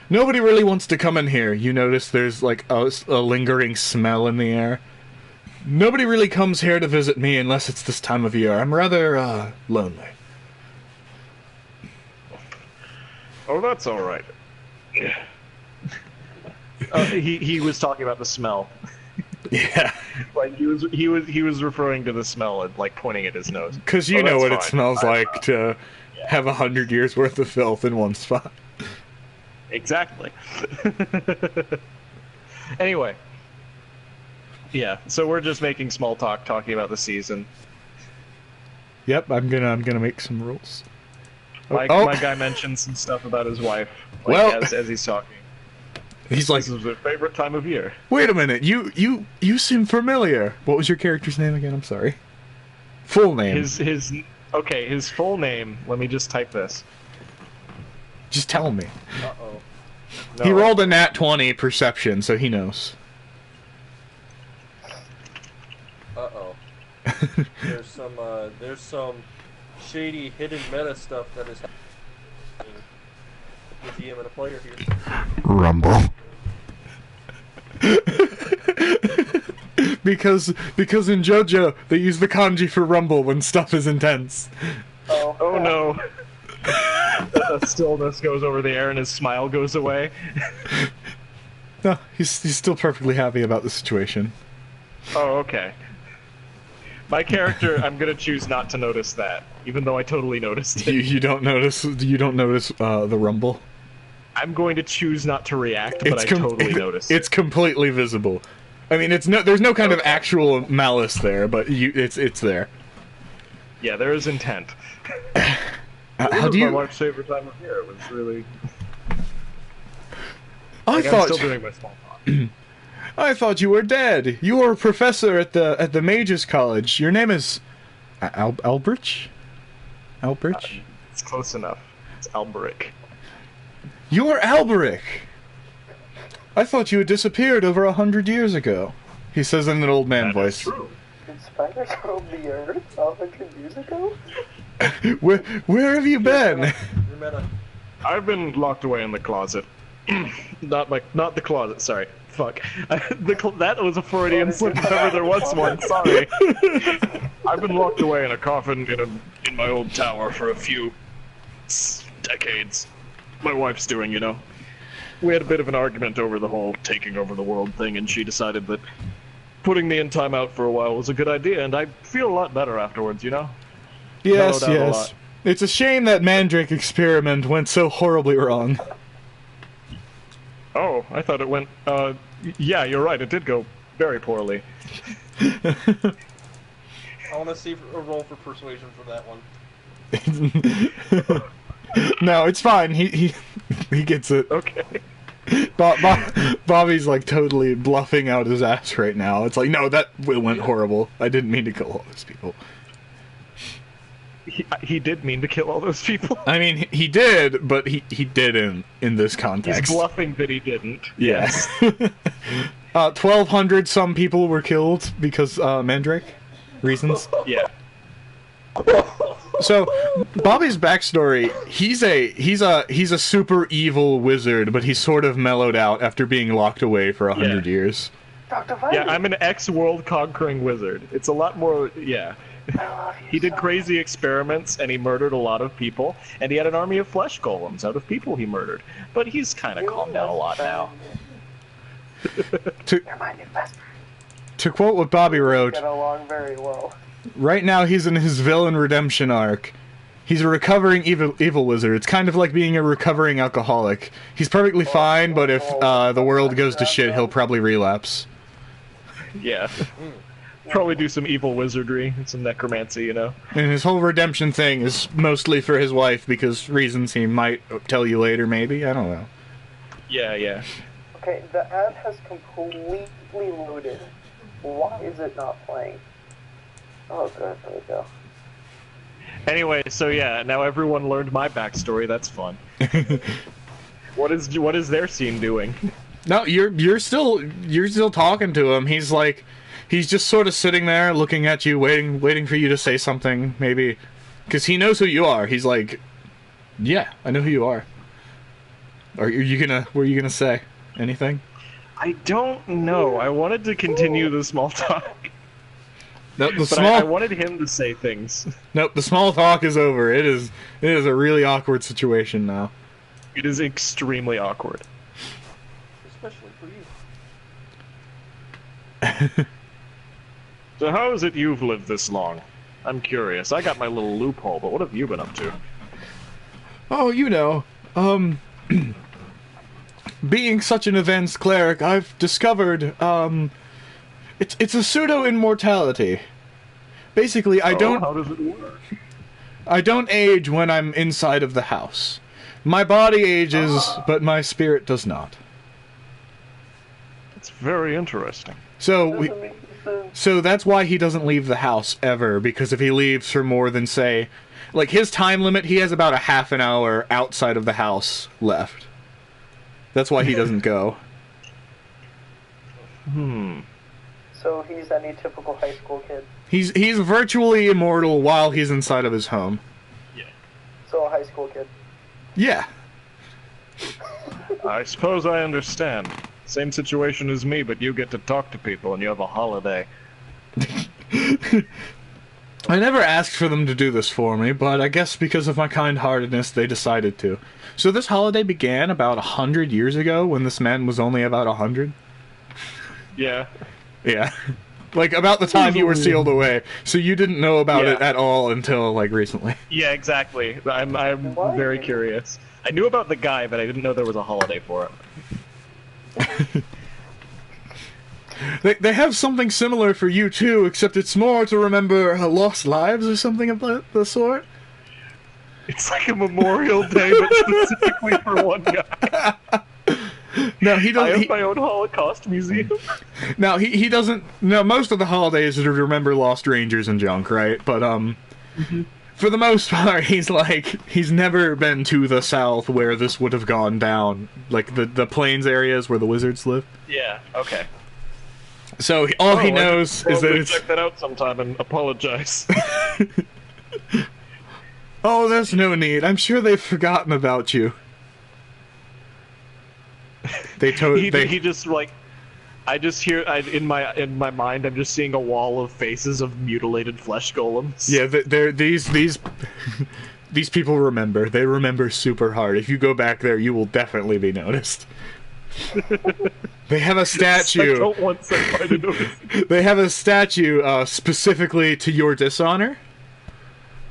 Nobody really wants to come in here. You notice there's like a lingering smell in the air. Nobody really comes here to visit me unless it's this time of year. I'm rather lonely. Oh, that's all right. He was talking about the smell. Yeah, Like he was referring to the smell and like pointing at his nose. because you Oh, know that's what it fine. smells I- like to have 100 years worth of filth in one spot. Exactly. Anyway. Yeah, so we're just making small talk, talking about the season. Yep, I'm gonna make some rules. My guy mentioned some stuff about his wife. Like, Well- as he's talking. He's like, This is their favorite time of year. wait a minute, you seem familiar. What was your character's name again? I'm sorry. Full name. His full name. Let me just type this. Just tell me. Uh-oh. No, He rolled a nat 20 perception, so he knows. Uh-oh. There's some shady hidden meta stuff that is happening with the DM and a player here. Rumble. because in JoJo they use the kanji for rumble when stuff is intense. Oh no. A stillness goes over the air and his smile goes away. No, he's still perfectly happy about the situation. Oh, okay. My character, I'm gonna choose not to notice that, even though I totally noticed it. You don't notice the rumble. I'm going to choose not to react, but I totally noticed It's it. completely visible. I mean, there's no kind of actual malice there, but it's there. Yeah, there is intent. How This do is you? my wife's favorite time of year. It was really. I Like, I'm thought still doing my small talk. I thought you were dead. You were a professor at the Mages College. Your name is Albrecht. Albrecht. It's close enough. It's Alberic. You're Alberic! I thought you had disappeared over 100 years ago. He says in an old man voice. True. Did spiders roam the earth 100 years ago? Where have you been? You're meta. I've been locked away in the closet. not the closet. Sorry. Fuck. That was a Freudian slip if ever there was one. Sorry. I've been locked away in a coffin in my old tower for a few decades. My wife's doing, you know. We had a bit of an argument over the whole taking over the world thing, and she decided that putting me in timeout for a while was a good idea, and I feel a lot better afterwards, you know? Yes, Mellowed out a yes. lot. It's a shame that Mandrake experiment went so horribly wrong. Oh, I thought it went, yeah, you're right, it did go very poorly. I want to see a roll for persuasion for that one. No, it's fine. He gets it. Okay. Bobby's like totally bluffing out his ass right now. It's like, no, that went horrible. I didn't mean to kill all those people. He did mean to kill all those people. I mean, he did, but he didn't in this He's context. bluffing that he didn't. Yes. 1,200 some people were killed because Mandrake reasons. Yeah. So Bobby's backstory, he's a super evil wizard, but he's sort of mellowed out after being locked away for 100 years. Dr. Vitamin. Yeah, I'm an ex-world conquering wizard. It's a lot more, yeah. I love you He did so crazy experiments, and he murdered a lot of people, and he had an army of flesh golems out of people he murdered. But he's kind of much. calmed down a lot now. To You're my new best friend. to quote what Bobby wrote, Get along very well. right now he's in his villain redemption arc. He's a recovering evil wizard. It's kind of like being a recovering alcoholic. He's perfectly fine, but if the world goes to shit, he'll probably relapse. Yeah. Probably do some evil wizardry and some necromancy, you know? And his whole redemption thing is mostly for his wife because reasons he might tell you later, maybe? I don't know. Yeah, yeah. Okay, the ad has completely loaded. Why is it not playing? Oh, good. There we go. Anyway, so yeah, now everyone learned my backstory. That's fun. What is their scene doing? No, you're still talking to him. He's just sort of sitting there looking at you, waiting for you to say something, maybe, because he knows who you are. He's like, yeah, I know who you are. Were you gonna say anything? I don't know. I wanted to continue the small talk. No, the But small I wanted him to say things. Nope, the small talk is over. It is a really awkward situation now. It is extremely awkward. Especially for you. So how is it you've lived this long? I'm curious. I got my little loophole, but what have you been up to? Oh, you know, being such an advanced cleric, I've discovered, it's a pseudo-immortality. Basically, How does it work? I don't age when I'm inside of the house. My body ages, but my spirit does not. It's very interesting. So that's why he doesn't leave the house ever, because if he leaves for more than, say, like his time limit, he has about a half an hour outside of the house left. That's why he doesn't go. So he's any typical high school kid. He's virtually immortal while he's inside of his home. So a high school kid. Yeah. I suppose I understand. Same situation as me, but you get to talk to people and you have a holiday. I never asked for them to do this for me, but I guess because of my kind-heartedness, they decided to. So this holiday began about 100 years ago, when this man was only about 100? Yeah. Yeah. Like, about the time you were sealed away. So you didn't know about it at all until, like, recently. Yeah, exactly. I'm Why? very curious. I knew about the guy, but I didn't know there was a holiday for it. They have something similar for you, too, except it's more to remember lost lives or something of the sort. It's like a Memorial Day, but specifically for one guy. No, he I doesn't. have my own Holocaust museum. No, he doesn't. No, most of the holidays are to remember lost rangers and junk, right? But for the most part, he's never been to the south where this would have gone down, like the plains areas where the wizards live. Yeah. Okay. So all he knows is that it's. Check that out sometime and apologize. Oh, there's no need. I'm sure they've forgotten about you. He just like. I just hear in my mind. I'm just seeing a wall of faces of mutilated flesh golems. Yeah, they're these people remember. They remember super hard. If you go back there, you will definitely be noticed. They have a statue. I don't want somebody to notice. They have a statue specifically to your dishonor.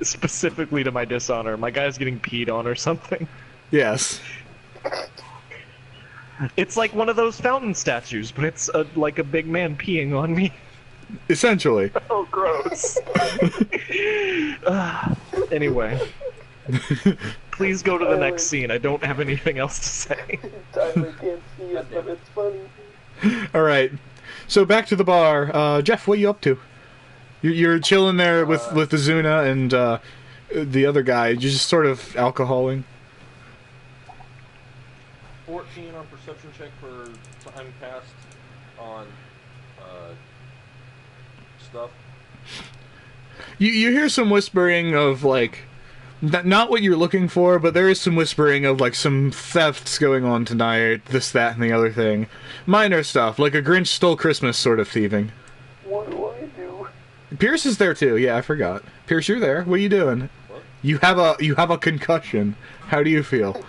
Specifically to my dishonor. My guy's getting peed on or something. Yes. It's like one of those fountain statues, but it's like a big man peeing on me. Essentially. Oh, gross. Anyway. Please go to the next scene. I don't have anything else to say. Tyler can't see it, but it's funny. Alright. So back to the bar. Jeff, what are you up to? You're chilling there with Azuna and the other guy. You're just sort of alcoholing. 14 on perception check for time passed on stuff. You hear some whispering of, like, not what you're looking for, but there is some whispering of, like, some thefts going on tonight, this, that, and the other thing. Minor stuff, like a Grinch stole Christmas sort of thieving. What do I do? Pierce is there too, yeah, I forgot. Pierce, you're there. What are you doing? What? You have a concussion. How do you feel?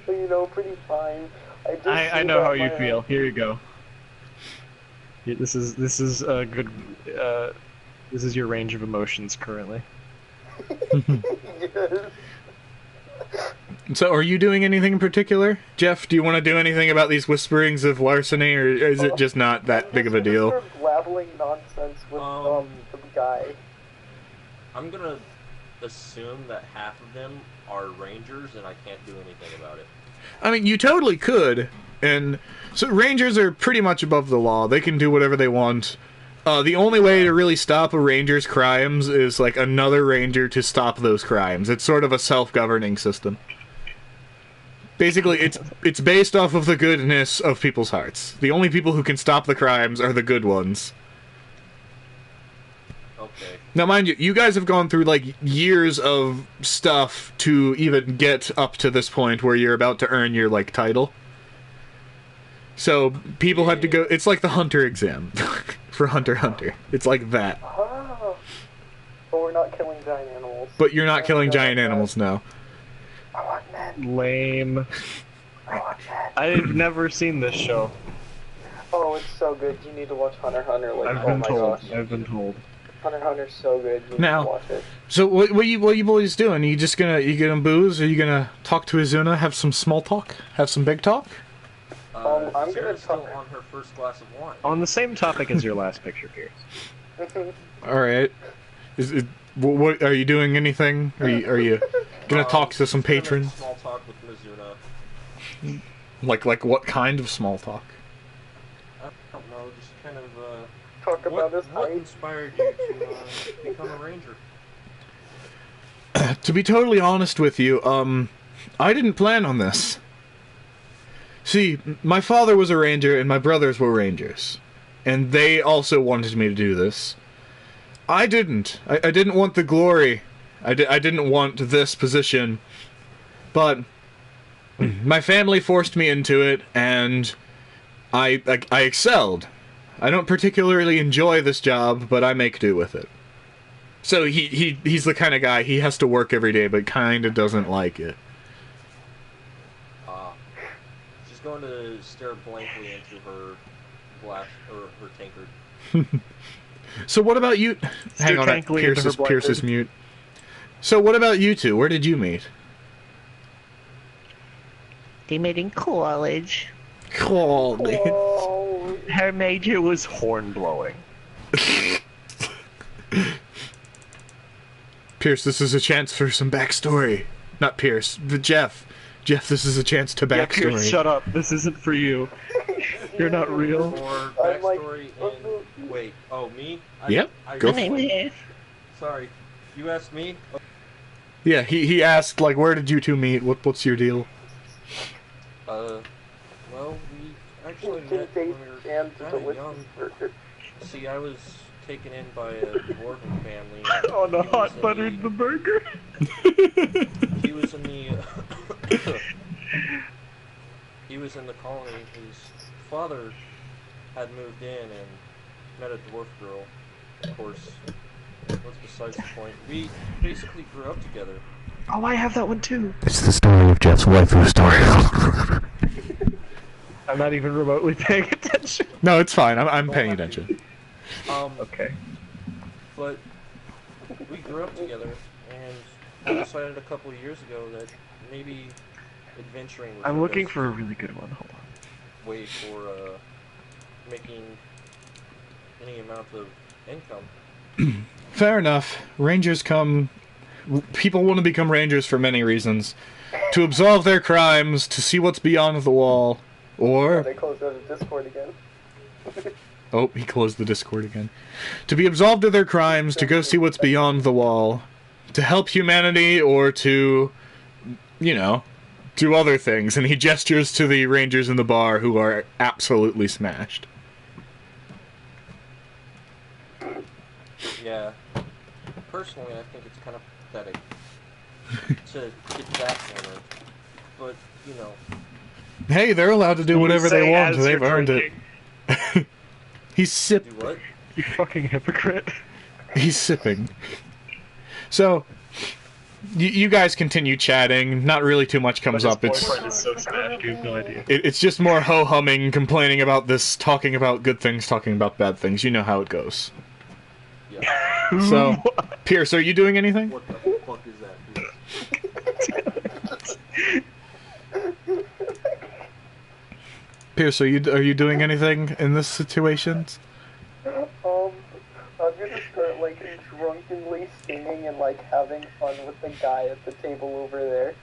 You know, pretty fine. I know how you feel. Here you go. This is a good. This is your range of emotions currently. Yes. So, are you doing anything in particular, Jeff? Do you want to do anything about these whisperings of larceny, or is it just not that big of a deal? Start blabbling nonsense with the guy. I'm gonna assume that half of them are rangers, and I can't do anything about it. I mean, you totally could, and so rangers are pretty much above the law. They can do whatever they want. The only way to really stop a ranger's crimes is, like, another ranger to stop those crimes. It's sort of a self-governing system. Basically, it's based off of the goodness of people's hearts. The only people who can stop the crimes are the good ones. Okay. Now, mind you, you guys have gone through, like, years of stuff to even get up to this point where you're about to earn your, like, title. So, people have to go... It's like the Hunter exam for Hunter x Hunter. It's like that. Oh. But we're not killing giant animals. But you're not killing giant animals, no. I want men. Lame. I want men. I've never seen this show. Oh, it's so good. You need to watch Hunter x Hunter. Like, I've oh been my told. gosh. I've been told. Hunter x Hunter's so good. You need Now- to watch it. So, what you boys doing? You gonna booze? Are you gonna talk to Azuna, have some small talk? Have some big talk? I'm gonna Sarah's still talk- on her first glass of wine. On the same topic as your last picture, Pierce. Alright. What are you doing anything? Are you gonna talk to some just gonna make patrons? Small talk with Mizuna. Like what kind of small talk? I don't know, just kind of Talk about his what height. inspired you to become a ranger? To be totally honest with you, I didn't plan on this. See, my father was a ranger and my brothers were rangers. And they also wanted me to do this. I didn't. I didn't want the glory. I didn't want this position. But my family forced me into it, and I excelled. I don't particularly enjoy this job, but I make do with it. So he's the kind of guy, he has to work every day, but kind of doesn't like it. She's going to stare blankly into her glass, or her tankard. So what about you? Hang on, tankily into her Pierce is blankard. mute. So what about you two? Where did you meet? They met in college. Holy. Oh, Her major was horn blowing. Pierce, this is a chance for some backstory. Not Pierce, but Jeff. Jeff, this is a chance to Yeah, backstory. Pierce, shut up. This isn't for you. You're not real. For I'm like, backstory oh, in... Wait, oh, me? Yep, go My name is... Sorry. You asked me? Yeah, he asked, like, where did you two meet? What's your deal? Well, we actually met when we were and kind of delicious young. burger. See, I was taken in by a dwarven family. Oh, the he was hot in buttered the burger. He was in the... he was in the colony. His father had moved in and met a dwarf girl. Of course, that's besides the point. We basically grew up together. Oh, I have that one too. It's the story of Jeff's waifu story. I'm not even remotely paying attention. No, it's fine. I'm paying attention. Okay. But we grew up together, and we decided a couple of years ago that maybe adventuring was I'm the looking best for a really good one. Hold on. way for making any amount of income. Fair enough. Rangers come... People want to become rangers for many reasons. To absolve their crimes, to see what's beyond the wall, or... They closed out the Discord again. Oh, he closed the Discord again. To be absolved of their crimes, to go see what's beyond the wall, to help humanity, or to, you know, do other things. And he gestures to the rangers in the bar who are absolutely smashed. Yeah. Personally, I think it's kind of pathetic to get that hammered. But, you know. Hey, they're allowed to do whatever they Say want. as They've you're earned drinking. it. He's Do sipping. what? You fucking hypocrite. He's sipping. So, you guys continue chatting. Not really too much comes up. His boyfriend is so smashed, you have no idea. It's just more ho-humming, complaining about this, talking about good things, talking about bad things. You know how it goes. Yeah. So, Pierce, are you doing anything? What the fuck is that, dude? Pierce, are you doing anything in this situation? I'm gonna start like drunkenly singing and like having fun with the guy at the table over there.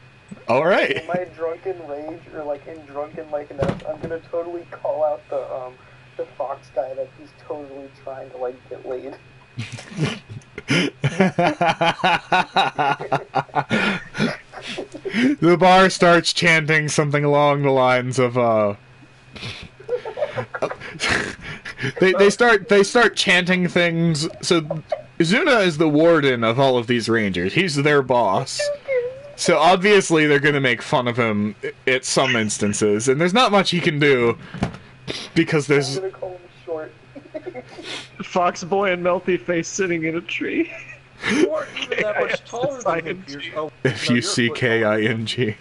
All right. In my drunken rage or like in drunken likeness, I'm gonna totally call out the fox guy that he's totally trying to like get laid. The bar starts chanting something along the lines of they start chanting things. So Zuna is the warden of all of these rangers. He's their boss. So obviously they're gonna make fun of him at some instances, and there's not much he can do because I'm there's gonna call him short. Fox boy and melty face sitting in a tree. You aren't even that much taller than him, Pierce. Oh, F no, U you're a C foot K taller. I N G.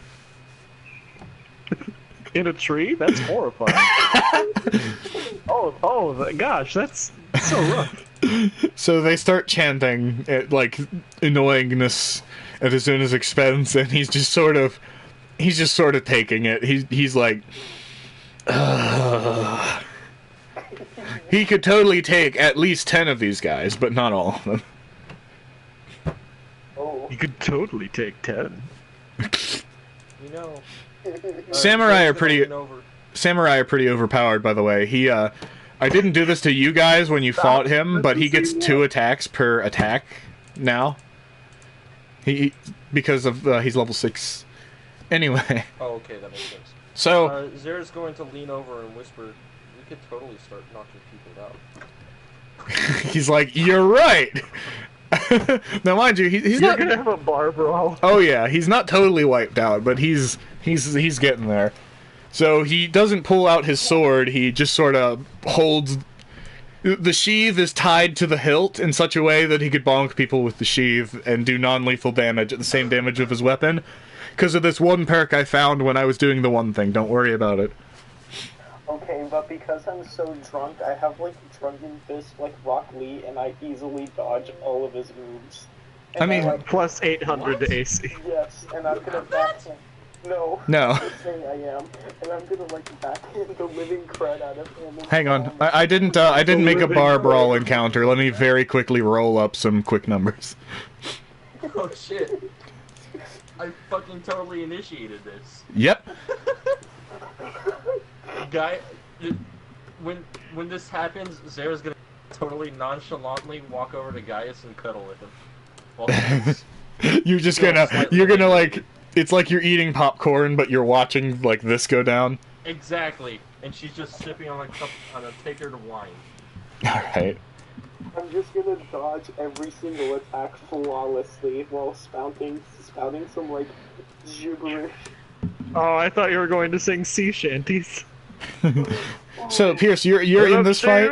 In a tree? That's horrifying. oh, gosh, that's so rough. So they start chanting at, like, annoyingness at Azuna's expense, and he's just sort of taking it. He's like, ugh. He could totally take at least 10 of these guys, but not all of them. Oh. You could totally take 10. You know. Samurai are Pierce pretty gonna lean over. Samurai are pretty overpowered, by the way. I didn't do this to you guys when you fought him, but he gets 2 attacks per attack now. Because of he's level 6. Anyway, Oh, okay, that makes sense. so Zera's going to lean over and whisper, "We could totally start knocking people out." he's like, "You're right." Now, mind you, he's You're not. gonna have a bar brawl. Oh yeah, he's not totally wiped out, but he's getting there. So he doesn't pull out his sword. He just sort of holds. The sheath is tied to the hilt in such a way that he could bonk people with the sheath and do non-lethal damage at the same damage of his weapon. Because of this one perk I found when I was doing the one thing. Don't worry about it. Okay, but because I'm so drunk, I have like drunken fist like Rock Lee, and I easily dodge all of his moves. And I mean- like, Plus 800 to AC. yes, and I'm gonna backhand. No. No. I'm just saying I am, and I'm gonna like backhand the living crud out of him. and Hang on, call him- I didn't make a bar brawl encounter. Let me very quickly roll up some quick numbers. Oh shit! I fucking totally initiated this. Yep. Guy, when this happens, Zera's gonna totally nonchalantly walk over to Gaius and cuddle with him. while she's You're just Still gonna, slightly you're gonna angry. like, it's like you're eating popcorn, but you're watching like this go down. exactly, and she's just sipping on a tankard of wine. All right. I'm just gonna dodge every single attack flawlessly while spouting some like gibberish. Oh, I thought you were going to sing sea shanties. So Pierce, you're in this fight.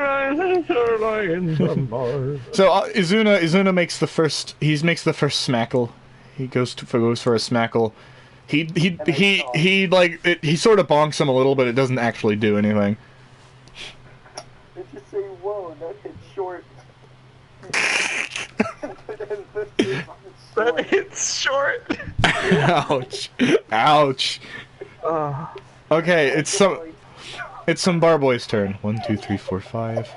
So Izuna makes the first. He makes the first smackle. He goes for a smackle. He sort of bonks him a little, but it doesn't actually do anything. I just say, "Whoa, that hit short." But it's short. Ouch! Ouch! Okay, it's some Barboy's turn. 1, 2, 3, 4, 5.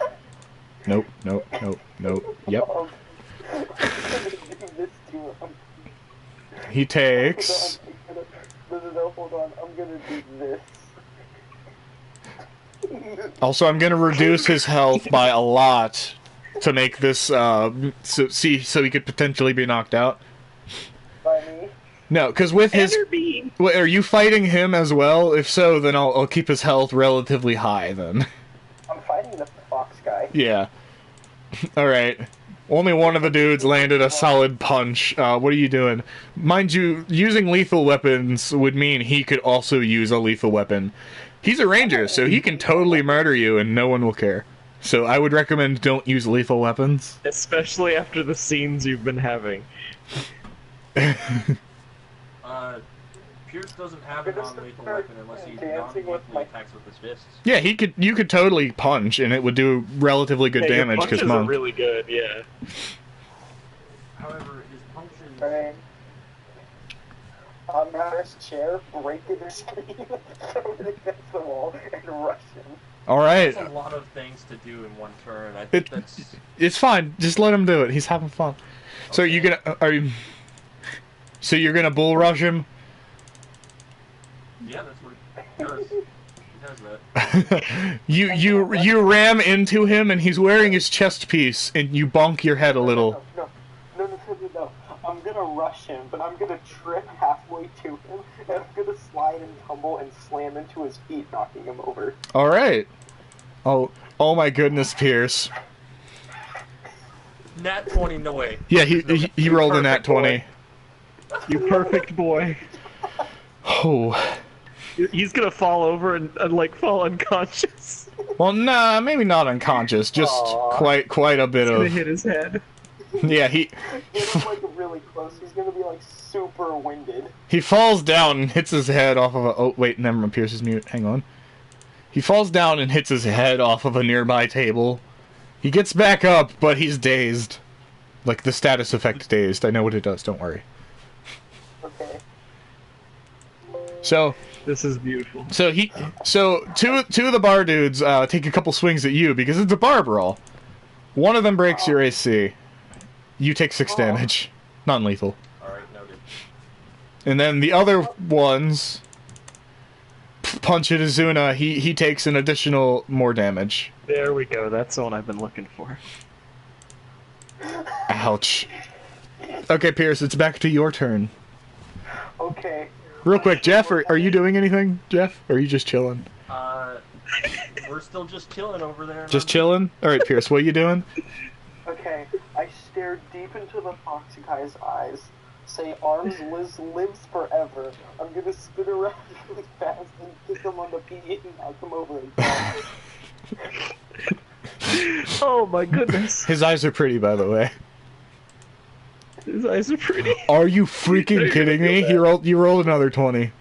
Nope. Yep. I'm gonna do this to him. He takes. No, hold on. I'm gonna do this. Also, I'm gonna reduce his health by a lot to make this so he could potentially be knocked out. By me. No, because with his, are you fighting him as well? If so, then I'll keep his health relatively high. Then. I'm fighting the fox guy. Yeah. All right. Only one of the dudes landed a solid punch. What are you doing? Mind you, using lethal weapons would mean he could also use a lethal weapon. He's a ranger, so he can totally murder you and no one will care. So I would recommend don't use lethal weapons. Especially after the scenes you've been having. Pierce doesn't have a non-lethal weapon unless he non-lethally attacks with his fists. Yeah, you could totally punch and it would do relatively good damage because punches monk. are really good, yeah. However, his punches... Right. On Matter's chair, break the screen, throw it against the wall, and rush him. All right. That's a lot of things to do in one turn. I think that's... It's fine. Just let him do it. He's having fun. So Okay. So you're gonna bull rush him? Yeah, that's what he does. He does that. you ram into him and he's wearing his chest piece and you bonk your head a little. No. I'm gonna rush him, but I'm gonna trip halfway to him, and I'm gonna slide and tumble and slam into his feet, knocking him over. All right. Oh my goodness, Pierce. Nat 20, no way. Yeah, he rolled a nat 20. You perfect boy. Oh. He's gonna fall over and like fall unconscious. Well, nah, maybe not unconscious. Just quite a bit He's gonna of. hit his head. Yeah, he Get him like really close. He's gonna be like super winded. falls down and hits his head off of a. Oh wait, never mind. Pierce is mute. Hang on. He falls down and hits his head off of a nearby table. He gets back up, but he's dazed. Like the status effect dazed. I know what it does. Don't worry. Okay. So. This is beautiful. So two of the bar dudes take a couple swings at you because it's a bar brawl. One of them breaks your AC. You take 6 damage, non-lethal. Alright, noted. And then the other ones punch at Izuna. He takes an additional more damage. There we go. That's the one I've been looking for. Ouch. Okay, Pierce, it's back to your turn. Okay. Real quick, Jeff, are you doing anything, Jeff? Or are you just chilling? We're still just chilling over there. Just chilling? Alright, Pierce, what are you doing? Okay. I stare deep into the fox guy's eyes. Say, "Arms lives forever." I'm gonna spin around really fast and kick him on the pee and knock him over and Oh my goodness. His eyes are pretty, by the way. His eyes are pretty. Are you freaking kidding me? You rolled another 20.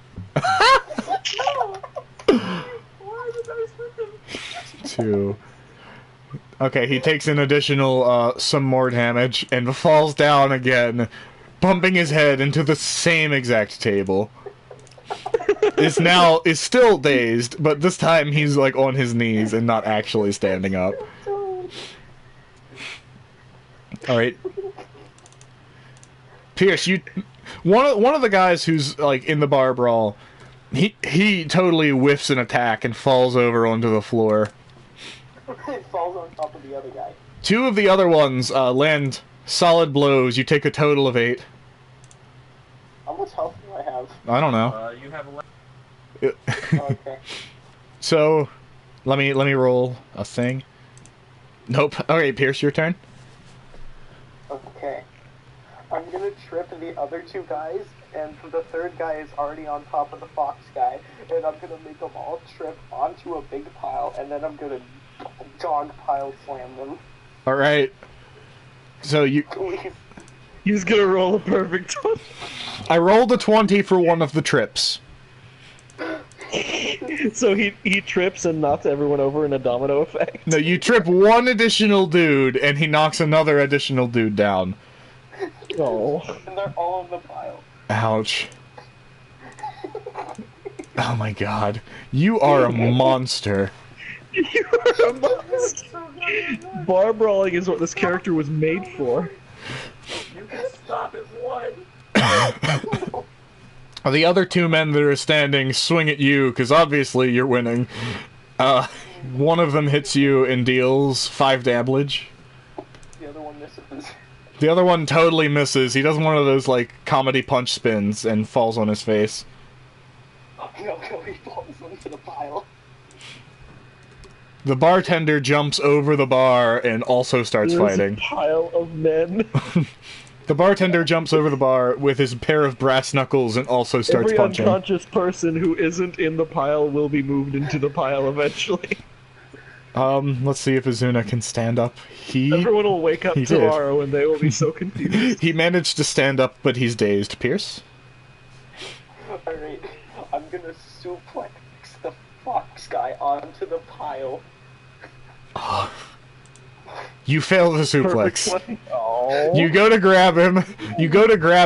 Two. Okay, he takes an additional, some more damage, and falls down again, bumping his head into the same exact table. Is still dazed, but this time he's, like, on his knees and not actually standing up. Alright. Pierce, one of the guys who's, like, in the bar brawl, he totally whiffs an attack and falls over onto the floor. It falls on top of the other guy. Two of the other ones land solid blows. You take a total of 8. How much health do I have? I don't know. You have 11. Okay. So, let me roll a thing. Nope. Okay, Pierce, your turn. Okay. I'm gonna trip the other 2 guys, and the 3rd guy is already on top of the fox guy, and I'm gonna make them all trip onto a big pile, and then I'm gonna dog pile slam them. All right. So you, Please. He's gonna roll a perfect one. I rolled a 20 for one of the trips. So he trips and knocks everyone over in a domino effect. No, you trip one additional dude, and he knocks another additional dude down. Oh. And they're all in the pile. Ouch. Oh my god. You are a monster. You are a monster. Bar brawling is what this character was made for. You can stop at 1. The other 2 men that are standing swing at you, because obviously you're winning. One of them hits you and deals 5 damage. The other one misses. The other one totally misses. He does one of those, like, comedy punch spins and falls on his face. Oh, no, he falls into the pile. The bartender jumps over the bar and also starts There's fighting. a pile of men. The bartender jumps over the bar with his pair of brass knuckles and also starts Every punching. unconscious person who isn't in the pile will be moved into the pile eventually. Let's see if Azuna can stand up. Everyone will wake up He did. tomorrow and they will be so confused. He managed to stand up, but he's dazed. Pierce? Alright, I'm gonna suplex the fox guy onto the pile. You fail the suplex. Perfect one. Oh. You go to grab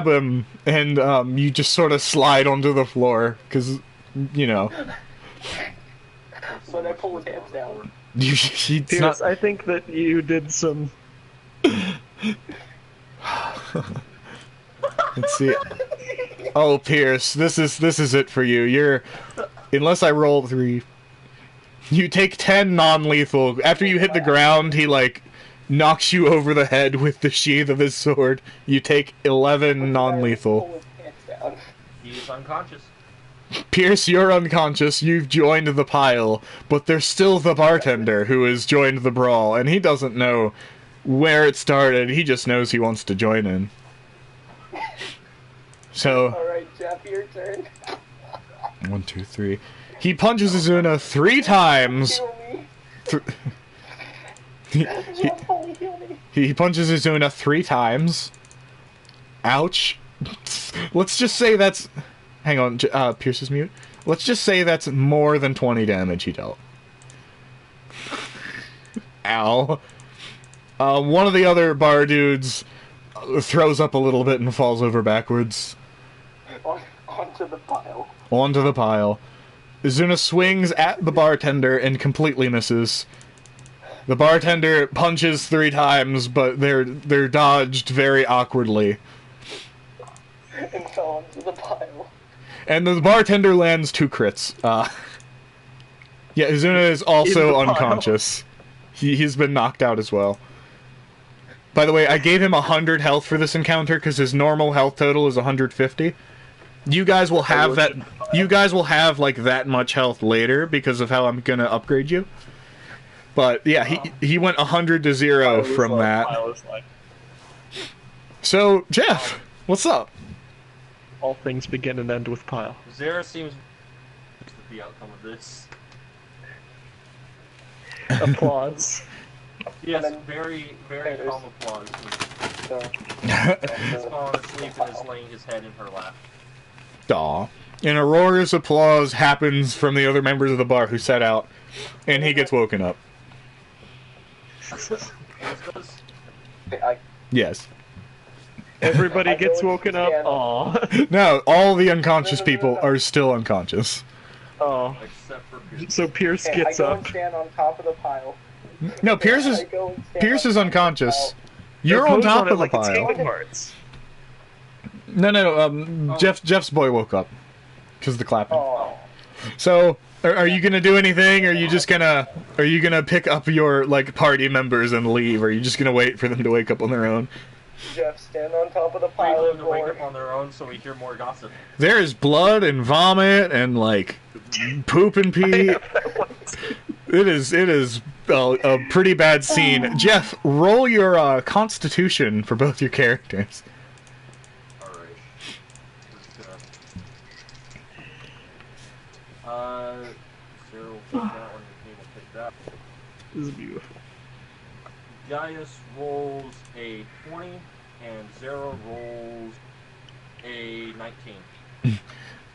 him, and you just sort of slide onto the floor, because, you know. But I pull his hands down. It's Pierce, not... I think that you did some... Let's see. Oh, Pierce, this is it for you. You're... Unless I roll 3... You take 10 non-lethal. After you hit the ground, he, like, knocks you over the head with the sheath of his sword. You take 11 non-lethal. Pull his hands down. He's unconscious. Pierce, you're unconscious. You've joined the pile, but there's still the bartender who has joined the brawl, and he doesn't know where it started. He just knows he wants to join in. So, Alright, Jeff, your turn. 1, 2, 3. He punches Azuna 3 times. Heal me. Jeff, only heal me. He punches Azuna 3 times. Ouch. Let's just say that's... Hang on, Pierce is mute. Let's just say that's more than 20 damage he dealt. Ow. One of the other bar dudes throws up a little bit and falls over backwards. Onto the pile. Onto the pile. Azuna swings at the bartender and completely misses. The bartender punches 3 times, but they're dodged very awkwardly. And fell onto the pile. And the bartender lands 2 crits. Yeah, Azuna is also In the pile. unconscious. He's been knocked out as well. By the way, I gave him 100 health for this encounter because his normal health total is 150. You guys will have that. You guys will have like that much health later because of how I'm gonna upgrade you. But yeah, he went 100 to 0 from that. So Jeff, what's up? All things begin and end with pile. Zara seems the outcome of this. Applause. Yes, very, very calm applause. So, He's fallen asleep and is laying his head in her lap. Aw. An Aurora's applause happens from the other members of the bar who sat out, and he gets woken up. I Yes. Everybody I gets go woken and up. stand. Aw. No, all the unconscious people are still unconscious. Oh. Except for Pierce. So Pierce Okay, I gets go up. and stand on top of the pile. No, Pierce is I go and stand Pierce on is top of the unconscious. pile. You're on top of the like it's pile. Kingdom Hearts. No. Jeff's boy woke up because of the clapping. Oh. So, are you gonna do anything? Or are you gonna pick up your like party members and leave? Or are you just gonna wait for them to wake up on their own? Jeff, stand on top of the Wait pile for them and to wake roar. up on their own so we hear more gossip. There is blood and vomit and like poop and pee. It is a pretty bad scene. Jeff, roll your Constitution for both your characters. Alright. Zero, that one, we will pick that. This is beautiful. Gaius rolls a 20, and Zero rolls a 19.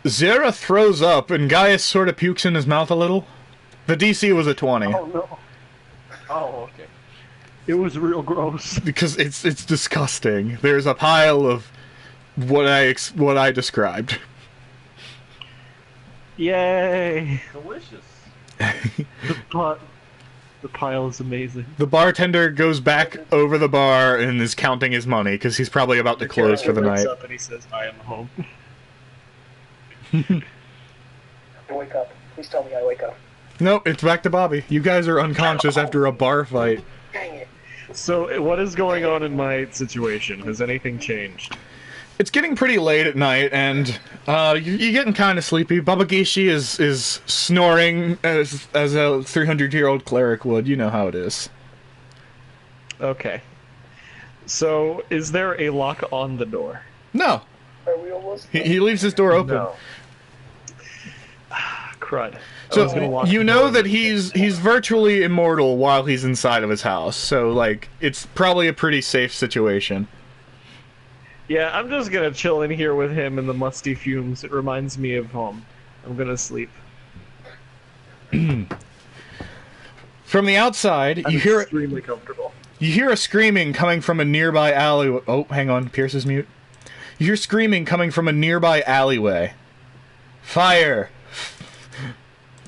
Zera throws up and Gaius sort of pukes in his mouth a little. The DC was a 20 Oh no. Oh, okay. It was real gross. because it's disgusting. There's a pile of what I described. Yay! Delicious. The pile is amazing. The bartender goes back over the bar and is counting his money because he's probably about to close for the wakes night. up and he says, "I am home." I wake up. Please tell me I wake up. Nope, it's back to Bobby. You guys are unconscious after a bar fight. Dang it. So, what is going on in my situation? Has anything changed? It's getting pretty late at night, and you're getting kind of sleepy. Baba Gishi is snoring as a 300-year-old cleric would. You know how it is. Okay. So, is there a lock on the door? No, Are we almost? he leaves his door open. No. Crud. I was gonna So lock you the know door. that he's virtually immortal while he's inside of his house. So like, it's probably a pretty safe situation. Yeah, I'm just gonna chill in here with him in the musty fumes. It reminds me of home. I'm gonna sleep. From the outside, I'm you hear extremely comfortable. a screaming coming from a nearby alleyway. Oh, hang on, Pierce is mute. You hear screaming coming from a nearby alleyway. Fire!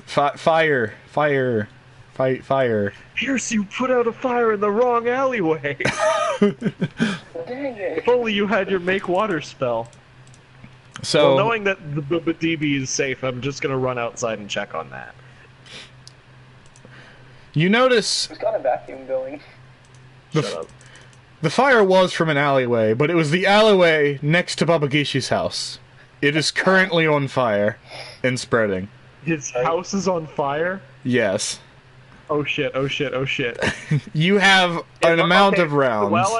Fire! Fire! Fight! Fire! Pierce, you put out a fire in the wrong alleyway. Dang it. If only you had your make water spell. So Well, knowing that the DB is safe, I'm just gonna run outside and check on that. you notice Who's got a vacuum going? the, Shut up. the fire was from an alleyway, but it was the alleyway next to Babagishi's house. It is currently on fire and spreading. His house is on fire? Yes. Oh shit, oh shit, oh shit. You have an amount of rounds.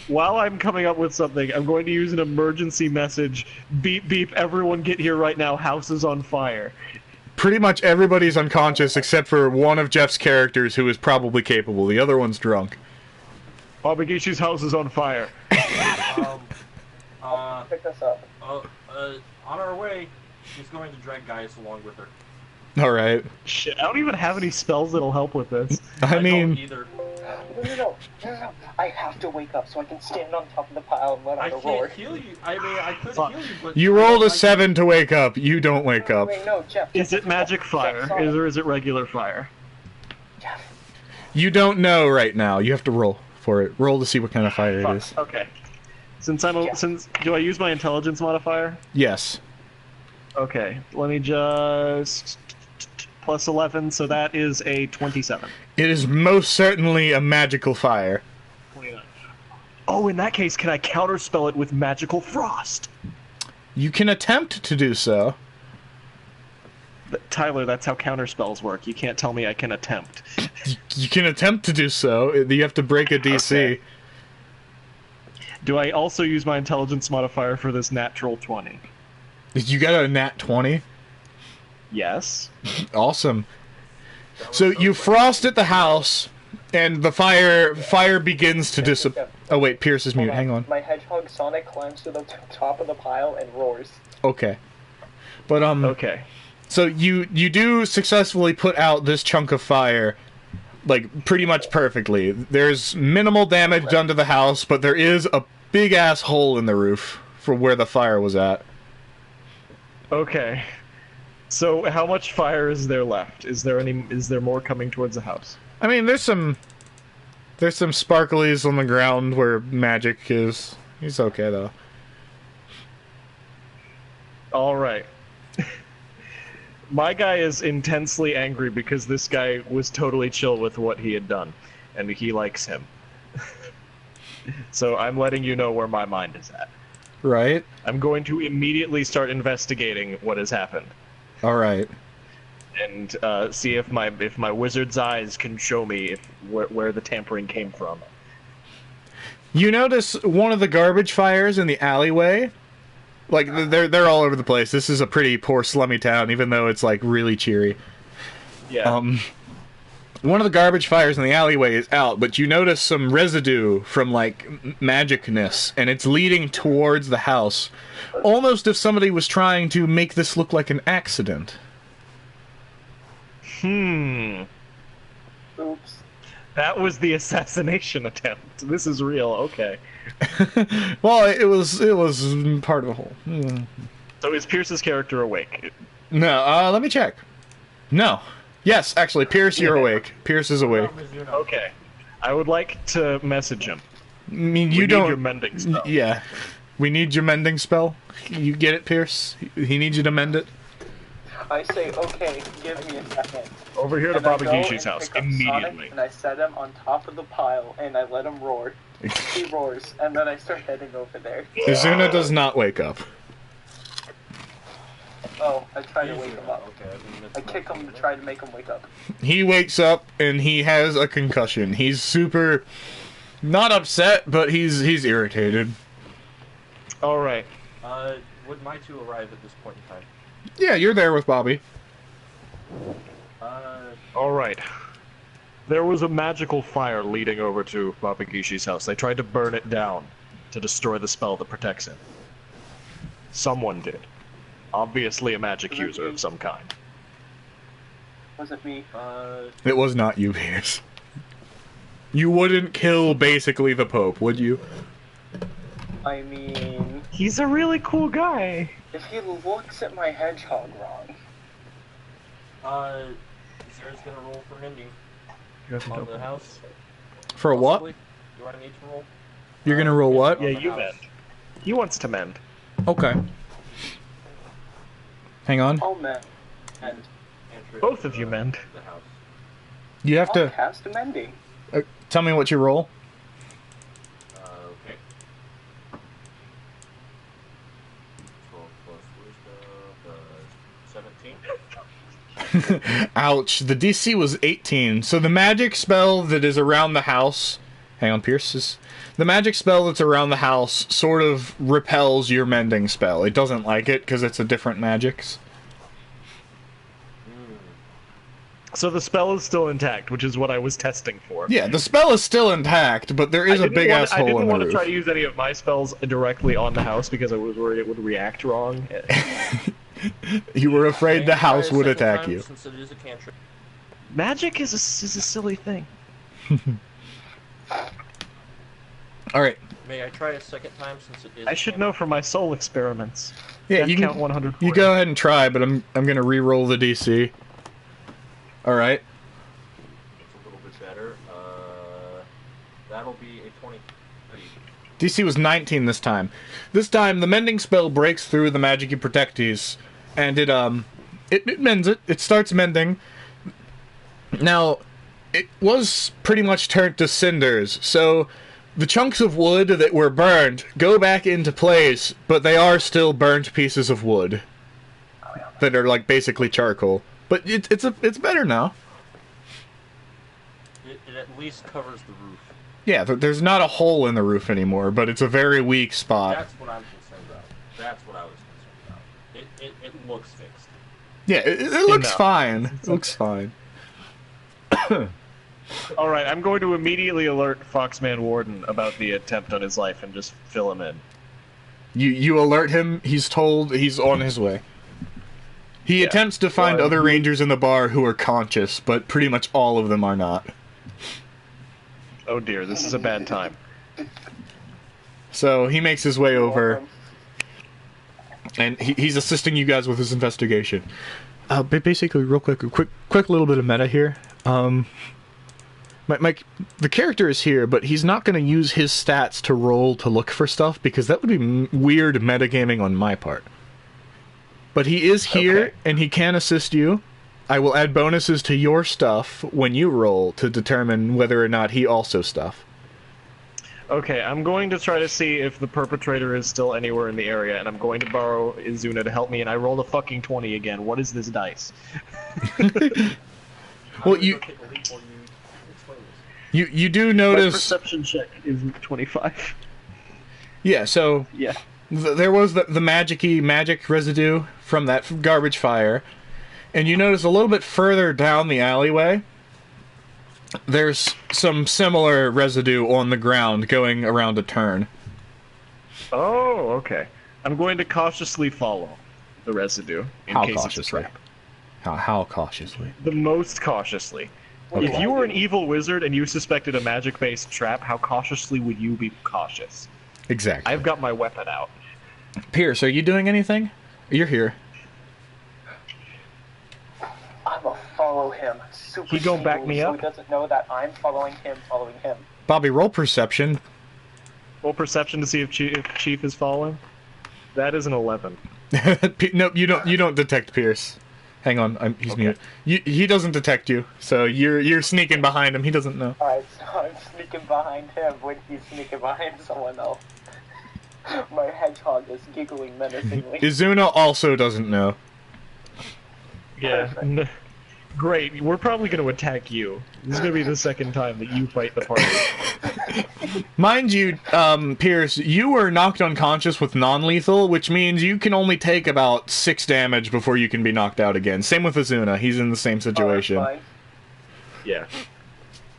While I'm coming up with something, I'm going to use an emergency message. Beep beep, everyone get here right now, house is on fire. Pretty much everybody's unconscious except for one of Jeff's characters who is probably capable. The other one's drunk. Babagishi's house is on fire. Pick us up. On our way, she's going to drag Gaius along with her. Alright. Shit, I don't even have any spells that'll help with this. I don't mean, either. No. I have to wake up so I can stand on top of the pile and let I out a can't roar. heal you. I mean, I could Fuck. heal you, but you rolled a 7 to wake up. You don't wake up. Wait, no, Jeff. Is it magic fire, or is it regular fire? Jeff. You don't know right now. You have to roll for it. Roll to see what kind of fire it Fuck, is. okay. Do I use my intelligence modifier? Yes. Okay, let me just plus 11, so that is a 27. It is most certainly a magical fire. 29. Oh, in that case, can I counterspell it with magical frost? You can attempt to do so. Tyler, that's how counterspells work. You can't tell me I can attempt. You can attempt to do so. You have to break a DC. Okay. Do I also use my intelligence modifier for this natural 20? You got a nat 20? Yes. Awesome. So you frost at the house, and the fire begins to dissipate. Oh wait, Pierce is mute. Hang on. My hedgehog Sonic climbs to the top of the pile and roars. Okay. But Okay. so you do successfully put out this chunk of fire, like pretty much perfectly. There's minimal damage done to the house, but there is a big ass hole in the roof for where the fire was at. Okay. So how much fire is there left? Is there more coming towards the house? I mean, there's some sparklies on the ground where magic is. He's okay though. All right. My guy is intensely angry because this guy was totally chill with what he had done, and he likes him. So I'm letting you know where my mind is at. Right? I'm going to immediately start investigating what has happened All right. and see if my wizard's eyes can show me where the tampering came from. You notice one of the garbage fires in the alleyway. Like, they're all over the place. This is a pretty poor, slummy town, even though it's, like, really cheery. Yeah. One of the garbage fires in the alleyway is out, but you notice some residue from, like, magicness, and it's leading towards the house. Almost if somebody was trying to make this look like an accident. Oops. That was the assassination attempt. This is real. Okay. Well, it was part of a whole. So is Pierce's character awake? No, let me check. No. Yes, actually, Pierce, you're awake. Pierce is awake. Okay. I would like to message him. I mean, We you need don't. your mending spell. Yeah. We need your mending spell. You get it, Pierce? He needs you to mend it. I say, okay, give me a second. Over here to And I Baba go Gishi's and house pick up immediately. Sonic, and I set him on top of the pile, and I let him roar. He roars, and then I start heading over there. Izuna does not wake up. Oh, I try to wake him up. Okay, I kick him to try to make him wake up. He wakes up and he has a concussion. He's super not upset, but he's irritated. All right. Would my two arrive at this point in time? Yeah, you're there with Bobby. All right. There was a magical fire leading over to Baba Gishi's house. They tried to burn it down to destroy the spell that protects him. Someone did. Obviously a magic user of some kind. Was it me? It was not you, Pierce. You wouldn't kill basically the Pope, would you? I mean, He's a really cool guy. if he looks at my hedgehog wrong. Sarah's gonna roll for mending on the house. For what? Possibly. Do I need to roll? You're gonna roll what? Yeah, On the you house. mend. He wants to mend. Okay. Hang on. Oh man. And Cantrip, Both of you mend. The house. You have I'll to cast a mending. tell me what you roll. Okay. 12 plus wisdom, 17. Ouch. The DC was 18. So the magic spell that is around the house... Hang on, Pierce. The magic spell that's around the house sort of repels your mending spell. It doesn't like it because it's a different magics. So the spell is still intact, which is what I was testing for. Yeah, the spell is still intact, but there is a big-ass I hole didn't in the want to roof. try to use any of my spells directly on the house because I was worried it would react wrong. You were afraid May the I try house a would second attack time, you. Since it is a cantrip. Magic is a silly thing. Alright. May I try a second time since it is I a should cantrip? know for my soul experiments. Yeah, Death you count can 100. you go ahead and try, but I'm gonna re-roll the DC. Alright. It's a little bit better. That'll be a 23. DC was 19 this time. This time, the mending spell breaks through the magic you protectees, and it mends it. It starts mending. Now, it was pretty much turned to cinders, so the chunks of wood that were burned go back into place, but they are still burnt pieces of wood that are like basically charcoal. But it's better now. It at least covers the roof. Yeah, there's not a hole in the roof anymore, but it's a very weak spot. That's what I'm concerned about. That's what I was concerned about. It looks fixed. Yeah, it looks Enough. fine. It looks fine. Alright, I'm going to immediately alert Foxman Warden about the attempt on his life and just fill him in. You alert him, he's told he's on his way. He attempts to find Well, other rangers in the bar who are conscious, but pretty much all of them are not. Oh dear, this is a bad time. So he makes his way over, and he's assisting you guys with his investigation. But basically, real quick, quick little bit of meta here. The character is here, but he's not going to use his stats to roll to look for stuff, because that would be weird metagaming on my part. But he is here, Okay. and he can assist you. I will add bonuses to your stuff when you roll to determine whether or not he also stuff. Okay, I'm going to try to see if the perpetrator is still anywhere in the area, and I'm going to borrow Izuna to help me, and I rolled a fucking 20 again. What is this dice? Well, I'm you- gonna go take a leap while you explain this. You do My notice... perception check is 25. Yeah, so Yeah. there was the magic residue from that garbage fire, and you notice a little bit further down the alleyway, there's some similar residue on the ground going around a turn. Oh, okay. I'm going to cautiously follow the residue in How case cautiously? it's a trap. How cautiously? The most cautiously. Okay. If you were an evil wizard and you suspected a magic-based trap, how cautiously would you be cautious? Exactly. I've got my weapon out. Pierce, are you doing anything? You're here. I'm gonna follow him. Super He gonna back sneakily, me so up? he doesn't know that I'm following him. Bobby, roll perception. Roll perception to see if Chief is following. That is an 11. Nope, you don't detect Pierce. Hang on, he's Okay. mute. He doesn't detect you, so you're sneaking behind him. He doesn't know. Alright, so I'm sneaking behind him when he's sneaking behind someone else. My hedgehog is giggling menacingly. Izuna also doesn't know. Yeah. Perfect. Great. We're probably going to attack you. This is going to be the second time that you fight the party. Mind you, Pierce, you were knocked unconscious with non-lethal, which means you can only take about 6 damage before you can be knocked out again. Same with Izuna. He's in the same situation. Oh, that's fine. Yeah.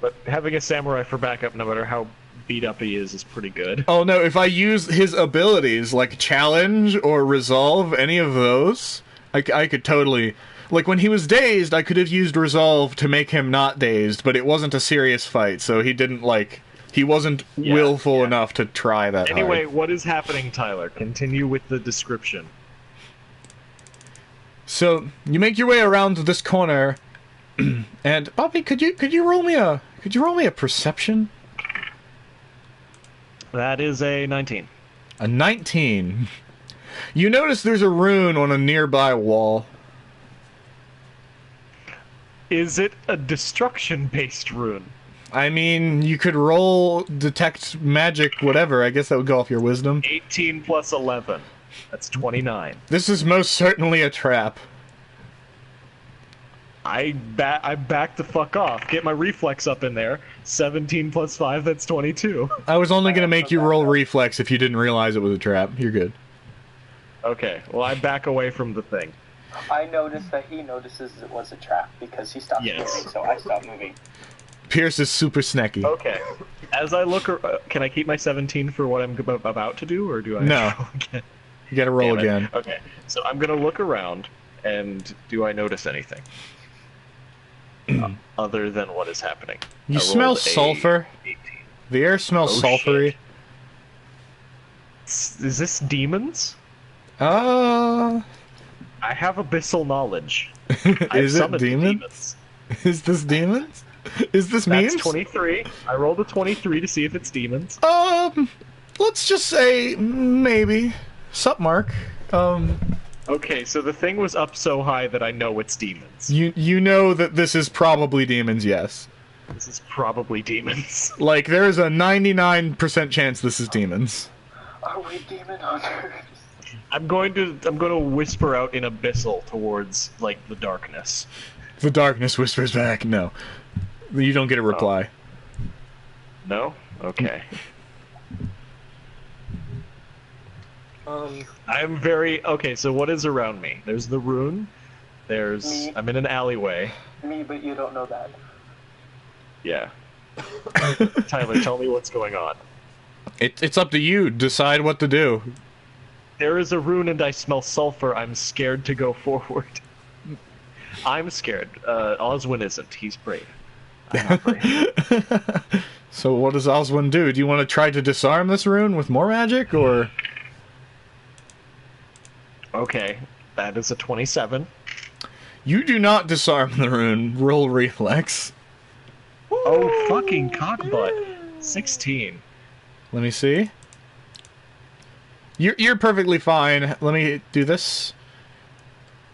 But having a samurai for backup, no matter how beat up he is pretty good. Oh no, if I use his abilities, like Challenge or Resolve, any of those, I could totally... Like, when he was dazed, I could have used Resolve to make him not dazed, but it wasn't a serious fight, so he didn't, like... He wasn't willful enough to try that Anyway, hard. what is happening, Tyler? Continue with the description. So, you make your way around this corner, and... Bobby, could you roll me a perception? That is a 19. A 19. You notice there's a rune on a nearby wall. Is it a destruction-based rune? I mean, you could roll detect magic, whatever. I guess that would go off your wisdom. 18 plus 11. That's 29. This is most certainly a trap. I back the fuck off. Get my reflex up in there. 17 plus 5, that's 22. I was only going to make you roll reflex if you didn't realize it was a trap. You're good. Okay, well, I back away from the thing. I noticed that he notices it was a trap because he stopped Yes. moving, so I stopped moving. Pierce is super snacky. Okay. As I look, can I keep my 17 for what I'm about to do, or do I? No. have to roll again? You gotta roll Damn it. again. Okay, so I'm gonna look around, and do I notice anything other than what is happening? You I smell rolled a sulfur. 18. The air smells Oh, sulfury. Is this demons? Uh, I have abyssal knowledge. I've is it summoned demons? Is this demons? Is this That's memes? 23. I rolled a 23 to see if it's demons. Let's just say maybe. Sup, Mark? Okay, so the thing was up so high that I know it's demons. You know that this is probably demons, yes. This is probably demons. Like, there is a 99% chance this is demons. Are we demon hunters? I'm going to whisper out in abyssal towards like the darkness. The darkness whispers back, no. You don't get a reply. No? Okay. I'm very okay, so what is around me? There's the rune. There's Me. I'm in an alleyway. Me, but you don't know that. Yeah. Tyler, tell me what's going on. It's up to you. Decide what to do. There is a rune and I smell sulfur. I'm scared to go forward. I'm scared. Oswin isn't. He's brave. I'm not brave. So what does Oswin do? Do you want to try to disarm this rune with more magic, or... Okay, that is a 27. You do not disarm the rune. Roll reflex. Oh, fucking cockbutt. 16. Let me see. You're perfectly fine. Let me do this.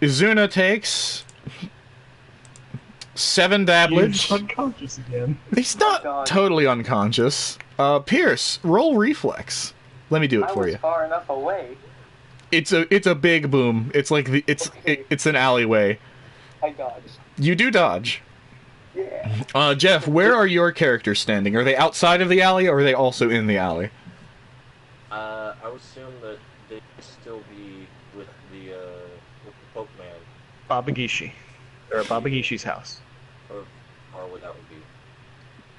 Izuna takes 7 He's damage. unconscious again. He's not God. totally unconscious. Pierce, roll reflex. Let me do it I for was you. far enough away. It's a big boom. It's like Okay. it's an alleyway. I dodged. You do dodge. Yeah. Jeff, where are your characters standing? Are they outside of the alley, or are they also in the alley? I would assume that they'd still be with the Poke Man, Babagishi. They're at Babagishi's house. or what that would be.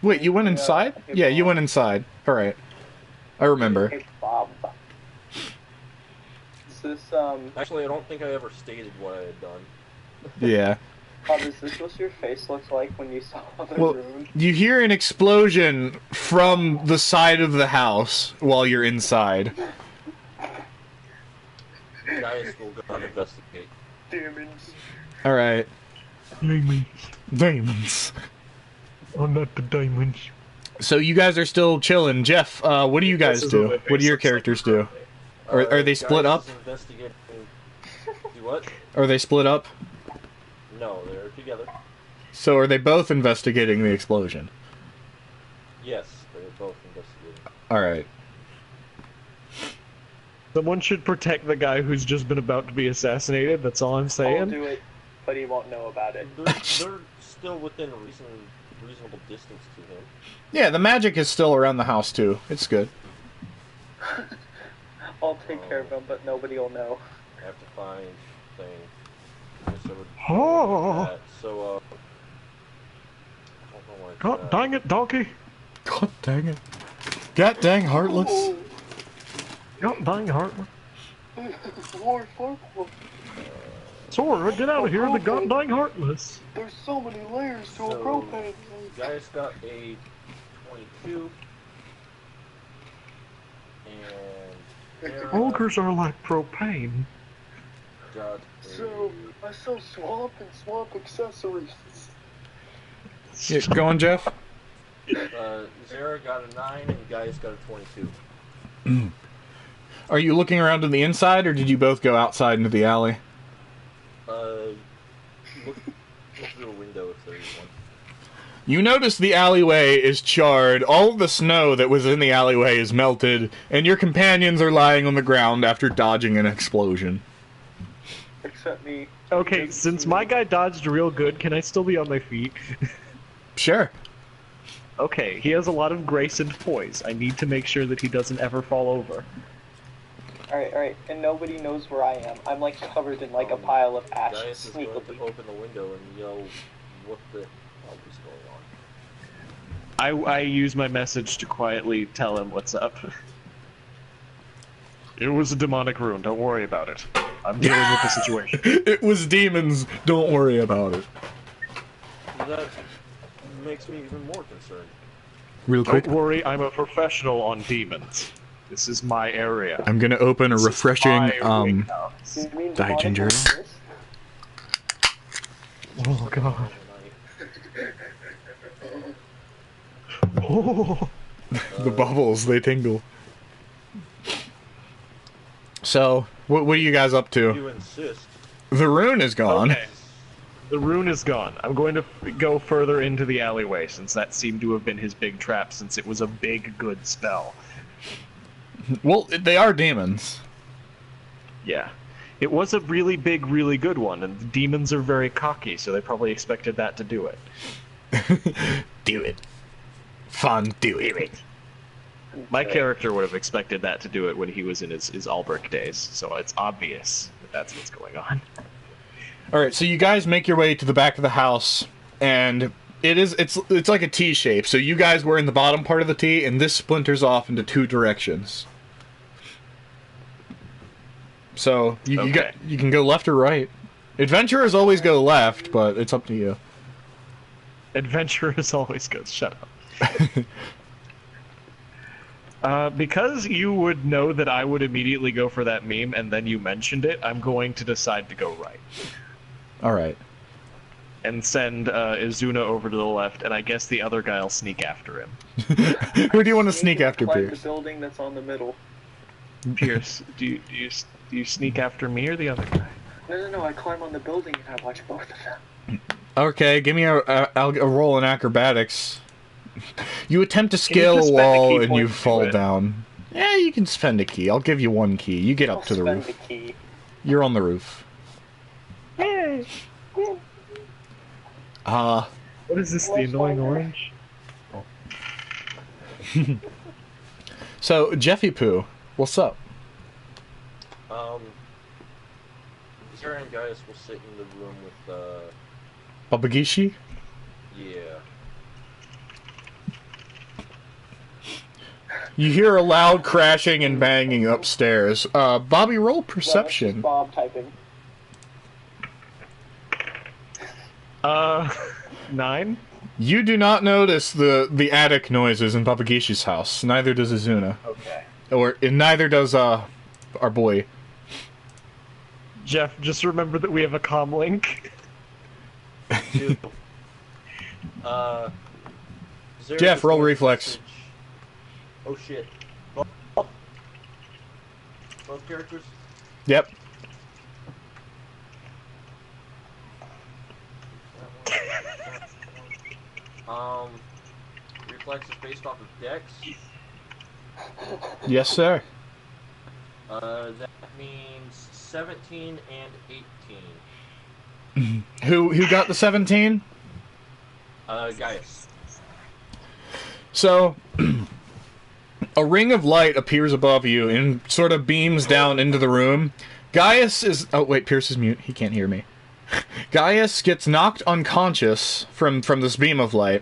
Wait, you went inside? Hey, Yeah, you Bob. went inside. All right, I remember. Hey, Bob. Is this, Actually, I don't think I ever stated what I had done. Yeah. Bob, is this what your face looks like when you saw the Well, rune? you hear an explosion from the side of the house while you're inside. Guys will go and investigate. Demons. All right. Diamonds. Diamonds. Oh, not the diamonds. So you guys are still chilling. Jeff, what do you guys This is do? what my What do face your looks like. characters do? Are they split Guys up? is investigating. Do what? Are they split up? No, they're together. So are they both investigating the explosion? Yes, they're both investigating. All right. Someone should protect the guy who's just been about to be assassinated. That's all I'm I'll saying. do it, but he won't know about it. They're still within reasonable distance to him. Yeah, the magic is still around the house too. It's good. I'll take care of him, but nobody will know. I have to find thing. I guess I would Oh. that. So, I don't know what, God dang it, donkey. God dang it. God dang heartless. God dang Hartman. Lord Farquaad, Sora, get out of here, the god dang heartless. there's so many layers to a So- propane. guys got a 22. And Sarah Ogres are like propane. got So, I sell swamp and swamp accessories. Yeah, go on, Jeff. Zara got a 9 and Gaius got a 22. Are you looking around to the inside, or did you both go outside into the alley? Look through a window if there's one. You notice the alleyway is charred, all of the snow that was in the alleyway is melted, and your companions are lying on the ground after dodging an explosion. Except me. Okay, since my guy dodged real good, can I still be on my feet? Sure. Okay, he has a lot of grace and poise. I need to make sure that he doesn't ever fall over. Alright, and nobody knows where I am. I'm like covered in like a pile of ash. Gaius is going to Sneakily. open the window and yell, "What the hell is going on?" I use my message to quietly tell him what's up. It was a demonic rune, don't worry about it. I'm dealing with the situation. It was demons, don't worry about it. That makes me even more concerned. Real Don't worry, I'm a professional on demons. This is my area. I'm gonna open a This is refreshing, my warehouse. You mean Die, demonic Ginger. monsters? Oh god. Oh. the bubbles, they tingle. So, what are you guys up to? You insist. The rune is gone. Okay. The rune is gone. I'm going to go further into the alleyway, since that seemed to have been his big trap, since it was a big, good spell. Well, they are demons. Yeah. It was a really big, really good one, and the demons are very cocky, so they probably expected that to do it. Do it. Fun, do it. My character would have expected that to do it when he was in his Albrecht days, so it's obvious that that's what's going on. Alright, so you guys make your way to the back of the house, and it's like a T shape. So you guys were in the bottom part of the T, and this splinters off into two directions. So you Okay. you can go left or right. Adventurers always go left, but it's up to you. Adventurers always goes, shut up. Because you would know that I would immediately go for that meme, and then you mentioned it, I'm going to decide to go right. Alright. And send Izuna over to the left, and I guess the other guy will sneak after him. Who do you want to sneak You after, climb Pierce? the building that's on the middle. Pierce, do you sneak after me or the other guy? No, I climb on the building and I watch both of them. Okay, give me a roll in acrobatics. You attempt to you scale just a spend a wall key and you point to fall do it? down. Yeah, you can spend a key. I'll give you one key. You get I'll up to the spend roof. the key. You're on the roof. Yay! Uh, What is this, the Much annoying longer. orange? so, Jeffy Poo, what's up? Sarah and Gaius will sit in the room with, Babagishi? yeah. You hear a loud crashing and banging upstairs. Bobby, roll Well, that's perception. just Bob typing. 9? You do not notice the attic noises in Babagishi's house. Neither does Izuna. Okay. And neither does, our boy. Jeff, just remember that we have a comm link. Two. Zara Jeff, just roll got a reflex. message. Oh shit. Both characters? Yep. Reflex is based off of Dex. Yes, sir. That means 17 and 18. Who got the 17? Gaius. So, a ring of light appears above you and sort of beams down into the room. Gaius is... Oh, wait, Pierce is mute. He can't hear me. Gaius gets knocked unconscious from this beam of light,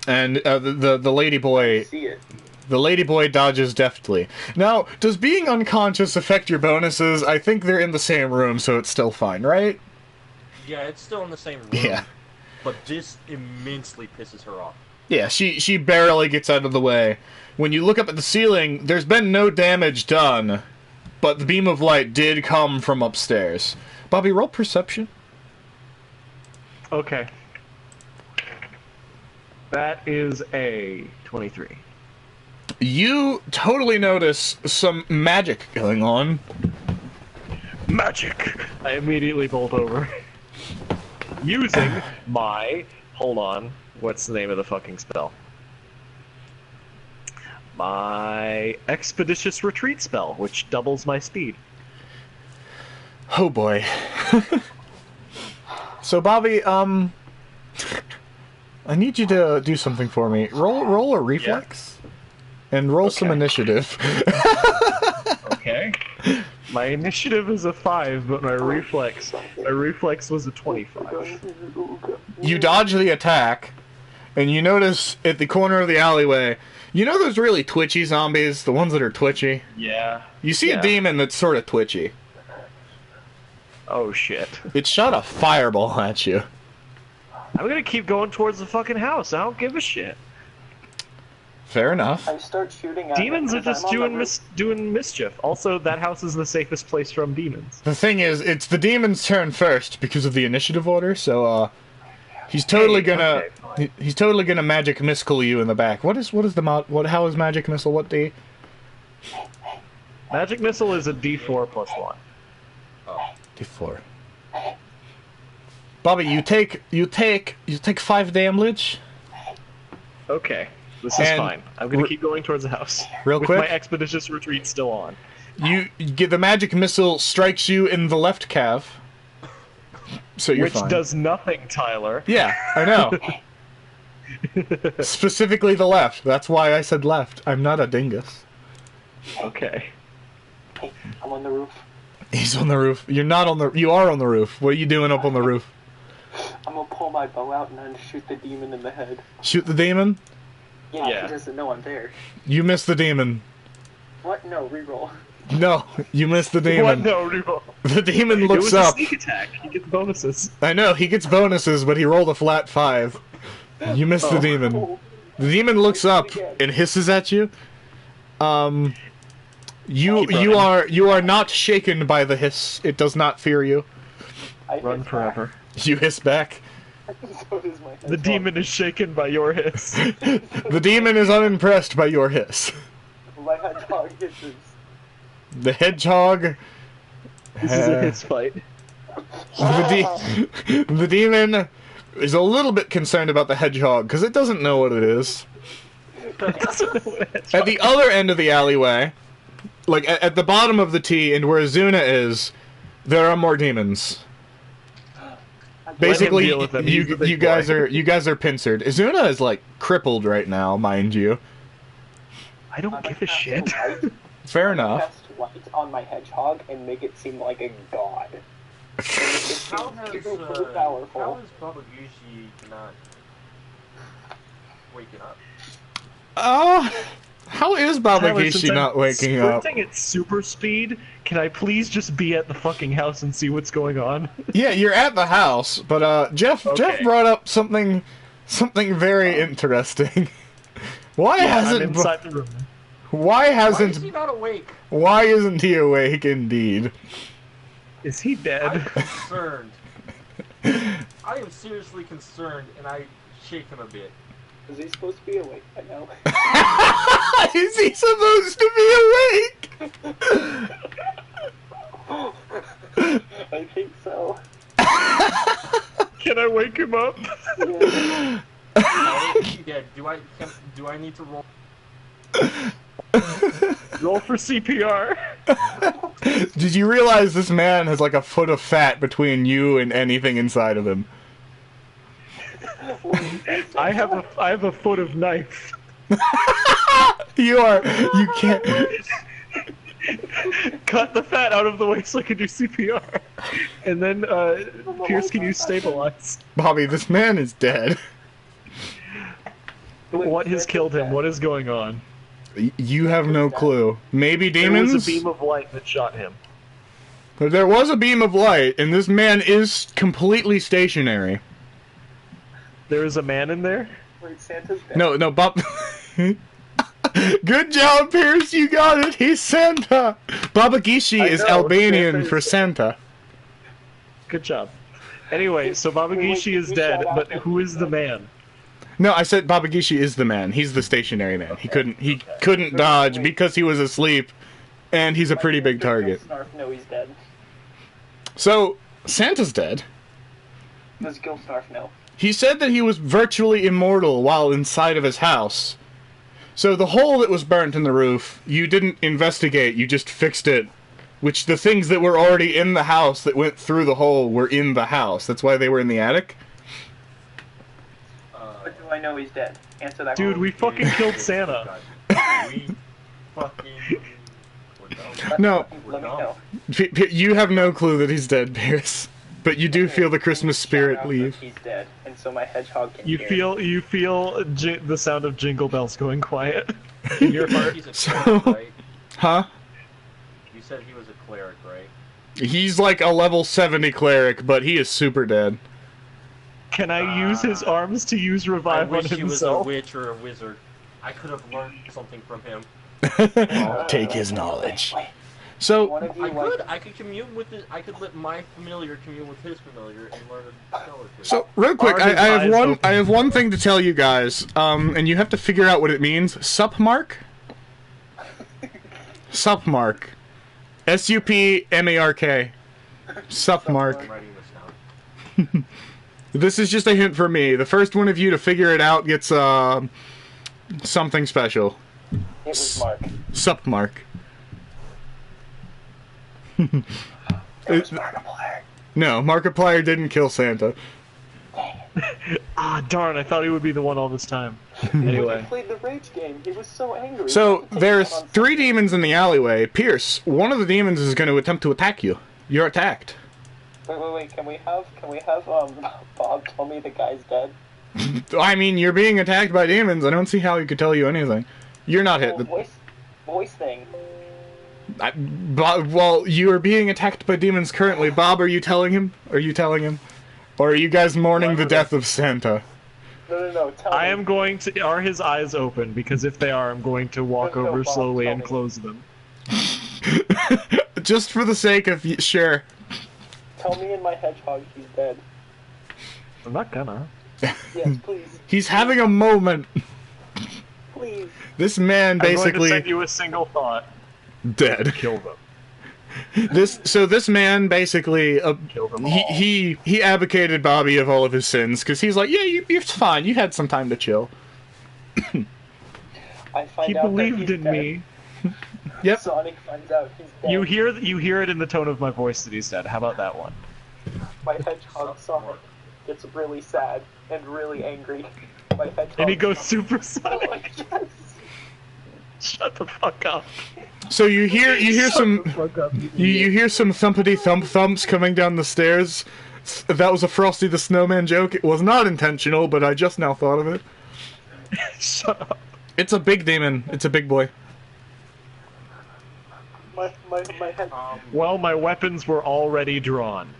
and the ladyboy... See it. The ladyboy dodges deftly. Now, does being unconscious affect your bonuses? I think they're in the same room, so it's still fine, right? Yeah, it's still in the same room. Yeah. But this immensely pisses her off. Yeah, she barely gets out of the way. When you look up at the ceiling, there's been no damage done, but the beam of light did come from upstairs. Bobby, roll perception. Okay. That is a 23. You totally notice some magic going on. Magic! I immediately bolt over. Using my... Hold on. What's the name of the fucking spell? My Expeditious Retreat spell, which doubles my speed. Oh boy. So Bobby, I need you to do something for me. Roll a reflex. And roll some Okay. initiative. Okay. My initiative is a 5, but my reflex was a 25. You dodge the attack, and you notice at the corner of the alleyway, you know those really twitchy zombies, the ones that are twitchy? Yeah. You see Yeah. a demon that's sort of twitchy. Oh shit. It shot a fireball at you. I'm gonna keep going towards the fucking house. I don't give a shit. Fair enough. I start shooting at Demons him are 'cause just I'm on the doing mischief. Also, that house is the safest place from demons. The thing is, it's the demon's turn first because of the initiative order, so he's totally gonna okay, fine. he's totally gonna magic missile you in the back. What is the how is magic missile? What D? Magic missile is a D4 plus 1. D4. Bobby, you take 5 damage. Okay, this is And fine. I'm gonna keep going towards the house. Real with quick? my expeditious retreat still on. You get the magic missile strikes you in the left calf. So you're Which fine. does nothing, Tyler. Yeah, I know. Specifically the left. That's why I said left. I'm not a dingus. Okay. Hey, I'm on the roof. He's on the roof. You're not on the. You are on the roof. What are you doing up on the roof? I'm gonna pull my bow out and then shoot the demon in the head. Shoot the demon. Yeah, Yeah. he doesn't know I'm there. You miss the demon. What? No, reroll. No, you miss the What? demon. No, reroll. The demon It looks was up. a sneak attack. You get the bonuses. I know he gets bonuses, but he rolled a flat 5. You miss the demon. Oh, The demon looks up and hisses at you. You Keep running. you are not shaken by the hiss. It does not fear you. I Run hit forever. You hiss back. back. So does my The head. demon is shaken by your hiss. The demon is unimpressed by your hiss. My hedgehog hisses. The hedgehog. This is a hiss fight. The demon is a little bit concerned about the hedgehog because it doesn't know what it is. At the other end of the alleyway, like at the bottom of the T and where Azuna is, there are more demons. Basically, you guys are pincered. Azuna is like crippled right now, mind you. I don't give a shit. Fair enough. Cast light on my hedgehog and make it seem like a god. How Super powerful. how is Babaguchi not waking up? How is Babagishi not waking up? Sprinting at super speed, can I please just be at the fucking house and see what's going on? Yeah, you're at the house, but Jeff brought up something very interesting. Why I'm hasn't inside the room. Why Why hasn't is he not awake? why isn't he awake indeed? Is he I'm dead? concerned. I am seriously concerned, and I shake him a bit. Is he supposed to be awake by now? Is he supposed to be awake? I think so. Can I wake him up? Yeah, do I need to roll? Roll for CPR. Did you realize this man has like a foot of fat between you and anything inside of him? I have a foot of knife. You can't. Cut the fat out of the way so I can do CPR. And then, Pierce can use stabilize. Bobby, this man is dead. What has killed him? What is going on? You have no clue. Maybe There demons? was a beam of light that shot him. There was a beam of light, and this man is completely stationary. There is a man in there? Wait, Santa's dead. No, Bob. Good job, Pierce. You got it. He's Santa. Babagishi is know, Albanian Santa for is- Santa. Good job. Anyway, so Babagishi is dead, but who is the man? No, I said Babagishi is the man. He's the stationary man. He couldn't dodge because he was asleep, and he's a pretty big target. Snarf, no, he's dead. So Santa's dead. Does Gil Snarf know? He said that he was virtually immortal while inside of his house. So the hole that was burnt in the roof, you didn't investigate, you just fixed it. Which the things that were already in the house that went through the hole were in the house. That's why they were in the attic. But do I know he's dead? Answer that Dude, question. we fucking killed Santa. We fucking. No, Let me know. You have no clue that he's dead, Pierce. But you do feel the Christmas Shout spirit out that leave. He's dead, and so my hedgehog can You hear. feel the sound of jingle bells going quiet in your heart. He's a So- cleric, right? Huh? You said he was a cleric, right? He's like a level 70 cleric, but he is super dead. Can I use his arms to use I revive on wish he was a himself? witch or a wizard. I could have learned something from him. Take his knowledge. Wait, So, one of you I could commune with it. I could let my familiar commune with his familiar and learn a spell or two. so real quick, Are his I have eyes one. open? I have one thing to tell you guys, and you have to figure out what it means. Supmark. Supmark. SUPMARK. Supmark. I'm writing this down. This is just a hint for me. The first one of you to figure it out gets something special. It was Mark. Supmark. It was Markiplier. No, Markiplier didn't kill Santa. Ah, darn, I thought he would be the one all this time. When Anyway. he played the Rage game, he was so angry. So He there's took it out on 3 demons in the alleyway. Pierce, one of the demons is going to attempt to attack you. You're attacked. Wait. Can we have Bob tell me the guy's dead? I mean, you're being attacked by demons. I don't see how he could tell you anything. You're not hit. Voice thing. Well, you are being attacked by demons currently. Bob, are you telling him? Or are you guys mourning the death of Santa? No. Tell I me. am going to. Are his eyes open? Because if they are, I'm going to walk No, over Bob, slowly tell and me. close them. Just for the sake of sure. Tell me and my hedgehog he's dead. I'm not gonna. Yes, please. He's having a moment. Please. This man I'm going to basically send you a single thought. dead. Kill them. This man basically Killed them all. he advocated Bobby of all of his sins because he's like, yeah, you're fine. You had some time to chill. I find He out that believed he's in dead. me. Yep. Sonic finds out he's dead. You hear it in the tone of my voice that he's dead. How about that one? My hedgehog Sonic gets really sad and really angry. My hedgehog. And he goes supersonic. Yes. Shut the fuck up. So you hear some Fuck up. you hear some thumpity thumps coming down the stairs. That was a Frosty the Snowman joke. It was not intentional, but I just now thought of it. Shut up. It's a big demon. It's a big boy. My head. Well, my weapons were already drawn.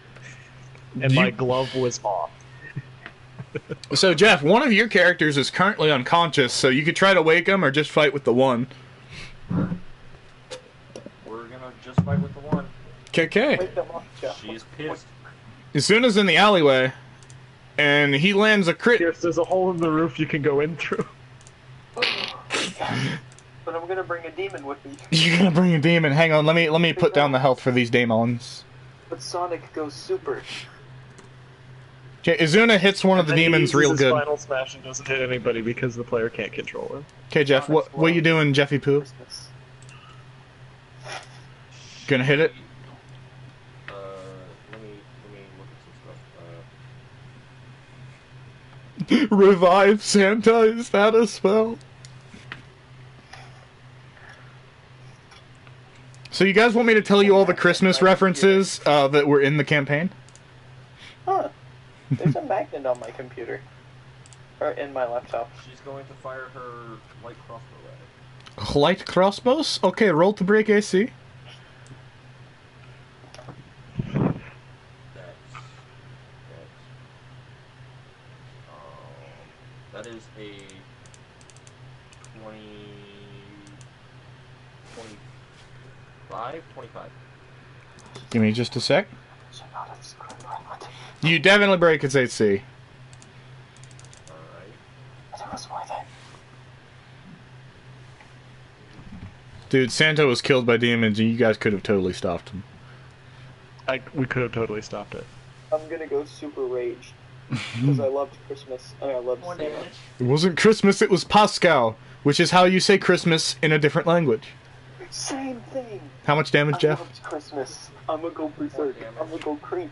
And my glove was off. So Jeff, one of your characters is currently unconscious, so you could try to wake him or just fight with the one. We're gonna just fight with the one. KK. Wake them up, Jeff. She's pissed. As soon as in the alleyway, and he lands a crit. Pierce, there's a hole in the roof you can go in through. But I'm gonna bring a demon with me. You're gonna bring a demon. Hang on, let me put down the health for these demons. But Sonic goes super. Okay, Izuna hits one of the And then he demons uses real his good. Final smash and doesn't hit anybody because the player can't control him. Okay, Jeff, what you doing, Jeffy Poo? Christmas. Gonna hit it? Let me look at some stuff. Revive Santa, is that a spell? So you guys want me to tell you all the Christmas references that were in the campaign? Huh. There's a magnet on my computer. Or in my laptop. She's going to fire her light crossbow at it. Light crossbows? Okay, roll to break AC. That is a 25. Give me just a sec. Should not have screwed around. You definitely break its AC. Alright. But it was worth it. Dude, Santa was killed by demons and you guys could have totally stopped him. We could have totally stopped it. I'm gonna go super rage. Because I loved Christmas and I loved One Santa. damage. It wasn't Christmas, it was Pascal, which is how you say Christmas in a different language. Same thing! How much damage, I Jeff? loved Christmas. I'm gonna go berserk. damage. I'm gonna go crazy.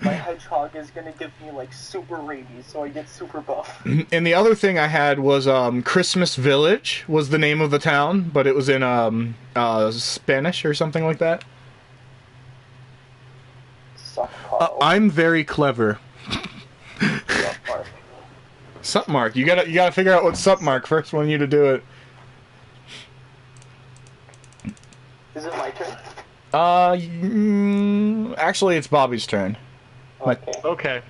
My hedgehog is gonna give me like super rabies, so I get super buff. And the other thing I had was Christmas Village was the name of the town, but it was in Spanish or something like that. Suck, Carl. I'm very clever. Suck, Mark. Sup mark. You gotta figure out what sup mark first. Want you to do it. Is it my turn? Actually, it's Bobby's turn. Okay. Okay.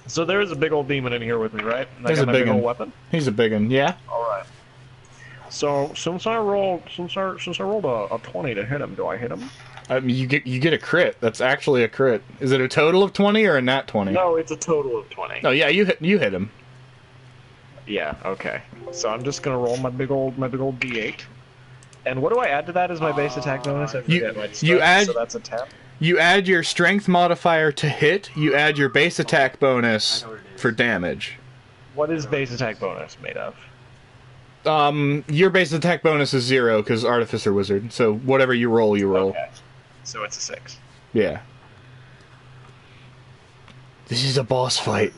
So there is a big old demon in here with me, right? And I There's got a my big big old one. weapon. He's a big one. Yeah. All right. So since I rolled a 20 to hit him, do I hit him? You get a crit. That's actually a crit. Is it a total of 20 or a nat 20? No, it's a total of 20. Oh yeah, you hit him. Yeah. Okay. So I'm just gonna roll my big old D8. And what do I add to that as my base attack bonus? I You- forget. My you strength, add- So that's a 10. You add your strength modifier to hit. You add your base attack bonus I know what it is. for damage. What is base attack bonus made of? Your base attack bonus is 0 because Artificer Wizard. So whatever you roll, you roll. Okay. So it's a 6. Yeah. This is a boss fight,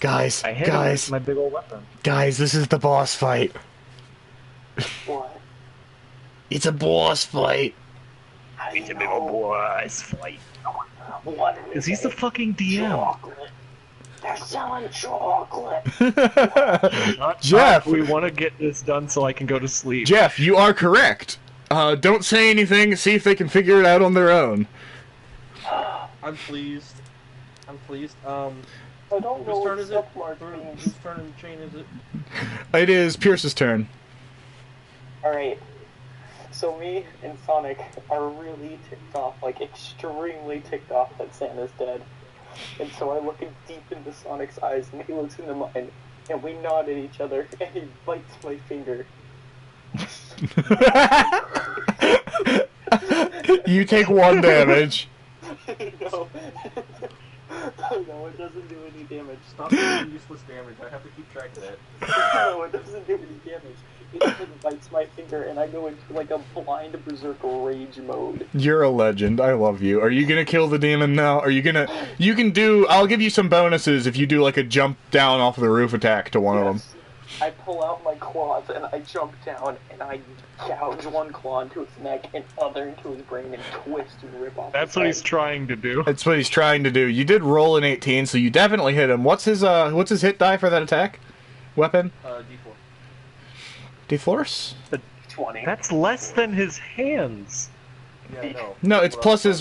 guys. I hit him with my big old weapon. Guys, this is the boss fight. What? It's a boss fight. It's a big old boys fight. What Is he the fucking DM? chocolate? They're selling chocolate. Jeff, We want to get this done so I can go to sleep. Jeff, you are correct. Don't say anything. See if they can figure it out on their own. I'm pleased. I'm pleased. I don't know Whose turn what is it? suck mark means. Whose turn in the chain is it? It is Pierce's turn. Alright. So me and Sonic are really ticked off, like extremely ticked off that Santa's dead. And so I look deep into Sonic's eyes and he looks into mine and we nod at each other and he bites my finger. You take 1 damage. No. No, it doesn't do any damage. Stop doing useless damage. I have to keep track of that. No, it doesn't do any damage. It just bites my finger and I go into like a blind berserker rage mode. You're a legend. I love you. Are you gonna kill the demon now? Are you gonna... You can do... I'll give you some bonuses if you do like a jump down off the roof attack to one of them. I pull out my claws and I jump down and I gouge one claw into his neck and other into his brain and twist and rip off. That's his what head. he's trying to do. That's what he's trying to do. You did roll an 18, so you definitely hit him. What's his hit die for that attack? Weapon? D4. D-force? 20. That's less than his hands. Yeah, no. No, it's plus his,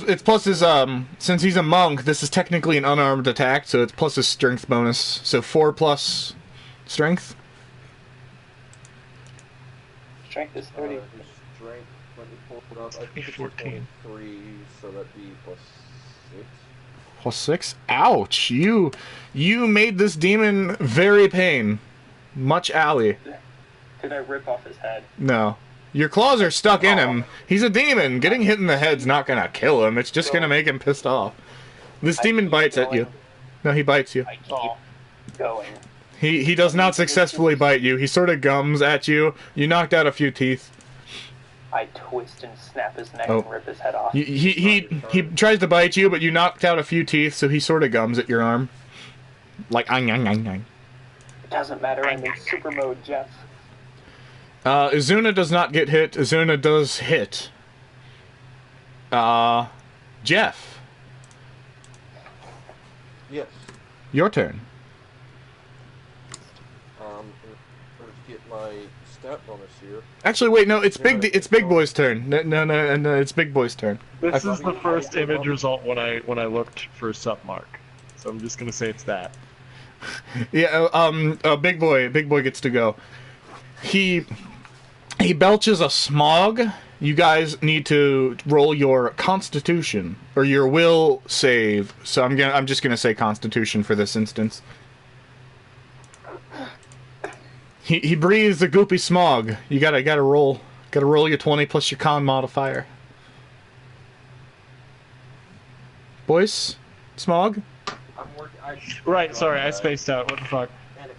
since he's a monk, this is technically an unarmed attack, so it's plus his strength bonus. So 4 plus strength? Strength is 30. His strength, let me pull it up. I think it's 14. 3, so that'd be plus 6. Plus 6? Ouch! You made this demon very pain. Much owie. Did I rip off his head? No. Your claws are stuck in him. He's a demon. Getting hit in the head's not gonna kill him. It's just gonna make him pissed off. This demon bites at you. No, he bites you. I keep going. He does not successfully bite you. He sort of gums at you. You knocked out a few teeth. I twist and snap his neck Oh. and rip his head off. He tries to bite you, but you knocked out a few teeth, so he sort of gums at your arm. Like, ang, ang, ang, ang. It doesn't matter, I'm in super mode, Jeff. Izuna does not get hit. Izuna does hit. Jeff, Yes. your turn. Let's get my stat bonus here. Actually, wait, no, it's Big Boy's turn. No, it's Big Boy's turn. This is the first image result when I looked for Submark. So I'm just gonna say it's that. Yeah, Big Boy gets to go. He belches a smog. You guys need to roll your Constitution or your Will save. So I'm just gonna say Constitution for this instance. He breathes a goopy smog. You gotta roll your 20 plus your con modifier. Boys, smog. I'm working. Right, sorry, I spaced out. What the fuck? And it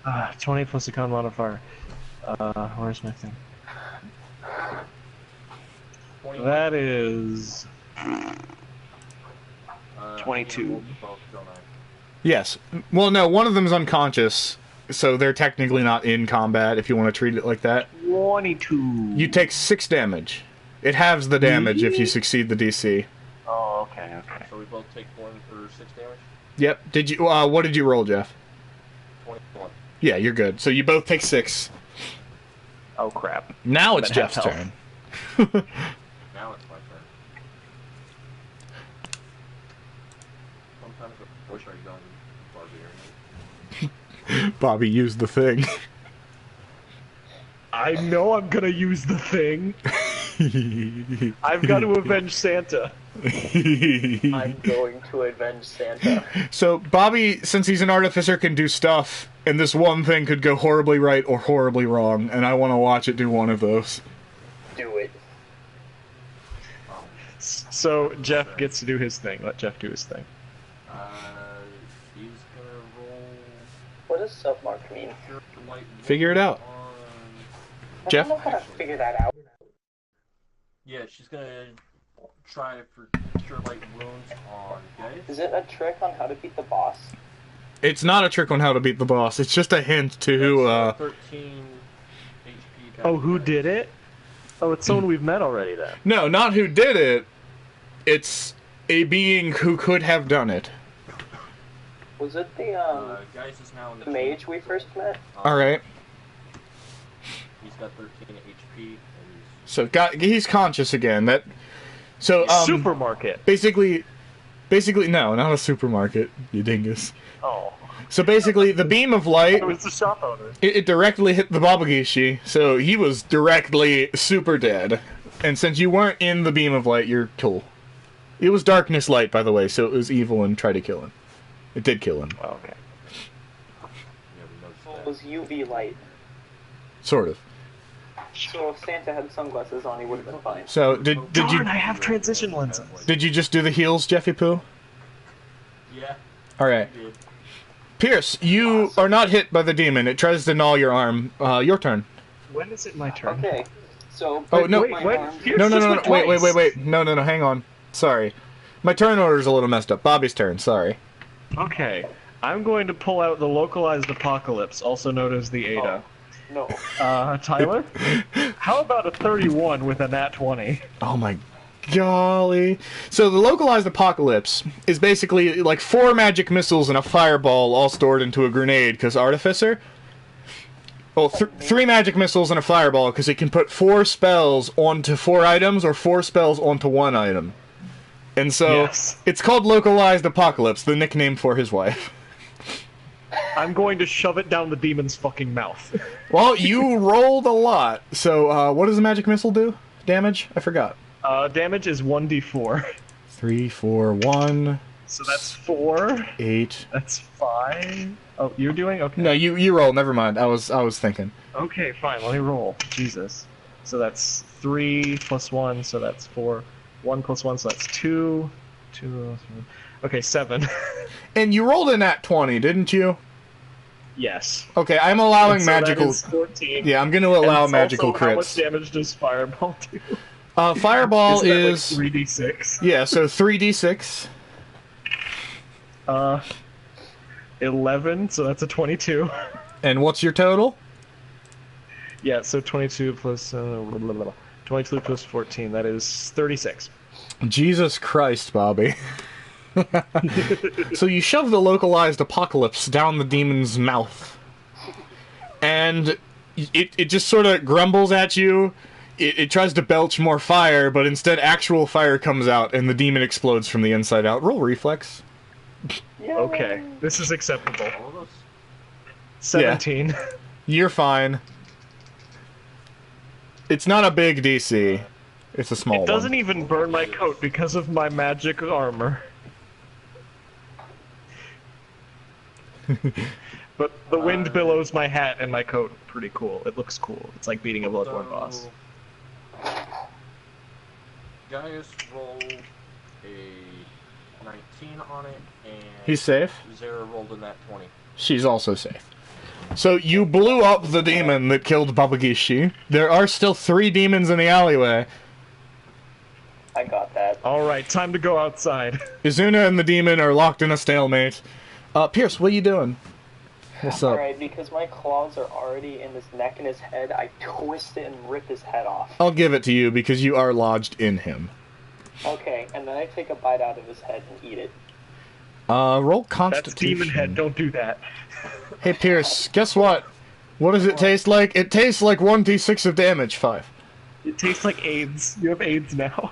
coughed. 20 plus a con modifier. Where's my thing? 21. That is 22. Both, don't I? Yes. Well, no, one of them's unconscious, so they're technically not in combat. If you want to treat it like that. 22. You take 6 damage. It halves the damage if you succeed the DC. Oh, okay. So we both take 1 or 6 damage. Yep. Did you? What did you roll, Jeff? 21. Yeah, you're good. So you both take 6. Oh crap. Now it's But have Jeff's health. turn. Now it's my turn. Sometimes I wish I'd gone barbarian. Bobby used the thing. I know I'm gonna use the thing. I've got to avenge Santa. I'm going to avenge Santa. So Bobby, since he's an artificer, can do stuff, and this one thing could go horribly right or horribly wrong, and I want to watch it do one of those. Do it. So Jeff gets to do his thing. Let Jeff do his thing. He's gonna roll. What does submark mean? Cure Light Figure it out. on- I Jeff? don't know how to figure that out. Yeah, she's gonna try for cure light wounds on guys. Is it a trick on how to beat the boss? It's not a trick on how to beat the boss. It's just a hint to who. 13 HP. back Oh, who guys. did it? Oh, it's someone we've met already then. No, not who did it. It's a being who could have done it. Was it the Guys is now in the mage we first met? All right. He's got 13 HP. And So he's conscious again. Supermarket. Basically, no, not a supermarket, you dingus. Oh. So basically, the beam of light, It was the shop owner. it directly hit the Babagishi, so he was directly super dead. And since you weren't in the beam of light, you're cool. It was darkness light, by the way, so it was evil and tried to kill him. It did kill him, Oh, okay. yeah, we noticed It that. was UV light. sort of. So if Santa had sunglasses on, he would have been fine. So did Darn, you I have transition lenses. did you just do the heals, Jeffy Poo? Yeah, All right, I did. Pierce, you are not hit by the demon. It tries to gnaw your arm. Your turn. When is it my turn? Okay, so Oh, no. Wait, my what? arm- Pierce No, just went wait, twice. no, hang on. Sorry. My turn order's a little messed up. Bobby's turn, sorry. Okay, I'm going to pull out the localized apocalypse, also known as the Ada. No. Tyler, how about a 31 with a nat 20? Oh my golly. So the localized apocalypse is basically like 4 magic missiles and a fireball all stored into a grenade, because Artificer... Well, 3 magic missiles and a fireball, because it can put 4 spells onto 4 items, or 4 spells onto 1 item. And so, Yes. it's called Localized Apocalypse, the nickname for his wife. I'm going to shove it down the demon's fucking mouth. Well, you rolled a lot. So, what does the magic missile do? Damage? I forgot. Damage is 1d4. 3, 4, 1, So that's 4. 8. That's 5. Oh, you're doing? Okay. No, you roll. Never mind. I was thinking. Okay, fine. Let me roll. Jesus. So that's 3 plus 1, so that's 4. 1 plus 1, so that's 2. 2. Okay, 7. And you rolled a nat 20, didn't you? Yes. Okay, I'm allowing And so magical. That is 14. Yeah, I'm going to allow And magical also, how much crits. damage does Fireball do? Fireball Isn't that is like 3d6? yeah, so 3d6. 11, so that's a 22. And what's your total? Yeah, so 22 plus 22 plus 14, that is 36. Jesus Christ, Bobby. So you shove the localized apocalypse down the demon's mouth. And it just sort of grumbles at you. It tries to belch more fire, but instead actual fire comes out and the demon explodes from the inside out. Roll reflex. Okay, this is acceptable. All of us? 17. You're fine. It's not a big DC. It's a small It doesn't one. even burn my coat because of my magic armor. But the wind billows my hat and my coat. Pretty cool. It looks cool. It's like beating a Bloodborne boss. Gaius rolled a 19 on it, and He's safe. Zara rolled a nat 20. She's also safe. So you blew up the demon that killed Babagishi. There are still 3 demons in the alleyway. I got that. Alright, time to go outside. Izuna and the demon are locked in a stalemate. Pierce, what are you doing? What's up? Alright, because my claws are already in his neck and his head, I twist it and rip his head off. I'll give it to you because you are lodged in him. Okay, and then I take a bite out of his head and eat it. Roll That's Constitution. demon head, don't do that. Hey Pierce, guess what? What does it taste like? It tastes like 1d6 of damage. 5. It tastes like AIDS. You have AIDS now.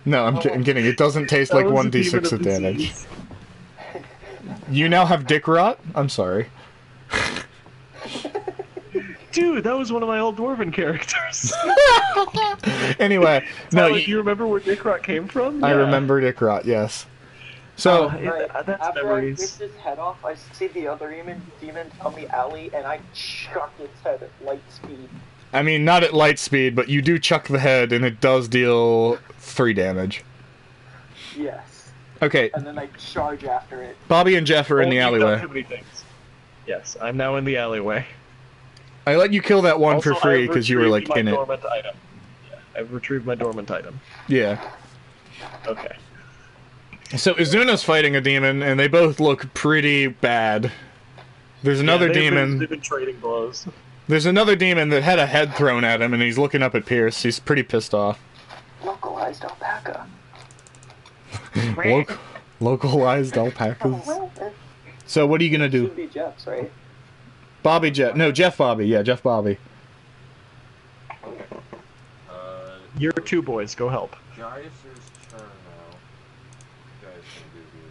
No, I'm kidding. It doesn't taste like That was a 1d6 demon of damage. disease. You now have dick rot? I'm sorry. Dude, that was one of my old dwarven characters. Anyway, no, Tyler, do you remember where Dick Rot came from? I Yeah. remember dick rot, yes. So, That's After memories. I rip his head off, I see the other demon from the alley, and I chuck its head at light speed. I mean, not at light speed, but you do chuck the head, and it does deal 3 damage. Yes. Okay, And then I charge after it. Bobby and Jeff are in the You've done alleyway. too many things. Yes, I'm now in the alleyway. I let you kill that one Also, for free I've because you were like retrieved in my it. dormant item. Yeah, I've retrieved my dormant item. Yeah. Okay. So Izuna's fighting a demon, and they both look pretty bad. There's another Yeah, demon. They've been trading blows. There's another demon that had a head thrown at him, and he's looking up at Pierce. He's pretty pissed off. Localized alpaca. Localized alpacas. So what are you gonna do? Should be Jeff's, right? Bobby Jeff? No, Jeff Bobby. Yeah, Jeff Bobby. Uh, You're 2 boys, go help. Gaius' turn now. Gaius can do here.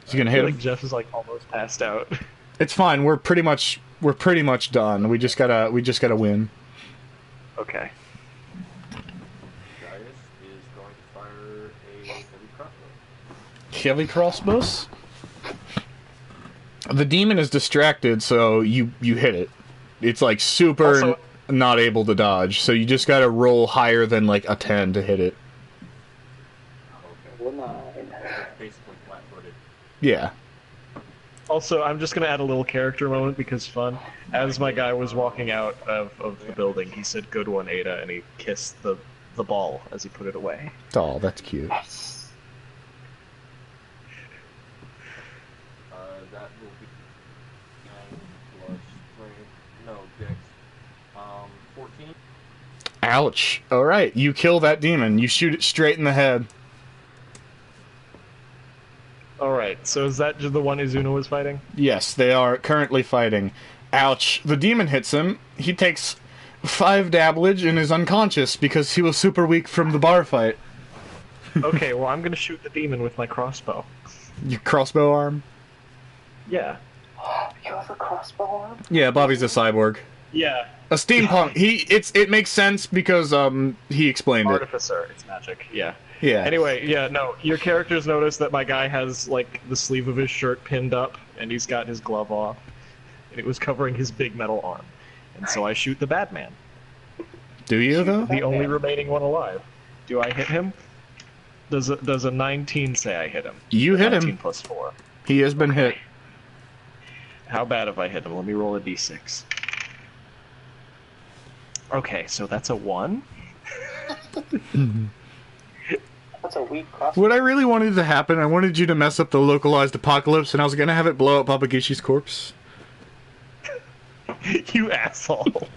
Is he gonna I hit feel him? like Jeff is like almost passed out. It's fine. We're pretty much done. We just gotta win. Okay. Gaius is going to fire a heavy crossbow. Heavy crossbows. The demon is distracted, so you hit it. it's like super Also- not able to dodge. So you just gotta roll higher than like a 10 to hit it. Okay. Well, 9. Basically flat-footed. Yeah. Also, I'm just gonna add a little character moment because fun. As my guy was walking out of the building, he said, "Good one, Ada," and he kissed the ball as he put it away. Oh, that's cute. Yes. That will be 9 plus 3. No, Dex. 14. Ouch. Alright, you kill that demon. You shoot it straight in the head. Alright, so is that just the one Izuna was fighting? Yes, they are currently fighting. Ouch. The demon hits him. He takes 5 damage and is unconscious because he was super weak from the bar fight. Okay, well, I'm gonna shoot the demon with my crossbow. Your crossbow arm? Yeah. You have a crossbow arm? Yeah, Bobby's a cyborg. Yeah. A steampunk. It makes sense because he explained it. Artificer. It's magic. Yeah. Yeah. Anyway, yeah, no. Your characters notice that my guy has, like, the sleeve of his shirt pinned up, and he's got his glove off, and it was covering his big metal arm. And so I shoot the bad man. Do you though? The only remaining one alive. Do I hit him? Does a 19 say I hit him? You hit 19 him. plus 4. He has been hit. How bad have I hit him? Let me roll a d6. Okay, so that's a 1. That's a weak crossbow. What I really wanted to happen, I wanted you to mess up the localized apocalypse, and I was gonna have it blow up Papagishi's corpse. You asshole.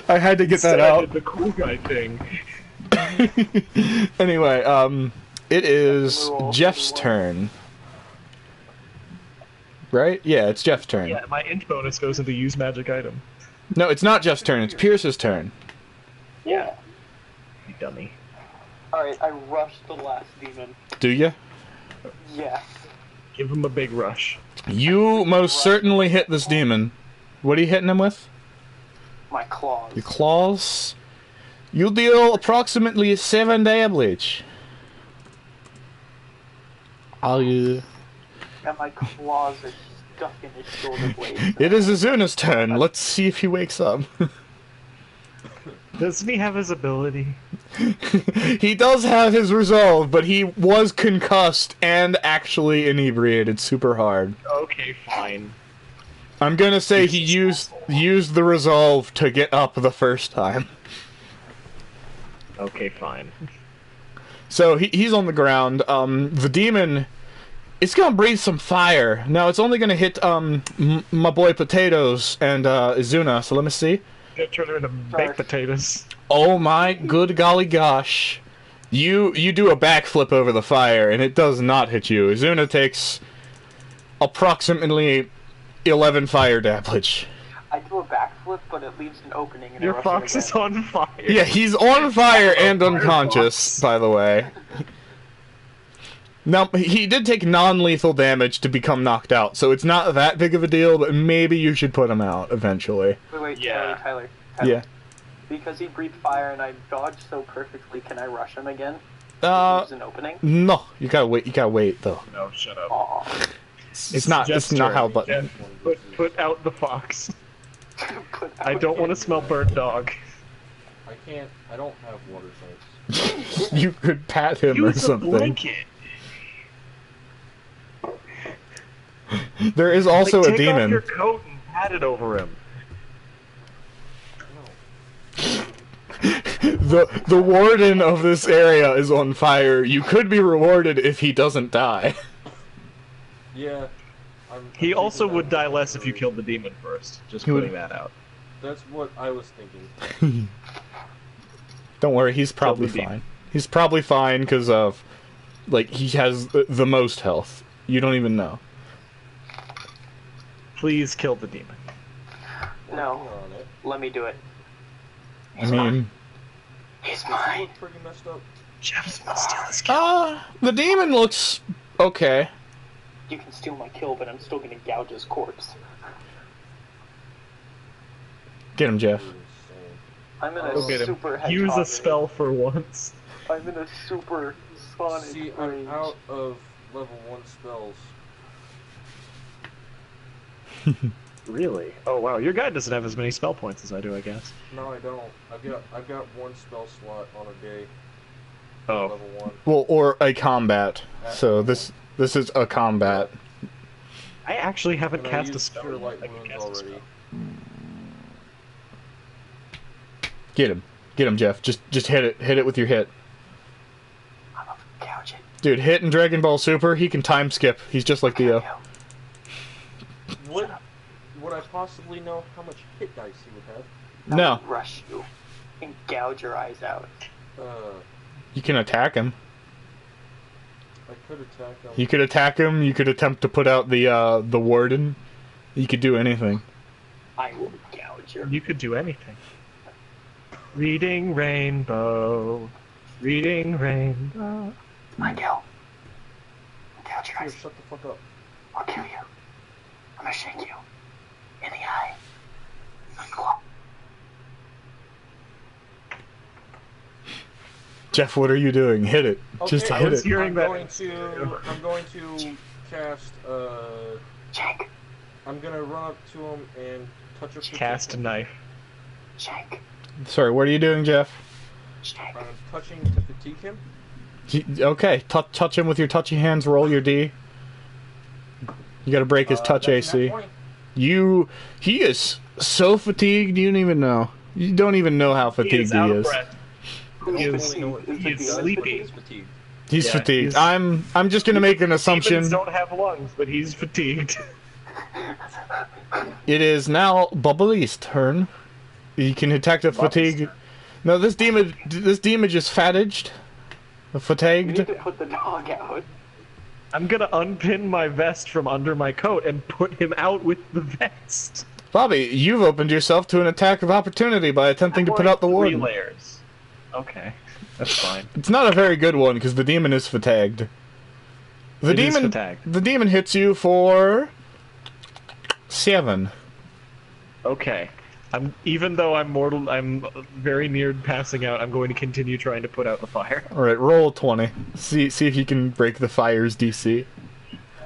I had to get Instead, that I out. did the cool guy thing. Anyway, it is Jeff's turn. Right? Yeah, it's Jeff's turn. Yeah, my int bonus goes into use magic item. No, it's not Jeff's turn, it's Pierce's turn. Yeah. You dummy. Alright, I rushed the last demon. Do you? Yes. Give him a big rush. You most certainly hit this demon. What are you hitting him with? My claws. Your claws. You deal approximately 7 damage. And my claws are stuck in his shoulder blades. It is Azuna's turn. Let's see if he wakes up. Doesn't he have his ability? He does have his resolve, but he was concussed and actually inebriated super hard. Okay, fine. I'm gonna say he used the resolve to get up the first time. Okay, fine. So he's on the ground. The demon, it's gonna breathe some fire. Now it's only gonna hit my boy Potatoes and Izuna. So let me see. Gonna turn her into baked potatoes. Oh my good golly gosh! You do a backflip over the fire and it does not hit you. Izuna takes approximately 11 fire damage. I do a backflip, but it leaves an opening. And I Your rush fox it is again. on fire. Yeah, he's on fire and Firefox. unconscious, by the way. Now, he did take non-lethal damage to become knocked out, so it's not that big of a deal, but maybe you should put him out eventually. Wait, Yeah. Tyler. Yeah. Because he breathed fire and I dodged so perfectly, can I rush him again? Leaves an opening? No, you gotta wait, though. No, shut up. Aw. It's not Jeff's how turn. button. Jeff, put out the fox. Put I out don't want to the- smell burnt dog. I don't have water sense. You could pat him or Use a something. blanket. There is also Like, a take off demon. your coat and pat it over him. The warden of this area is on fire. You could be rewarded if he doesn't die. Yeah. He I'm also thinking would that die less if you for- killed the demon first. Just He would- putting that out. That's what I was thinking. Don't worry, he's probably the demon. fine. He's probably fine because of, like, he has the most health. You don't even know. Please kill the demon. No, Working on it. let me do it. I mean, He's It mine. looked pretty messed up. Jeff's gonna steal this kill. the demon looks okay. You can steal my kill, but I'm still gonna gouge his corpse. Get him, Jeff. I'm in a Go get him. super hedgehog Use a rage. spell for once. I'm in a super sonic See, rage. I'm out of level 1 spells. Really? Oh wow, your guy doesn't have as many spell points as I do, I guess. No, I don't. I've got one spell slot on a day. Oh. Level 1. Well, or a combat. So this is a combat. I actually haven't And I cast a used spell. Cure yet. Light I can Wounds cast a already. spell. Get him, Jeff. Just hit it. Hit it with your hit. I'm gonna gouge it. Dude, hit in Dragon Ball Super, he can time skip. He's just like Dio. Would I possibly know how much hit dice he would have? No, Rush you and gouge your eyes out. you can attack him. I could attack him. You could attack him. You could attempt to put out the warden. You could do anything. I will gouge your. You could do anything. Reading Rainbow. Reading Rainbow. Michael. Gouge your Here, eyes. shut the fuck up. I'll kill you. I'm gonna shake you. In the eye. Claw. Jeff, what are you doing? Hit it. Just Okay, hit I was it. hearing I'm that. going to cast. Shank. I'm gonna run up to him and touch a Cast a knife. Shank. Sorry, what are you doing, Jeff? Shank. I'm touching to fatigue him. Okay, touch him with your touchy hands. Roll your D. You gotta break his touch That's AC. nat 20. He is so fatigued. You don't even know. You don't even know how fatigued he is. He is, Only know what he fatigue is does, but sleepy. he's fatigued. He's Yeah, fatigued. he's- I'm just gonna make an assumption. Demons don't have lungs, but he's fatigued. It is now Bubbly's turn. He can detect a fatigue. No, this demon is fatigued. We Fatigued. need to put the dog out. I'm gonna unpin my vest from under my coat and put him out with the vest. Bobby, you've opened yourself to an attack of opportunity by attempting to put out the Three warden. layers. Okay, that's fine. It's not a very good one because the demon is fatigued. It is fatigued. The demon hits you for 7. Okay. Even though I'm very near passing out, I'm going to continue trying to put out the fire. All right, roll 20. See if you can break the fire's DC.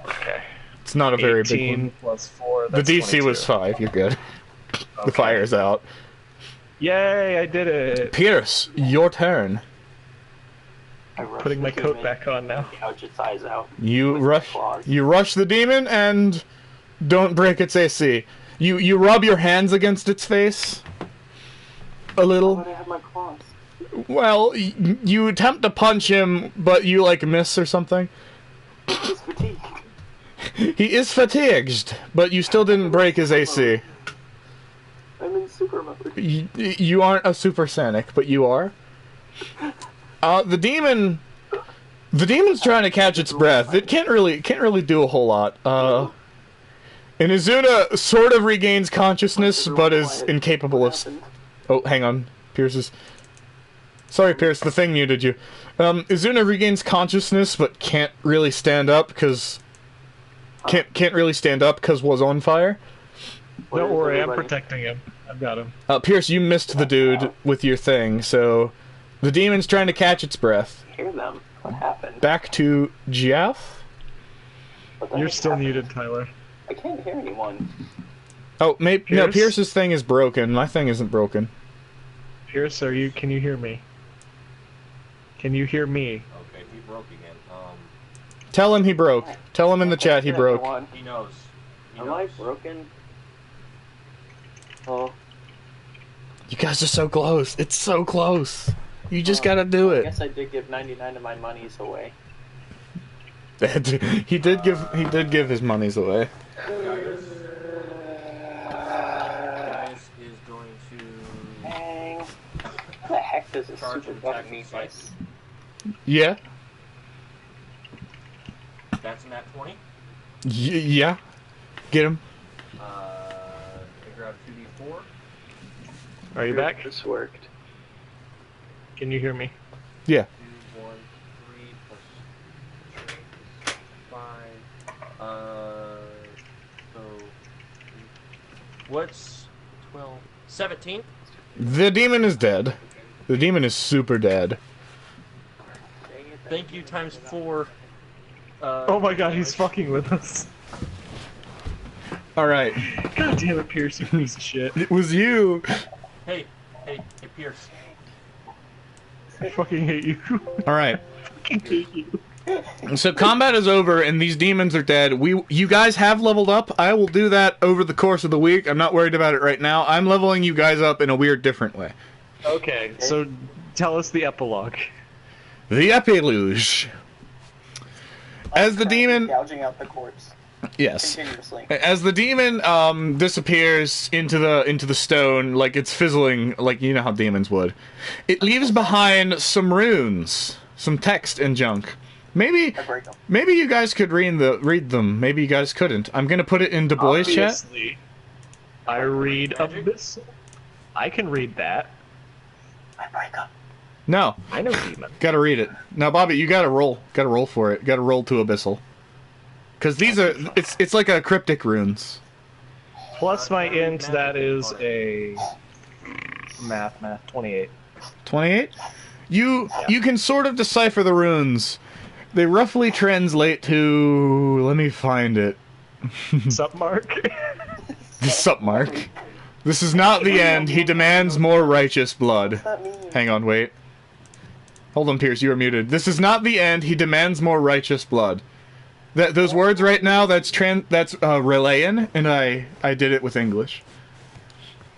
Okay. It's not a very big 18 one. plus 4, The that's DC 22. was 5. You're good. The Okay. fire's out. Yay, I did it! Pierce, your turn. I rush Putting my the coat demon, back on now. Gouge its eyes out. You With rush. claws. You rush the demon and don't break its AC. You rub your hands against its face. A Why little. would I have my claws? Well, you attempt to punch him, but you like miss or something. He's fatigued. He is fatigued, but you still didn't break his AC. I'm in super mode. You aren't a super sonic, but you are. The demon's trying to catch its breath. It can't really do a whole lot. And Izuna sort of regains consciousness, but is incapable of. Oh, hang on, Pierce's. Sorry, Pierce. The thing muted you. Izuna regains consciousness, but can't really stand up because can't really stand up because was on fire. Don't worry, I'm protecting him. I've got him. Pierce, you missed the dude with your thing, so the demon's trying to catch its breath. Hear them. What happened? Back to Jeff. What the You're heck still happened? muted, Tyler. I can't hear anyone. Oh, maybe no. Pierce? Pierce's thing is broken. My thing isn't broken. Pierce, can you hear me? Can you hear me? Okay, he broke again. Tell him he broke. Tell him in the chat he Can't broke. hear anyone. He knows. He Am I knows. broken? Oh, You guys are so close. It's so close. You just gotta do I it. guess I did give 99 of my monies away. He did give his monies away. Gaius is going to Dang. How the heck does a Charge super and bug attack mean and this? Yeah. That's a nat 20. Yeah. Get him. I grab 2d4. Are you back? This worked. Can you hear me? Yeah. 2, 1, 3 plus 5. So what's 12? 17. The demon is dead. The demon is super dead. Dang it, Thank you times 4. Oh my god, he's fucking with us. All right. God damn it, Pierce, you piece of shit. It was you. Hey, Pierce. I fucking hate you. All right. I fucking hate you. So combat is over, and these demons are dead. You guys have leveled up. I will do that over the course of the week. I'm not worried about it right now. I'm leveling you guys up in a weird, different way. Okay, so tell us the epilogue. The epiluge. As the demon, gouging out the corpse yes. continuously. As the demon disappears into the stone, like it's fizzling, like you know how demons would. It leaves behind some runes, some text and junk. Maybe you guys could read them. Maybe you guys couldn't. I'm gonna put it in Bois chat. Obviously, I read Abyssal. I can read that. I break them. No, I know demon. gotta read it. Now, Bobby, you gotta roll. Gotta roll for it. Gotta roll to Abyssal. Because these are it's like a cryptic runes. Plus my int, that is a math 28. 28. You can sort of decipher the runes. They roughly translate to. Let me find it. Sup, Mark? Sup, Mark. This is not the end. He demands more righteous blood. What does that mean? Hang on, wait. Hold on, Pierce, you are muted. This is not the end. He demands more righteous blood. Those words right now, that's Relayan, and I did it with English.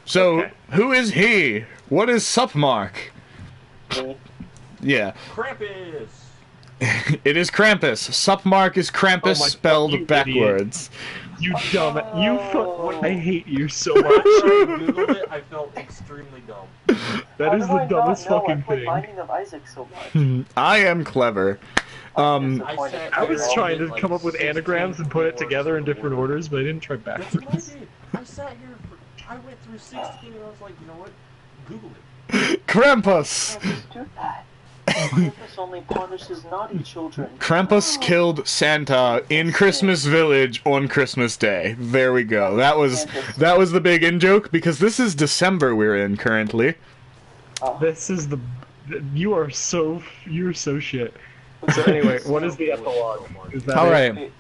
So, Okay. Who is he? What is Sup, Mark? Me. Yeah. Krampus! It is Krampus. Sup, Mark is Krampus Oh my spelled God, you backwards. You dumb. I hate you so When much. I googled it, I felt extremely dumb. That is the dumbest I fucking played thing. Binding of Isaac so much. I am clever. I was trying to come up with anagrams and put it together in different orders, but I didn't try That's what I backwards. did. I sat here I went through 16 and I was like, you know what? Google it. Krampus! Krampus do that. Krampus only punishes naughty children. Krampus killed Santa in Christmas Village on Christmas Day. There we go. That was the big in joke because this is December we're in currently. This is the. You're so shit. So anyway, what is the epilogue? Is that All it? right.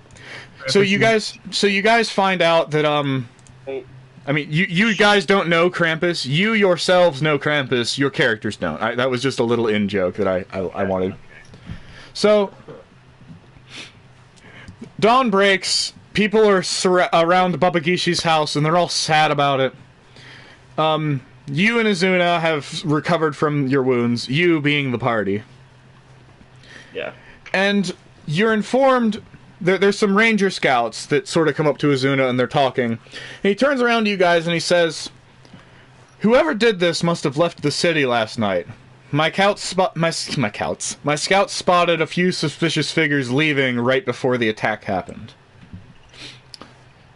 So you guys find out that Wait. I mean, you guys don't know Krampus. You yourselves know Krampus. Your characters don't. That was just a little in joke that I wanted. So, dawn breaks. People are around Baba Gishi's house, and they're all sad about it. You and Azuna have recovered from your wounds. You being the party. Yeah. And you're informed there's some ranger scouts that sort of come up to Azuna and they're talking. And he turns around to you guys and he says, "Whoever did this must have left the city last night. My scouts spotted a few suspicious figures leaving right before the attack happened."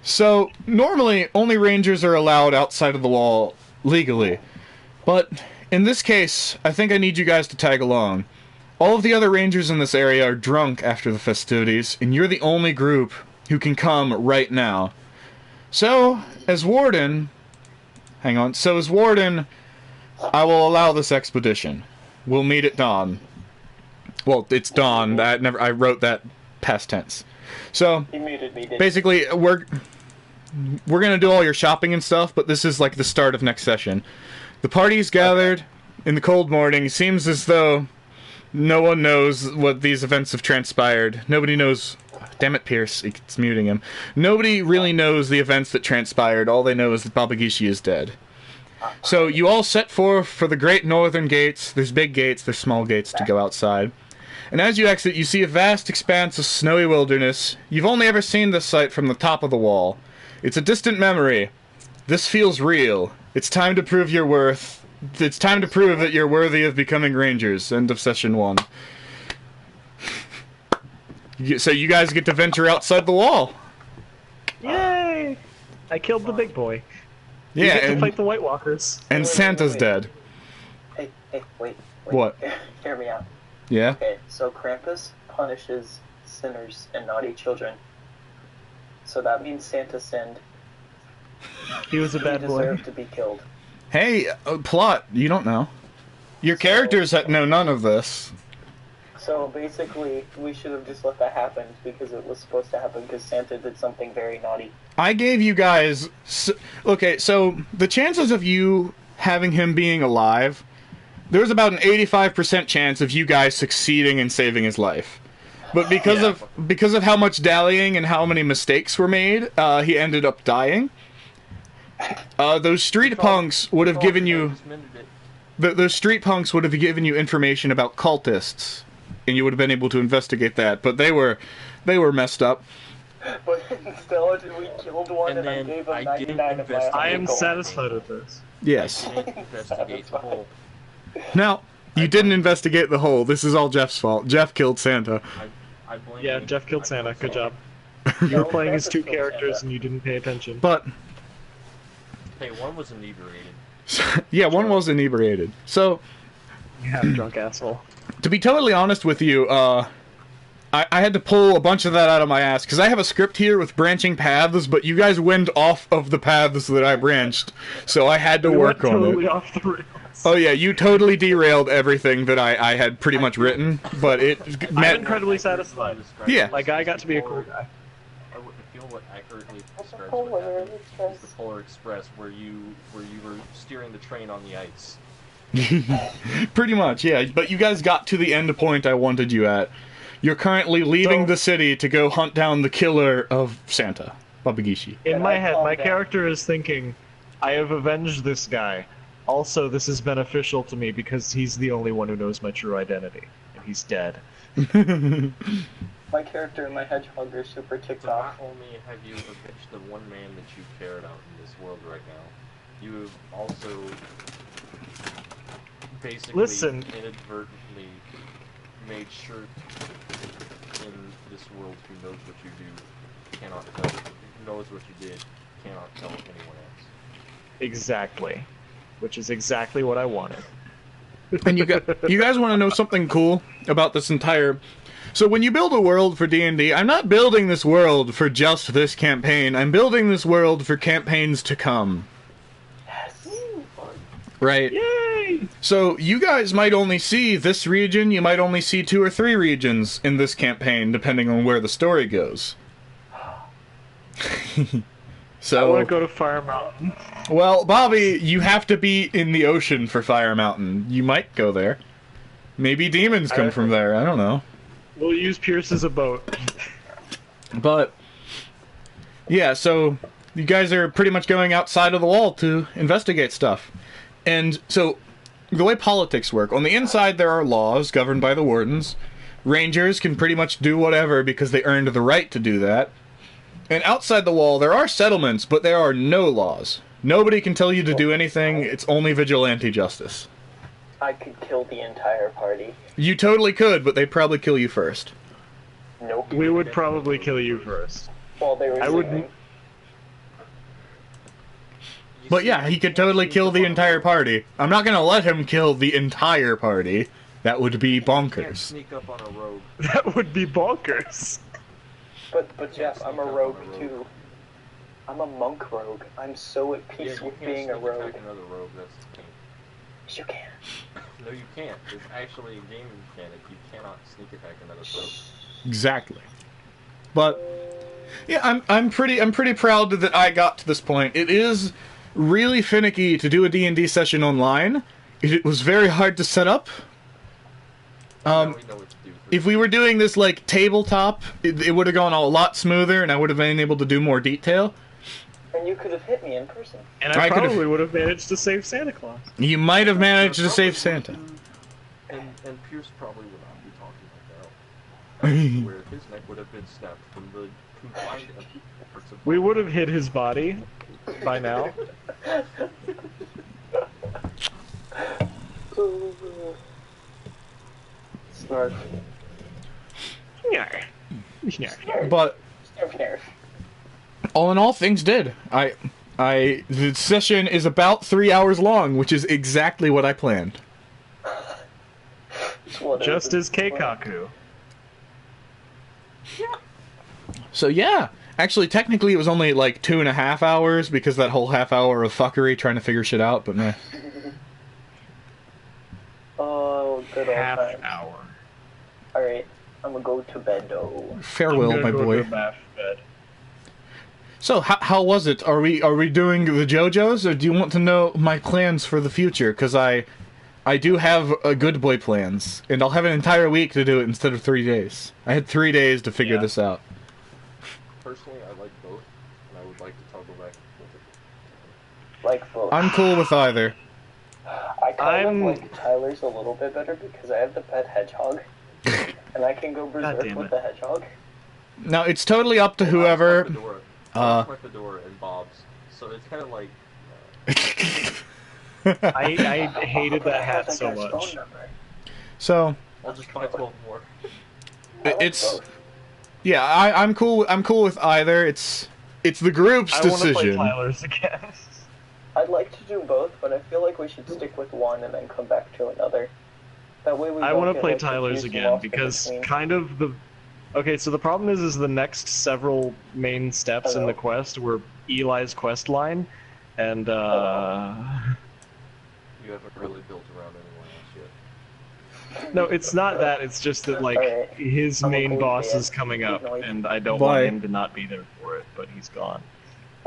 So, normally, only rangers are allowed outside of the wall legally. But, in this case, I think I need you guys to tag along. All of the other rangers in this area are drunk after the festivities, and you're the only group who can come right now. So, as warden, I will allow this expedition. We'll meet at dawn. Well, it's dawn. I wrote that past tense. So, He muted me, didn't he? basically, we're gonna do all your shopping and stuff, but this is like the start of next session. The party's gathered in the cold morning. Seems as though no one knows what these events have transpired. Nobody knows. Damn it, Pierce. It's muting him. Nobody really knows the events that transpired. All they know is that Baba Gishi is dead. So you all set forth for the great northern gates. There's big gates, there's small gates to go outside. And as you exit, you see a vast expanse of snowy wilderness. You've only ever seen this sight from the top of the wall. It's a distant memory. This feels real. It's time to prove your worth. It's time to prove that you're worthy of becoming rangers. End of session 1. So you guys get to venture outside the wall. Yay! I killed the big boy. We Yeah, get to and, fight the White Walkers. and Wait, Santa's wait. dead. Hey, wait. What? Hear me out. Yeah? Okay, so Krampus punishes sinners and naughty children. So that means Santa sinned. He was a He bad boy. deserved to be killed. Hey, plot, you don't know. Your characters know none of this. So basically, we should have just let that happen because it was supposed to happen because Santa did something very naughty. I gave you guys... Okay, so the chances of you having him being alive, there's about an 85% chance of you guys succeeding in saving his life. But because of how much dallying and how many mistakes were made, he ended up dying. Those street punks would have given you... Those street punks would have given you information about cultists, and you would have been able to investigate that, but they were messed up. But instead, we killed one and I gave him 99 of my I am gold. satisfied with this. Yes. Investigate the hole. Now, you didn't investigate the hole. This is all Jeff's fault. Jeff killed Santa. I blame Yeah, you. Jeff killed I Santa. blame Good job. myself. You were playing as Santa 2 killed characters Santa. and you didn't pay attention. But, Hey, one was inebriated. yeah, one was inebriated. So, You half drunk asshole. to be totally honest with you, I had to pull a bunch of that out of my ass, because I have a script here with branching paths, but you guys went off of the paths that I branched, so I had to work on totally it. off the rails. Oh yeah, you totally derailed everything that I had pretty much written, but it I'm meant... incredibly satisfied. Yeah. My guy got to be a cool guy. I feel what accurately describes Polar what happened Express. is the Polar Express, where you were steering the train on the ice. Pretty much, yeah. But you guys got to the end point I wanted you at. You're currently leaving the city to go hunt down the killer of Santa, Babagishi. In And my I head, calmed my down. character is thinking, I have avenged this guy. Also, this is beneficial to me because he's the only one who knows my true identity. And he's dead. My character and my hedgehog are super ticked So not off. only have you avenged the one man that you care about in this world right now, you have also basically Listen. inadvertently made sure in this world who knows what you do cannot tell, who knows what you did cannot tell anyone else. Exactly. Which is exactly what I wanted. And you guys want to know something cool about this entire... So when you build a world for D&D, I'm not building this world for just this campaign. I'm building this world for campaigns to come. Yes. Right? Yay! So you guys might only see this region, you might only see 2 or 3 regions in this campaign, depending on where the story goes. I want to So, go to Fire Mountain. well, Bobby, you have to be in the ocean for Fire Mountain. You might go there. Maybe demons come from there, I don't know. We'll use Pierce as a boat. But, yeah, so you guys are pretty much going outside of the wall to investigate stuff. And so, the way politics work, on the inside there are laws governed by the wardens. Rangers can pretty much do whatever because they earned the right to do that. And outside the wall there are settlements, but there are no laws. Nobody can tell you to do anything, it's only vigilante justice. I could kill the entire party. You totally could, but they'd probably kill you first. Nope. We would probably kill you first. While they were I wouldn't- But yeah, he could totally kill the entire party. I'm not gonna let him kill the entire party. That would be You can't bonkers. sneak up on a rogue. That would be bonkers. But Jeff, I'm a rogue too. I'm a monk rogue. I'm so at Yeah, peace you with can't being a sneak rogue. attack another rogue, that's the thing. Yes, you can. No, you can't. It's actually a game mechanic. You cannot sneak attack another rogue. Exactly. But yeah, I'm pretty proud that I got to this point. It is really finicky to do a D&D session online. It was very hard to set up. Now we know what to do. If we were doing this like tabletop, it would have gone a lot smoother, and I would have been able to do more detail. And you could have hit me in person. And I I could've- probably would have managed to save Santa Claus. You might have managed to save Santa. And Pierce probably would not be talking like that. Where his neck would have been snapped from the combined efforts of We would have hit his body by now. Snarf. Nyar. Nyar, nyar. But Snarf, snarf. all in all, things did. The session is about 3 hours long, which is exactly what I planned. Just as Keikaku. So yeah, actually, technically, it was only like 2.5 hours because that whole half hour of fuckery trying to figure shit out. But meh. Oh, good old Half time. hour. Alright, I'm gonna go to bed though. Farewell, I'm my gonna go boy. to the bath bed. So, how was it? Are we doing the JoJo's, or do you want to know my plans for the future? Because I do have good boy plans, and I'll have an entire week to do it instead of 3 days. I had 3 days to figure this out. Personally, I like both, and I would like to toggle back with it. Like both. I'm cool with either. I kind of like Tyler's a little bit better because I have the pet hedgehog, and I can go berserk damn with it. the hedgehog. Now, it's totally up to whoever... My Fedora and Bob's, so it's kind of like... I hated that hat Because I so got his phone much. number. So, I'll just buy 12 more. I like it's... both. Yeah, I'm cool with either. It's the group's I want to play decision. Tyler's again. I'd like to do both, but I feel like we should stick with one and then come back to another. That way we I don't want to get, play like, Tyler's confused and again lost in because between. kind of the... Okay, so the problem is the next several main steps in the quest were Eli's quest line, and You haven't really built around anyone else yet. no, it's not that. It's just that like Alright. his I'm main okay boss with is it. coming up, Ignore you. and I don't Why? want him to not be there for it, but he's gone.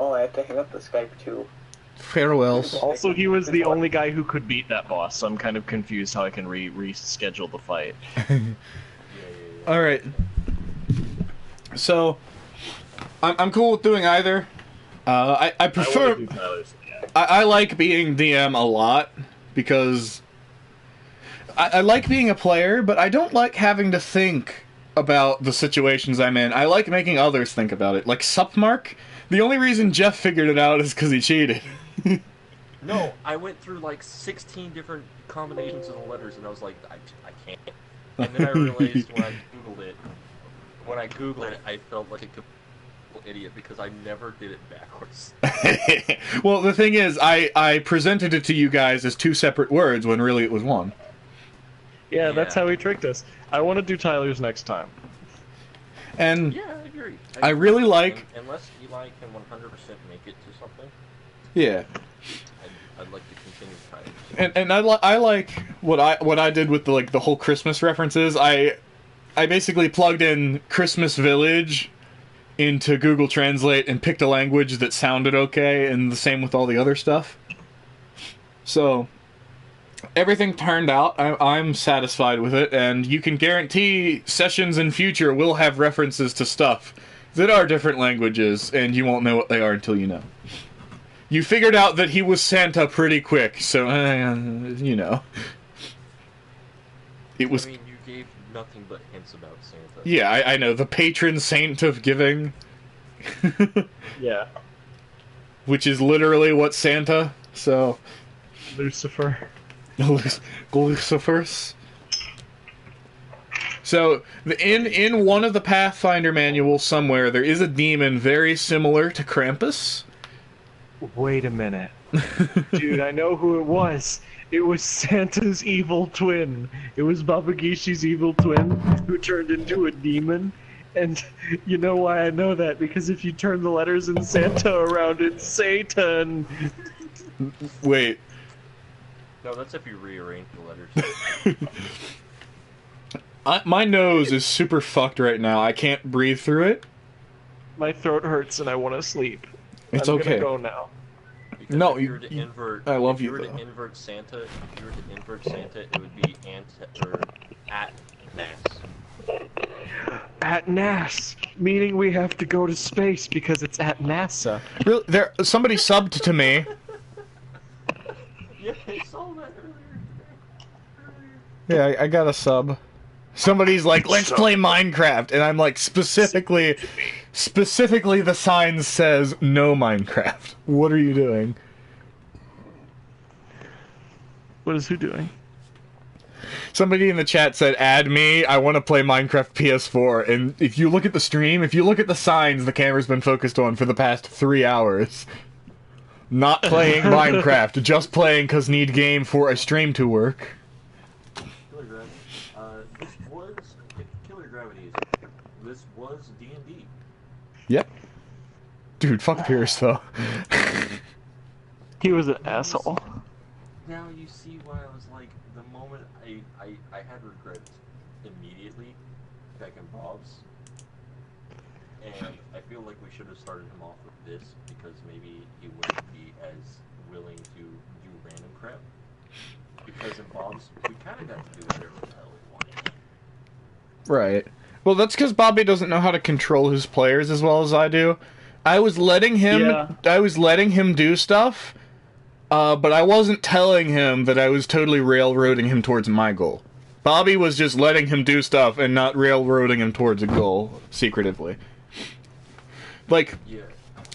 Oh, I have to hang up the Skype too. Farewells. Also, he was the only guy who could beat that boss, so I'm kind of confused how I can reschedule the fight. All right. So, I'm cool with doing either. I prefer. I want to do Tyler's again. I like being DM a lot because I like being a player, but I don't like having to think about the situations I'm in. I like making others think about it. Like Supmark, the only reason Jeff figured it out is because he cheated. No, I went through like 16 different combinations of the letters, and I was like, I can't. And then I realized when I Googled it, I felt like a complete idiot because I never did it backwards. Well, the thing is, I presented it to you guys as two separate words when really it was one. Yeah, that's Yeah. how he tricked us. I want to do Tyler's next time. And Yeah, I agree. I really like... Unless Eli can 100% make it to something, Yeah. I'd like to continue trying. And I like what I did with the whole Christmas references. I basically plugged in Christmas Village into Google Translate and picked a language that sounded okay, and the same with all the other stuff. So everything turned out. I'm satisfied with it, and you can guarantee sessions in future will have references to stuff that are different languages, and you won't know what they are until you know. You figured out that he was Santa pretty quick, so, you know. It was... I mean, you gave nothing but hints about Santa. Yeah, I know. The patron saint of giving. Yeah. Which is literally what Santa, so... Lucifer. Lucifers. So, in one of the Pathfinder manuals somewhere, there is a demon very similar to Krampus. Wait a minute. Dude, I know who it was. It was Santa's evil twin. It was Baba Gishi's evil twin who turned into a demon. And you know why I know that? Because if you turn the letters in Santa around, it's Satan. Wait. No, that's if you rearrange the letters. My nose is super fucked right now. I can't breathe through it. My throat hurts and I want to sleep. It's I'm okay. gonna go now. Because No, if you were to invert, I love if you you, were though. to invert Santa, it would be at Mass. At NAS, meaning we have to go to space because it's at NASA. Really, somebody subbed to me. Yeah, I saw that earlier. Yeah, I got a sub. Somebody's like, let's play Minecraft, and I'm like, specifically the sign says no Minecraft. What are you doing? What is who doing? Somebody in the chat said, add me, I want to play Minecraft PS4, and if you look at the stream, if you look at the signs the camera's been focused on for the past 3 hours, not playing Minecraft, just playing cause need game for a stream to work. Killer Gravity, this was D&D. Yep. Dude, fuck Pierce, though. He was an asshole. Now you see why I was like, the moment I had regrets immediately back in Bob's. and I feel like we should have started him off with this because maybe he wouldn't be as willing to do random crap. Because in Bob's, we kind of got to do whatever the hell we wanted. Right. Well, that's because Bobby doesn't know how to control his players as well as I do. I was letting him do stuff, but I wasn't telling him that I was totally railroading him towards my goal. Bobby was just letting him do stuff and not railroading him towards a goal secretively. Like, Yeah.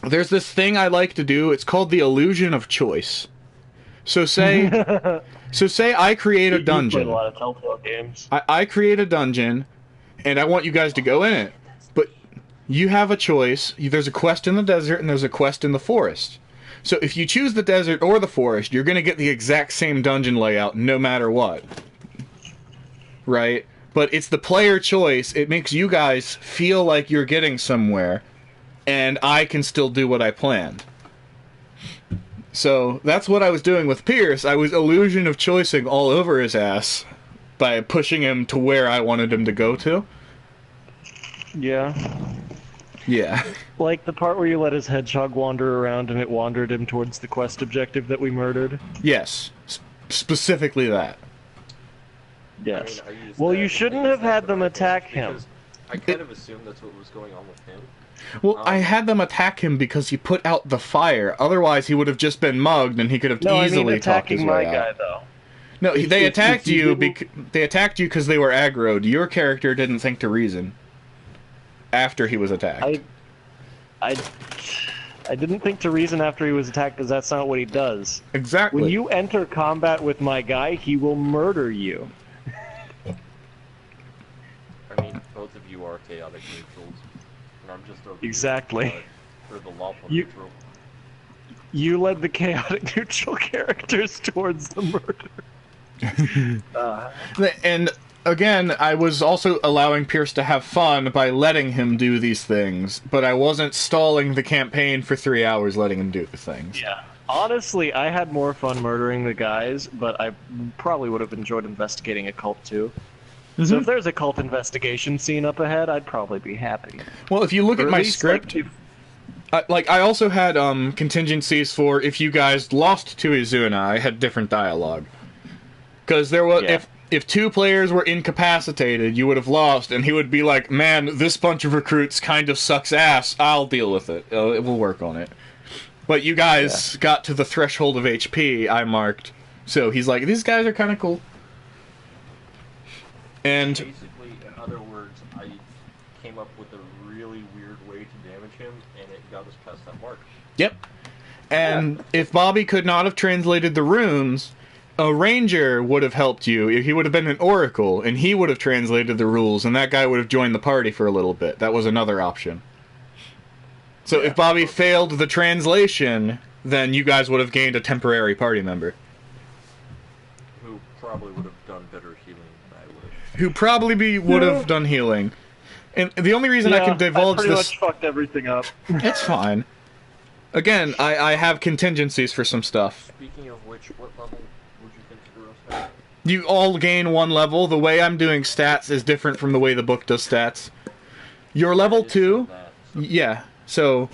there's this thing I like to do. It's called the illusion of choice. So say I create a You dungeon. played a lot of Telltale games. I create a dungeon, and I want you guys to go in it. But you have a choice. There's a quest in the desert, and there's a quest in the forest. So if you choose the desert or the forest, you're going to get the exact same dungeon layout no matter what. Right? But it's the player choice. It makes you guys feel like you're getting somewhere, and I can still do what I planned. So that's what I was doing with Pierce. I was illusion of choicing all over his ass by pushing him to where I wanted him to go to. Yeah. Yeah. Like the part where you let his hedgehog wander around and it wandered him towards the quest objective that we murdered? Yes. Specifically that. Yes. I mean, I used Well, that- you I shouldn't used have that had for them my attack advantage him. because I kind of assumed that's what was going on with him. Well, I had them attack him because he put out the fire. Otherwise, he would have just been mugged and he could have No, I easily mean talked his attacking way my out. guy, though. No, they attacked if you you. didn't- They attacked you because they were aggroed. Your character didn't think to reason after he was attacked. I didn't think to reason after he was attacked because that's not what he does. Exactly. When you enter combat with my guy, he will murder you. I mean, both of you are chaotic neutrals, and I'm just over here, Exactly. for the lawful You- neutral. You led the chaotic neutral characters towards the murder. And again, I was also allowing Pierce to have fun by letting him do these things, but I wasn't stalling the campaign for 3 hours letting him do the things. Yeah. Honestly, I had more fun murdering the guys, but I probably would have enjoyed investigating a cult too. So if there's a cult investigation scene up ahead, I'd probably be happy. Well, if you look Or at at my least, script, like, if- I also had contingencies for if you guys lost to Izuna, I had different dialogue. Because there was Yeah. if two players were incapacitated, you would have lost, and he would be like, "Man, this bunch of recruits kind of sucks ass. I'll deal with it. We'll work on it." But you guys got to the threshold of HP I marked, so he's like, "These guys are kind of cool." And Basically, in other words, I came up with a really weird way to damage him, and it got us past that mark. yep. And if Bobby could not have translated the runes, a ranger would have helped you. He would have been an oracle, and he would have translated the rules, and that guy would have joined the party for a little bit. That was another option. So if Bobby failed the translation, then you guys would have gained a temporary party member. Who probably would have done better healing than I would have. Who probably would have done healing. And the only reason I can divulge pretty this... much fucked everything up. It's fine. Again, I have contingencies for some stuff. Speaking of which, what level would you consider us at? You all gain one level. The way I'm doing stats is different from the way the book does stats. You're level I just 2. said that, so- Yeah, so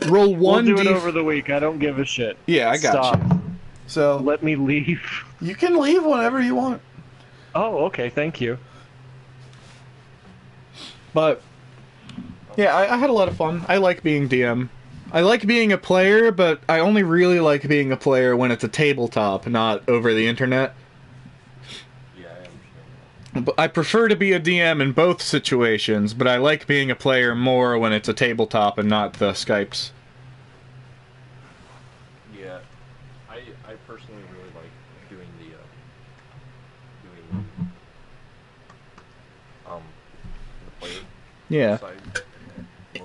roll We'll 1 do it d... over the week. I don't give a shit. Yeah, I got Stop. you. So, Let me leave. you can leave whenever you want. Oh, okay. Thank you. But, yeah, I had a lot of fun. I like being DM. I like being a player, but I only really like being a player when it's a tabletop, not over the internet. Yeah, I understand that. But I prefer to be a DM in both situations, but I like being a player more when it's a tabletop and not the Skypes. Yeah, I personally really like doing the player Yeah. side,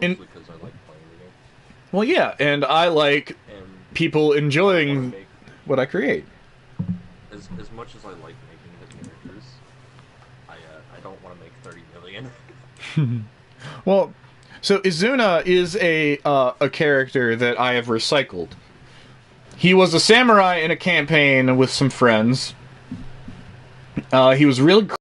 And- mostly because I like playing the game. Well, yeah, and I like And people I wanna enjoying make, what I create. as much as I like making the characters, I don't want to make 30 million. Well, so Izuna is a character that I have recycled. He was a samurai in a campaign with some friends. He was really